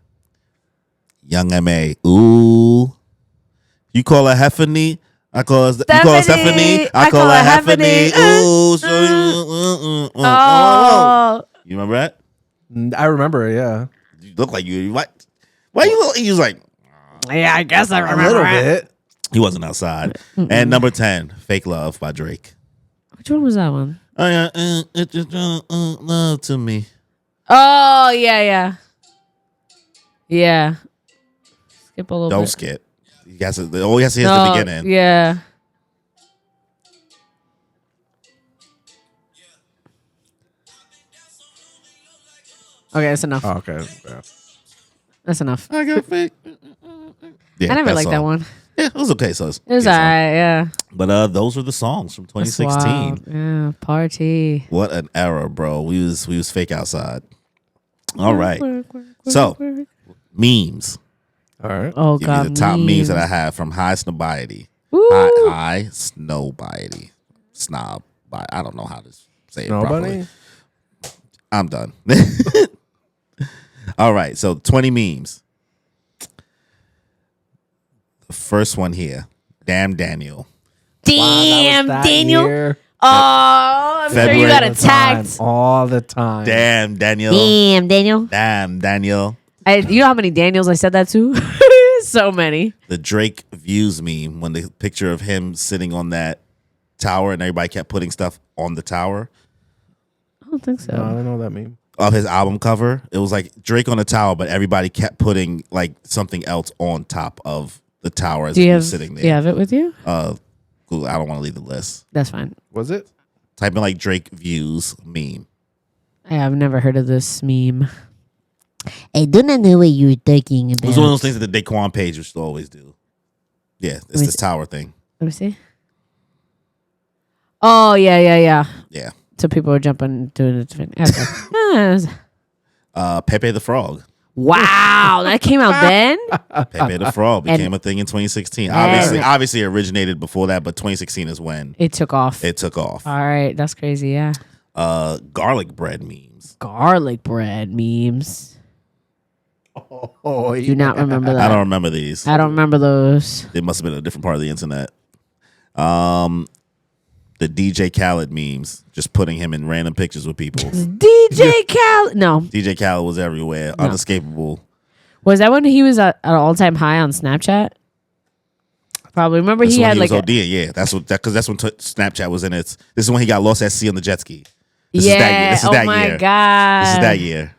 Young M.A. Ooh, you call her Heffany, I call her Stephanie, I call her Heffany. Ooh, Oh. you remember that? I remember it, yeah. You look like you. What? Why you look? He was like Yeah, I guess I A remember little it. bit. he wasn't outside. And number 10, "Fake Love" by Drake. Which one was that one? It just love to me. Oh, yeah. Yeah. Skip a little Don't bit. skip. You All he has to hear is the beginning. Yeah. Okay, that's enough. Oh, okay. Yeah. That's enough. I got fake. Yeah, I never liked that song. one. Yeah, it was okay. So It was alright, yeah. But those were the songs from That's 2016. wild. Yeah, party. What an era, bro. We was fake outside. All right. So memes. All right. Oh Give god, me the top memes that I have from High Snobiety. Woo. High Snobiety. Snob. I don't know how to say it Nobody? properly. I'm done. All right. So 20 memes. The first one here. Damn Daniel. Damn, Wow, Daniel. year. Oh, I'm sure you got attacked. All the time. Damn Daniel. Damn, Daniel. Damn Daniel. You know how many Daniels I said that to? So many. The Drake views meme when the picture of him sitting on that tower and everybody kept putting stuff on the tower I don't think so. No, I don't know what that means. of his album cover. It was like Drake on the tower, but everybody kept putting like something else on top of the tower as he was sitting there. Do you have it with you? Cool. I don't want to leave the list. That's fine. Was it? Type in like Drake views meme. I've never heard of this meme. I do not know what you're talking about. It was one of those things that the Daquan page used to always do. Yeah, it's this tower thing. Let me see. Oh, yeah. Yeah. So people are jumping, doing it. Okay. Pepe the Frog. Wow, that came out then? Pepe the Frog became a thing in 2016. Obviously originated before that, but 2016 is when It took off. it took off. All right, that's crazy, yeah. Garlic bread memes. Garlic bread memes. Oh, Do not remember that. I don't remember these. I don't remember those. It must have been a different part of the internet. The DJ Khaled memes, just putting him in random pictures with people. DJ Khaled. No. DJ Khaled was everywhere, unescapable. Was that when he was at an all-time high on Snapchat? Probably. Remember That's he when had he like was ODing, yeah. That's when Snapchat was in its. This is when he got lost at sea on the jet ski. This is that year. This is oh that my year. god. This is that year.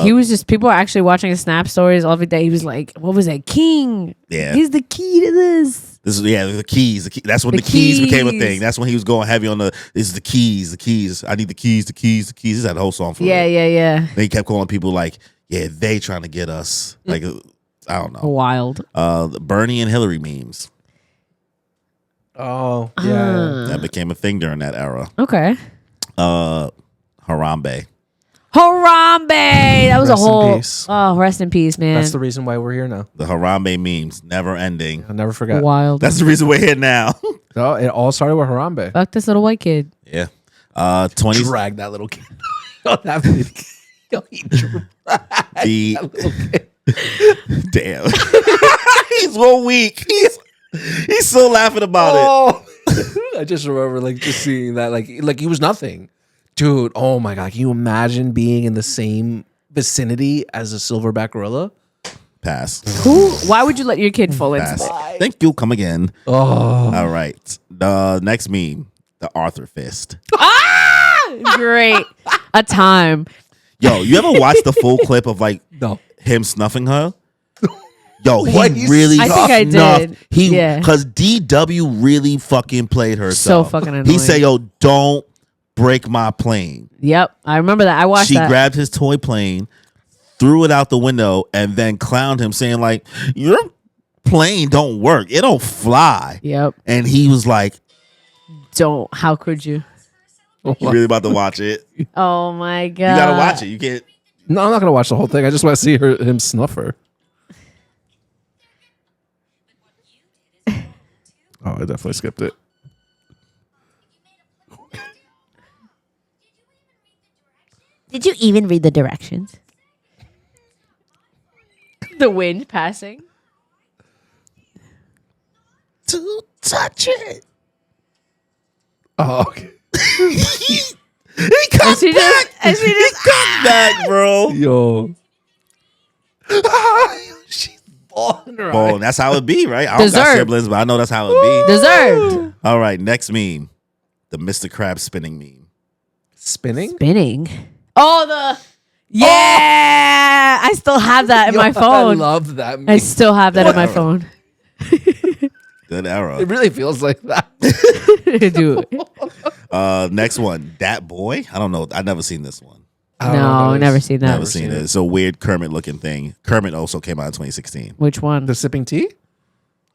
He was just people are actually watching his Snap stories every day. He was like, "What was that, King? Yeah. He's the key to this." This is the keys. That's when The the keys became a keys. thing. That's when he was going heavy on this is the keys. I need the keys. He's had a whole song for it. Yeah. Then he kept calling people like, yeah, they trying to get us. Like, I don't know. Wild. The Bernie and Hillary memes. Oh, yeah. That became a thing during that era. Okay. Harambe. Harambe. That was Rest a in whole. peace. Oh, rest in peace, man. That's the reason why we're here now. The Harambe memes, never ending. I'll never forget. Wild. That's the reason we're here now. No, it all started with Harambe. Fuck this little white kid. Yeah. 20. Drag that little kid. Oh, that video. He dragged The that little kid. damn. He's 1 week. He's still laughing about it. Oh, I just remember like just seeing that like he was nothing, dude. Oh my god, can you imagine being in the same vicinity as a silverback gorilla? Pass. Why would you let your kid fall into Pass. that? Thank you. Come again. Oh, All right. The next meme, the Arthur fist. Great. A time. Yo, you ever watch the full clip of like no. him snuffing her? Yo, he What, you really I think I did. Yeah. Because DW really fucking played herself. So fucking annoying. He said, yo, don't break my plane. Yep. I remember that. I watched She that. grabbed his toy plane, threw it out the window, and then clowned him saying like, your plane don't work. It don't fly. Yep. And he was like, Don't. How could you? you really about to watch it? You Oh my god. gotta watch it. You can't. No, I'm not gonna watch the whole thing. I just want to see him snuff her. Oh, I definitely skipped it. Did you even read the directions? The wind passing. To touch it. Oh, okay. He comes she back. just- He comes back, bro. Yo. She's balling her Oh, eye. that's how it be, right? I don't got Deserved. siblings, but I know that's how it be. Deserved. All right, next meme. The Mr. Krabs spinning meme. Spinning? Spinning. Oh, the. Yeah. I still have that in my phone. I love that. I still have that in my phone. Good era. It really feels like that. Dude. Next one, Dat Boy. I don't know. I've never seen this one. No, never seen that. Never seen it. It's a weird Kermit looking thing. Kermit also came out in 2016. Which one? The sipping tea?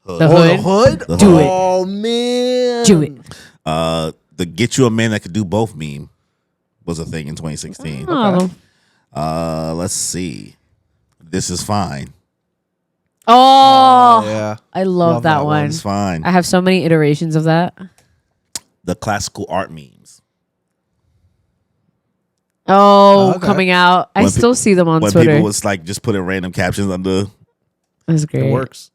The Oh, Hood? the Hood? Do it. Oh, man. Do it. The Get You a Man That Could Do Both meme was a thing in 2016. Oh. Let's see. This Is Fine. Oh, yeah. I love that one. It's fine. I have so many iterations of that. The classical art memes. Oh, Okay. coming out. I still see them on when Twitter. people was like just putting random captions under That's great. It works.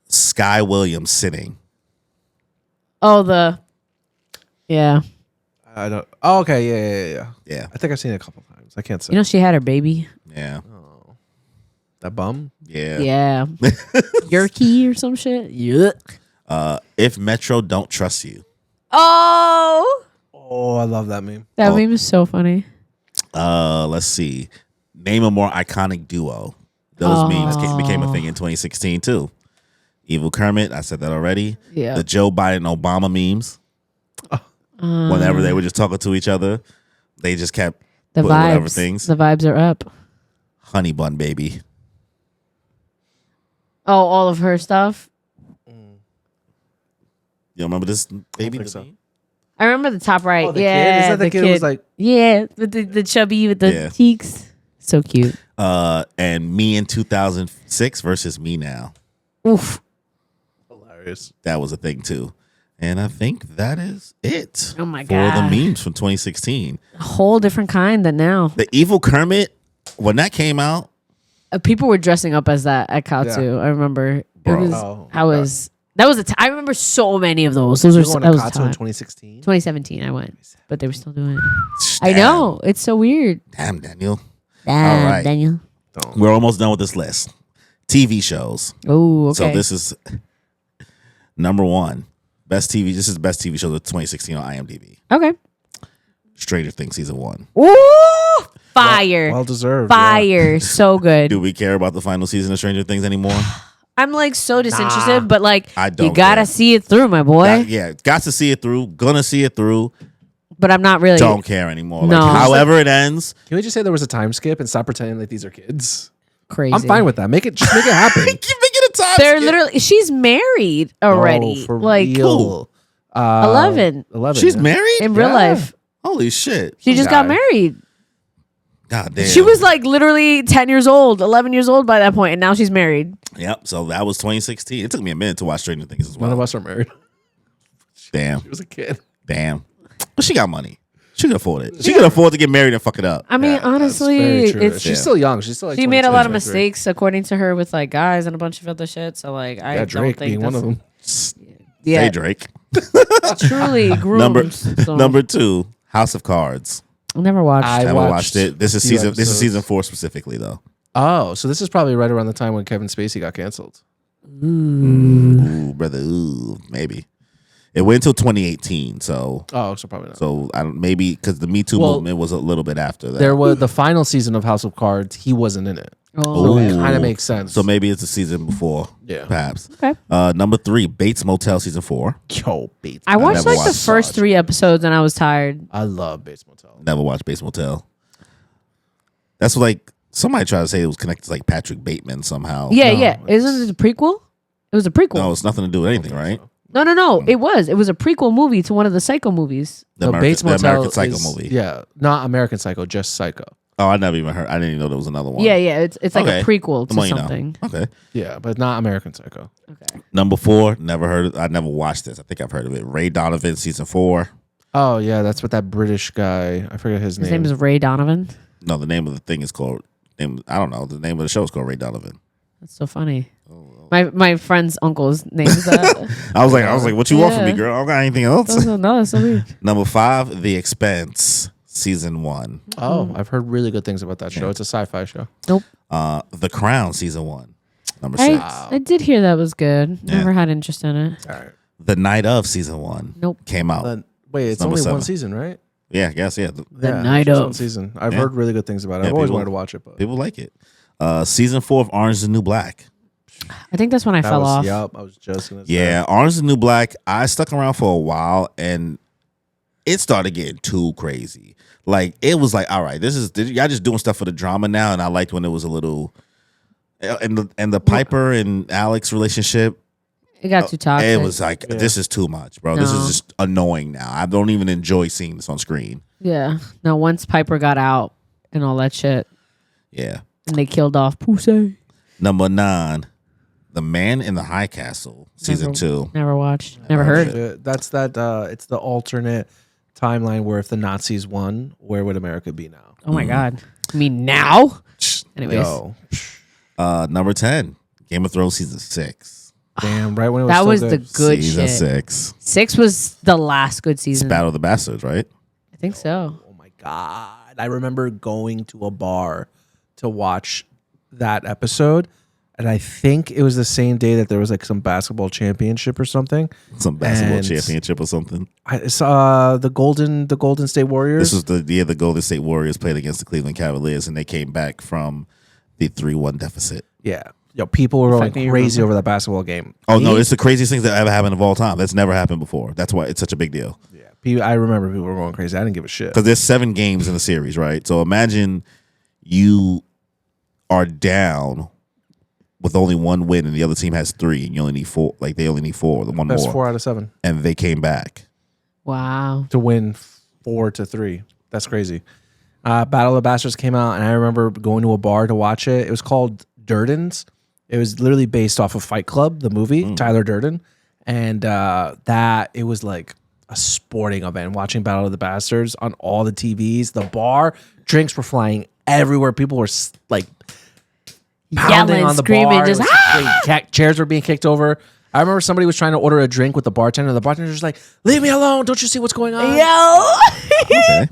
Sky Williams sitting. Oh, yeah. I don't. Oh, okay. Yeah. Yeah. I think I've seen it a couple times. I can't say. You know, she had her baby. Yeah. That bum? Yeah. Yeah. Yerky or some shit. Yeah. If Metro Don't Trust You. Oh, Oh, I love that meme. that meme is so funny. Let's see. Name a more iconic duo. Those memes became a thing in 2016 too. Evil Kermit, I said that already. Yeah. The Joe Biden Obama memes. Whenever they were just talking to each other, they just kept The putting whatever vibes. things. The vibes are up. Honey Bun Baby. Oh, all of her stuff. You remember this baby? think so. I remember the top right. Oh, the yeah, kid? Is that the kid who was like- yeah, with the chubby with the Yeah. cheeks. So cute. And Me in 2006 versus Me Now. Oof. Hilarious. That was a thing too. And I think that is it. Oh my For the God. memes from 2016. A whole different kind than now. The Evil Kermit, when that came out, People were dressing up as that at Katsu. Yeah. I remember. Bro. That was I remember so many of those. Those You are were going that to was Katsu time. in 2016. 2017 I went, but they were still doing it. I damn. know. It's so weird. Damn, Daniel. Damn, right. Daniel. We're almost done with this list. TV shows. Oh, okay. So this is number one. Best TV. This is the best TV show of 2016 on IMDb. Okay. Stranger Things season 1. Ooh, fire. Well deserved. Fire. So good. Do we care about the final season of Stranger Things anymore? I'm like so disinterested, but like I don't you gotta care. see it through, my boy. Yeah, got to see it through. Gonna see it through. But I'm not really. Don't care anymore. No. Like, however it ends. Can we just say there was a time skip and stop pretending like these are kids? Crazy. I'm fine with that. Just make it happen. Keep making a time. They're skip. literally. She's married already. Oh, for like real. 11 She's yeah. married? in real Yeah. life. Holy shit. She just got married. God damn. She was like literally 10 years old, 11 years old by that point, and now she's married. Yep. So that was 2016. It took me a minute to watch Stranger Things as well. None of us are married. Damn. She was a kid. Damn. But she got money. She could afford it. She could afford to get married and fuck it up. I mean, honestly, Very true. it's She's still young. She's still like she made a lot of 22, 23. mistakes according to her with like guys and a bunch of other shit. So like, I Yeah, don't Drake think being one of that's- them. Yeah, Hey, Drake. truly groomed. so. Number 2, House of Cards. I never watched. I Never watched watched it. This is few season. This is episodes. season 4 specifically, though. Oh, so this is probably right around the time when Kevin Spacey got canceled. Ooh, brother. Ooh, maybe. It went until 2018. So Oh, so probably not. I don't. Maybe because the Me Too Well, movement was a little bit after that. There was the final season of House of Cards. He wasn't in it. Oh, So it Ooh. kind of makes sense. So maybe it's the season before. Yeah. Perhaps. okay. Number 3, Bates Motel season 4. Yo, Bates. I watched never like the watched first 3 episodes and I was tired. I love Bates Motel. Never watched Bates Motel. That's like somebody tried to say it was connected to like Patrick Bateman somehow. Yeah, No, yeah. Isn't it a prequel? It was a prequel. No, it's nothing to do with anything, right? No. It was. It was a prequel movie to one of the Psycho movies. The Bates the Motel American Psycho is- movie. Yeah, not American Psycho, just Psycho. Oh, I never even heard. I didn't even know there was another one. Yeah, yeah. It's like Okay. a prequel The to more you know. something. Okay. Yeah, but not American Psycho. Okay. Number 4, never heard of. I never watched this. I think I've heard of it. Ray Donovan season 4. Oh yeah, that's what that British guy. I forget his name. His name is Ray Donovan. No, the name of the thing is called. I don't know. The name of the show is called Ray Donovan. That's so funny. My friend's uncle's name is that. I was like, what you want from me, Yeah. girl? I don't got anything else. No, that's so weird. Number 5, The Expanse season 1. Oh, I've heard really good things about that show. It's a sci-fi show. Nope. The Crown season 1. Number 6. I did hear that was good. Yeah. Never had interest in it. All right. The Night of season 1. Nope. Came out. Then wait, it's Number only 7. one season, right? Yeah, I guess. Yeah. The Night just of. one season. I've Yeah. heard really good things about it. Yeah, I've always people- wanted to watch it, but People like it. Season 4 of Orange is the New Black. I think that's when I fell off. Yep, I was just gonna say. Yeah, Orange is the New Black. I stuck around for a while, and it started getting too crazy. Like, it was like, all right, y'all just doing stuff for the drama now, and I liked when it was a little, and the Piper and Alex relationship. It got too toxic. It was like, this is too much, bro. No. This is just annoying now. I don't even enjoy seeing this on screen. Yeah. No, once Piper got out and all that shit. Yeah. And they killed off Pussy. Number 9, The Man in the High Castle, season 2. Never watched. Never heard it. That's that. It's the alternate timeline where if the Nazis won, where would America be now? Oh my God. You mean now? Anyways. Number 10, Game of Thrones season 6. Damn, right when it was that so was good. the good season shit. 6. 6 was the last good season. It's Battle of the Bastards, right? I think so. Oh my God. I remember going to a bar to watch that episode. And I think it was the same day that there was like some basketball championship or something. Some basketball championship or something. I saw the Golden State Warriors. This was the year the Golden State Warriors played against the Cleveland Cavaliers, and they came back from the 3-1 deficit. Yeah. Yo, people were going crazy over that basketball game. Oh, no, it's the craziest thing that ever happened of all time. That's never happened before. That's why it's such a big deal. Yeah. I remember people were going crazy. I didn't give a shit. Because there's 7 games in the series, right? So imagine you are down with only 1 win and the other team has 3 and you only need 4. Like, they only need 4. The one That's more. 4 out of 7. And they came back. Wow. To win 4-3. That's crazy. Battle of the Bastards came out, and I remember going to a bar to watch it. It was called Durden's. It was literally based off of Fight Club, the movie, Tyler Durden. And it was like a sporting event, watching Battle of the Bastards on all the TVs. The bar, drinks were flying everywhere. People were like pounding yelling, on the screaming, bar. just Chairs were being kicked over. I remember somebody was trying to order a drink with the bartender. And the bartender was like, "Leave me alone. Don't you see what's going on?" Yo. Okay.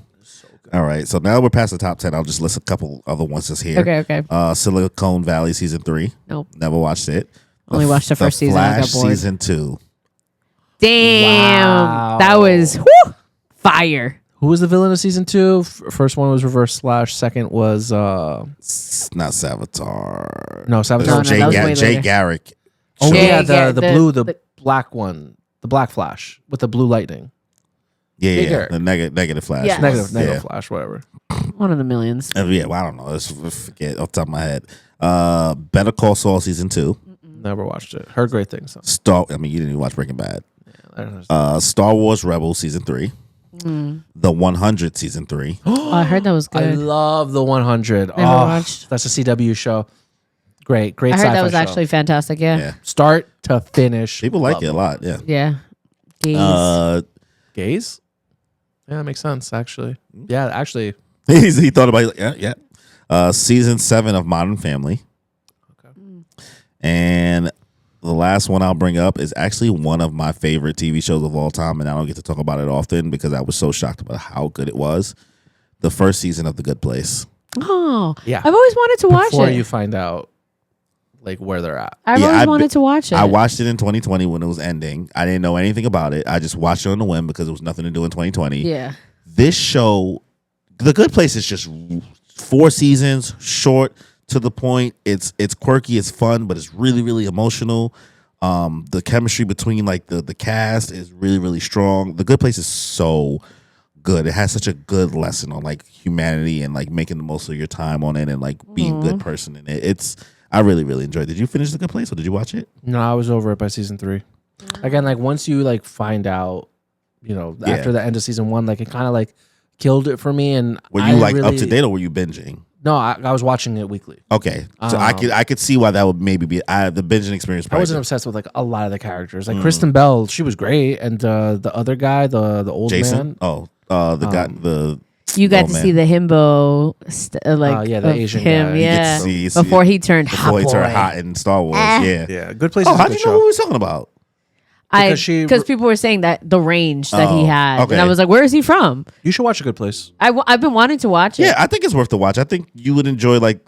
All right, so now we're past the top 10. I'll just list a couple other ones just here. Okay. Silicon Valley season 3. Nope. Never watched it. Only watched the first season. I Flash got bored. season 2. Damn. Wow. That was fire. Who was the villain of season 2? First one was Reverse Slash. Second was It's not Savitar. No, Savitar. No, that was way Jay later. Garrick. Oh Jay yeah, Garrick, the black one, the Black Flash with the blue lightning. Yeah. Garrick. The negative Flash. Yeah. Negative Flash, whatever. One of the millions. Well, I don't know. Let's forget off the top of my head. Better Call Saul season 2. Never watched it. Heard great things. You didn't even watch Breaking Bad. I don't know. Star Wars Rebels season 3. The 100 season 3. Oh, I heard that was I good. love the 100. Never watched. That's a CW show. Great I heard sci-fi that was show. actually fantastic. Yeah. Yeah. Start to finish. People like it a lot. Yeah. Yeah. Gaze. Gays? Yeah, that makes sense, actually. Yeah, actually. He thought about it. Like, yeah. Season 7 of Modern Family. Okay. And the last one I'll bring up is actually one of my favorite TV shows of all time, and I don't get to talk about it often because I was so shocked about how good it was. The first season of The Good Place. Oh. Yeah. I've always wanted to watch Before it. you find out like where they're at. I've always wanted to watch it. I watched it in 2020 when it was ending. I didn't know anything about it. I just watched it on the whim because there was nothing to do in 2020. Yeah. This show, The Good Place, is just 4 seasons, short, to the point. It's quirky, it's fun, but it's really, really emotional. The chemistry between like the cast is really, really strong. The Good Place is so good. It has such a good lesson on like humanity and like making the most of your time on it and like being a good person in it. I really, really enjoyed it. Did you finish The Good Place or did you watch it? No, I was over it by season 3. Again, like once you like find out, after the end of season 1, like it kind of like killed it for me. And Were you up to date or were you binging? No, I was watching it weekly. Okay, so I could see why that would maybe be the binging experience. I wasn't obsessed with like a lot of the characters. Like Kristen Bell, she was great, and the other guy, the old Jason. man. The guy You got to man. see the himbo, the Asian him, guy. yeah. You see before he turned hot before he turned boy. hot in Star Wars. Yeah. Yeah, Good Place. Oh, is a how good do you know show. what we was talking about? Because people were saying that the range that he Oh, had, okay. and I was like, "Where is he from?" You should watch A Good Place. I've been wanting to watch it. Yeah, I think it's worth to watch. I think you would enjoy like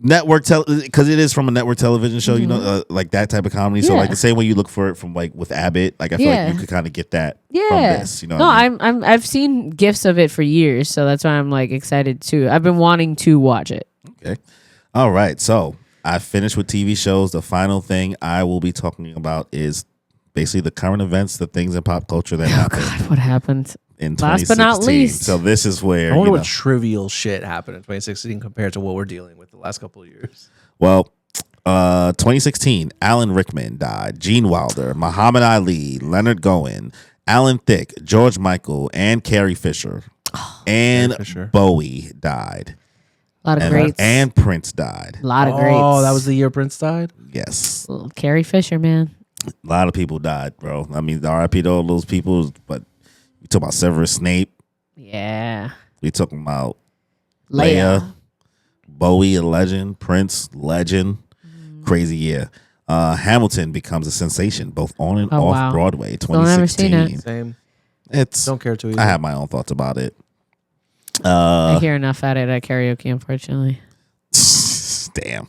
network because it is from a network television show. You know, like that type of comedy. So Yeah. like the same way you look for it from like with Abbott, like I feel like you could kind of get that from this. You know, no, what I mean? I've seen gifs of it for years, so that's why I'm like excited too. I've been wanting to watch it. Okay. All right, so I finished with TV shows. The final thing I will be talking about is basically the current events, the things in pop culture that happened. God, what happened? In Last but not 2016. least. So this is where I wonder what trivial shit happened in 2016 compared to what we're dealing with the last couple of years. Well, 2016, Alan Rickman died. Gene Wilder, Muhammad Ali, Leonard Cohen, Alan Thicke, George Michael, and Carrie Fisher. And Fisher. Bowie died. A lot of greats. And Prince died. A lot of greats. Oh, that was the year Prince died? Yes. Little Carrie Fisher, man. A lot of people died, bro. I mean, RIP to all those people, but we talk about Severus Snape. Yeah. We talking about Leia. Bowie, a legend. Prince, legend. Crazy year. Hamilton becomes a sensation, both on and off Broadway. 2016. Never seen it. Same. It's Don't care too easy. I have my own thoughts about it. I hear enough at it at karaoke, unfortunately. Damn.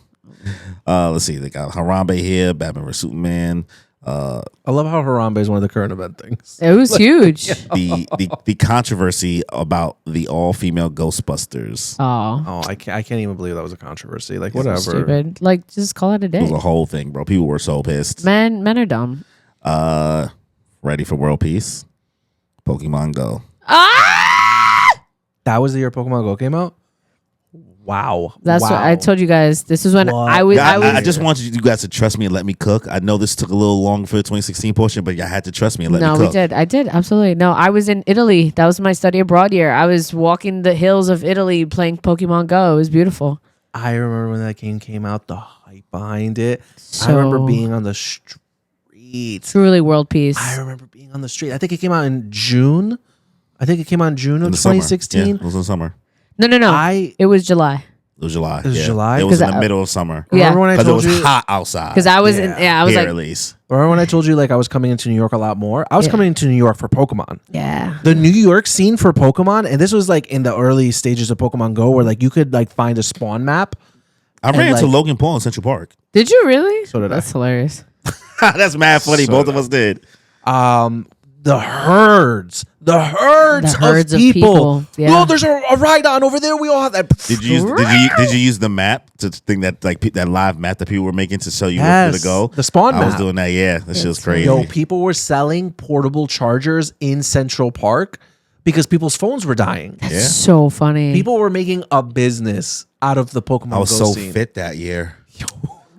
Let's see. They got Harambe here, Batman vs Superman. I love how Harambe is one of the current event things. It was huge. The controversy about the all-female Ghostbusters. Oh. I can't even believe that was a controversy. Like, So whatever. stupid. Like, just call it a It day. was a whole thing, bro. People were so pissed. Men are dumb. Ready for world peace? Pokemon Go. That was the year Pokemon Go came out? Wow. That's what I told you guys. This is when What? I was. I just wanted you guys to trust me and let me cook. I know this took a little long for the 2016 portion, but y'all had to trust me and let me No, cook. we did. I did. Absolutely. No, I was in Italy. That was my study abroad year. I was walking the hills of Italy playing Pokemon Go. It was beautiful. I remember when that game came out, the hype behind it. I So- remember being on the street. Truly world peace. I remember being on the street. I think it came out in June. June of In the summer. 2016. Yeah, it was in the summer. No. I It was July. It was July. It was yeah. July? It was in the 'Cause middle of summer. Yeah. remember when I Because it told was you. hot outside. Because I was I was Here like, at least. Remember when I told you like I was coming into New York a lot more? I was coming into New York for Pokemon. yeah. The New York scene for Pokemon, and this was like in the early stages of Pokemon Go, where like you could like find a spawn map. I ran like- into Logan Paul in Central Park. Did you really? So did I. That's hilarious. That's mad funny. Both of us did. The herds herds of of people. people, yeah. Well, there's a ride on over there. We all have that. Did you use the map to think that like that live map that people were making to show you where to go? The spawn I was map. doing that. Yeah, that shit was crazy. Yo, people were selling portable chargers in Central Park because people's phones were dying. Yeah. So funny. People were making a business out of the Pokemon I was Go so scene. fit that year.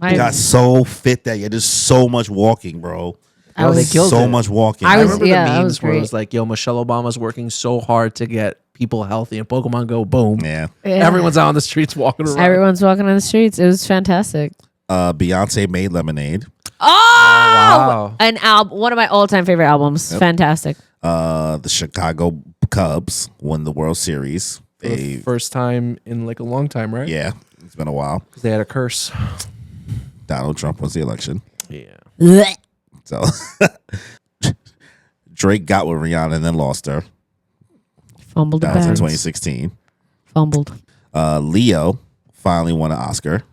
I, I got so fit that year. There's so much walking, bro. I was- they killed so it. much walking. I I was- remember yeah, the that memes was where it great. was like, yo, Michelle Obama's working so hard to get people healthy, and Pokemon Go, boom. Yeah. Yeah. Everyone's out on the streets walking around. Everyone's walking on the streets. It was fantastic. Beyonce made Lemonade. Oh, wow. an album. One of my all-time favorite albums. Fantastic. The Chicago Cubs won the World Series. For the first time in like a long time, right? Yeah, it's been a while. 'Cause they had a curse. Donald Trump wins the election. Yeah. So Drake got with Rihanna and then lost her. Fumbled the That was in bags. 2016. Fumbled. Leo finally won an Oscar.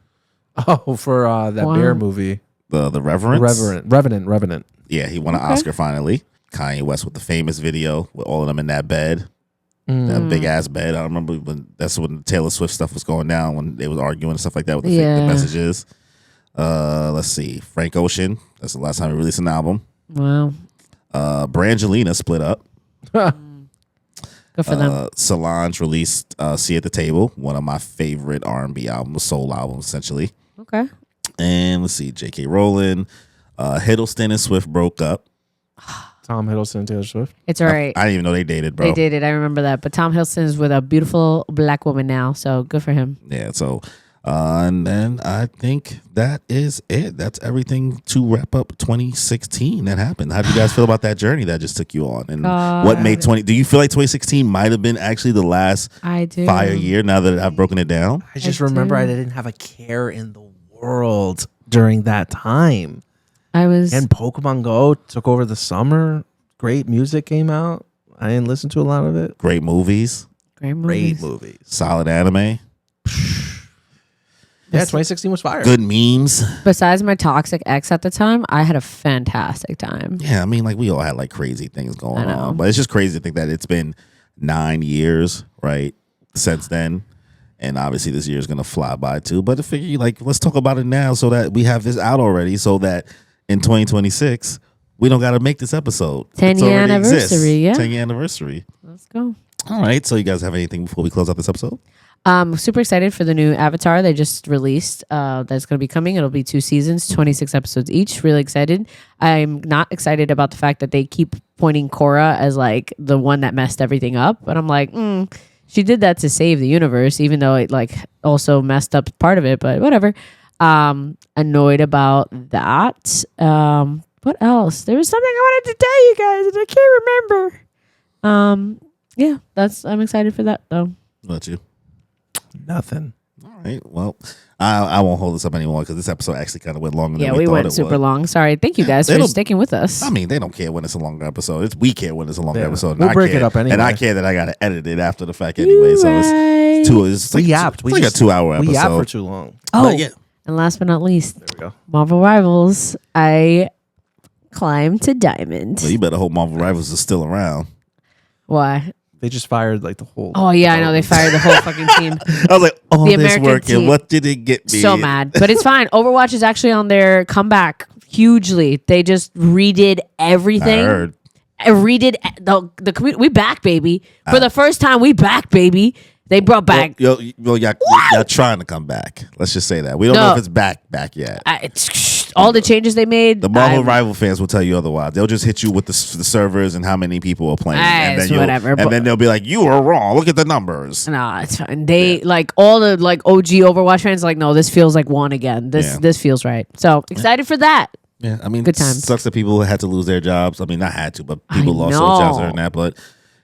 Oh, for that Wow. bear movie. The Reverence. Revenant. Yeah, he won an Oscar finally. Kanye West with the famous video with all of them in that bed. That big ass bed. I remember that's when Taylor Swift stuff was going down when they was arguing and stuff like that with the, Yeah. the messages. Let's see. Frank Ocean. That's the last time he released an album. Wow. Brangelina split up. Good for them. Solange released See at the Table, one of my favorite R&B albums, soul albums essentially. Okay. And let's see, J.K. Rowling, Hiddleston and Swift broke up. Tom Hiddleston and Taylor Swift. It's all right. I didn't even know they dated, bro. They dated. I remember that. But Tom Hiddleston is with a beautiful black woman now. So good for him. Yeah, so and then I think that is it. That's everything to wrap up 2016 that happened. How do you guys feel about that journey that just took you on? And what made do you feel like 2016 might have been actually the last I do. fire year now that I've broken it down? I just remember I didn't have a care in the world during that time. I was. And Pokemon Go took over the summer. Great music came out. I didn't listen to a lot of it. Great movies, Great movies. Great movies. solid anime, Yeah, 2016 was fire. good memes. Besides my toxic ex at the time, I had a fantastic time. Yeah, I mean, like we all had like crazy things going I know. on, but it's just crazy to think that it's been 9 years, right, since then, And obviously this year is going to fly by too. But I figure like, let's talk about it now so that we have this out already so that in 2026, we don't got to make this episode. 10-year anniversary, yeah. 10-year anniversary. Let's go. All right. So you guys have anything before we close out this episode? Super excited for the new Avatar they just released. That's going to be coming. It'll be 2 seasons, 26 episodes each. Really excited. I'm not excited about the fact that they keep pointing Korra as like the one that messed everything up. But I'm like, she did that to save the universe, even though it like also messed up part of it. But whatever. Annoyed about that. What else? There was something I wanted to tell you guys and I can't remember. Yeah, I'm excited for that though. What about you? Nothing. All right. Well, I won't hold this up anymore because this episode actually kind of went longer than we thought went it super would. long. Sorry. Thank you guys for sticking with us. I mean, they don't care when it's a longer episode. We care when it's a longer episode. We'll break it up anyway. And I care that I got to edit it after the fact anyway. So it's two. It's like, yapped. It's like a 2-hour episode. We yapped for too long. Oh, yeah. And last but not least, There we go. Marvel Rivals. I climbed to Diamond. Well, you better hope Marvel Rivals is still around. Why? They just fired like the whole. Oh yeah, I know they fired the whole fucking team. I was like, oh, The this American working. team. What did it get me? So mad, but it's fine. Overwatch is actually on their comeback hugely. They just redid everything. I heard. Redid the community. We back, baby. For the first time, we back, baby. They brought back. Y'all trying to come back. Let's just say that. We don't know if it's back yet. All the changes they made. The Marvel Rival fans will tell you otherwise. They'll just hit you with the servers and how many people are playing. And then whatever. And then they'll be like, you are wrong. Look at the numbers. Nah, it's fine. They like all the like OG Overwatch fans like, no, this feels like one again. This feels right. So excited for that. Yeah, I mean, good times. Sucks that people had to lose their jobs. I mean, not had to, but people lost their jobs during that. But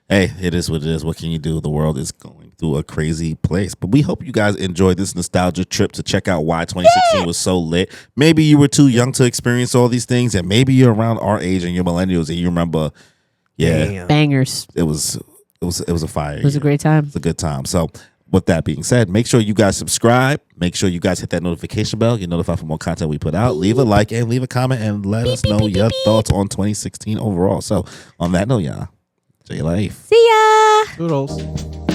hey, it is what it is. What can you do? The world is going through a crazy place. But we hope you guys enjoyed this nostalgia trip to check out why 2016 was so lit. Maybe you were too young to experience all these things, and maybe you're around our age and you're millennials and you remember, bangers. It was a fire. It was a great time. It's a good time. So with that being said, make sure you guys subscribe. Make sure you guys hit that notification bell. Get notified for more content we put out. Leave a like and leave a comment and let us know your thoughts on 2016 overall. So on that note, y'all, enjoy your life. See ya. Toodles.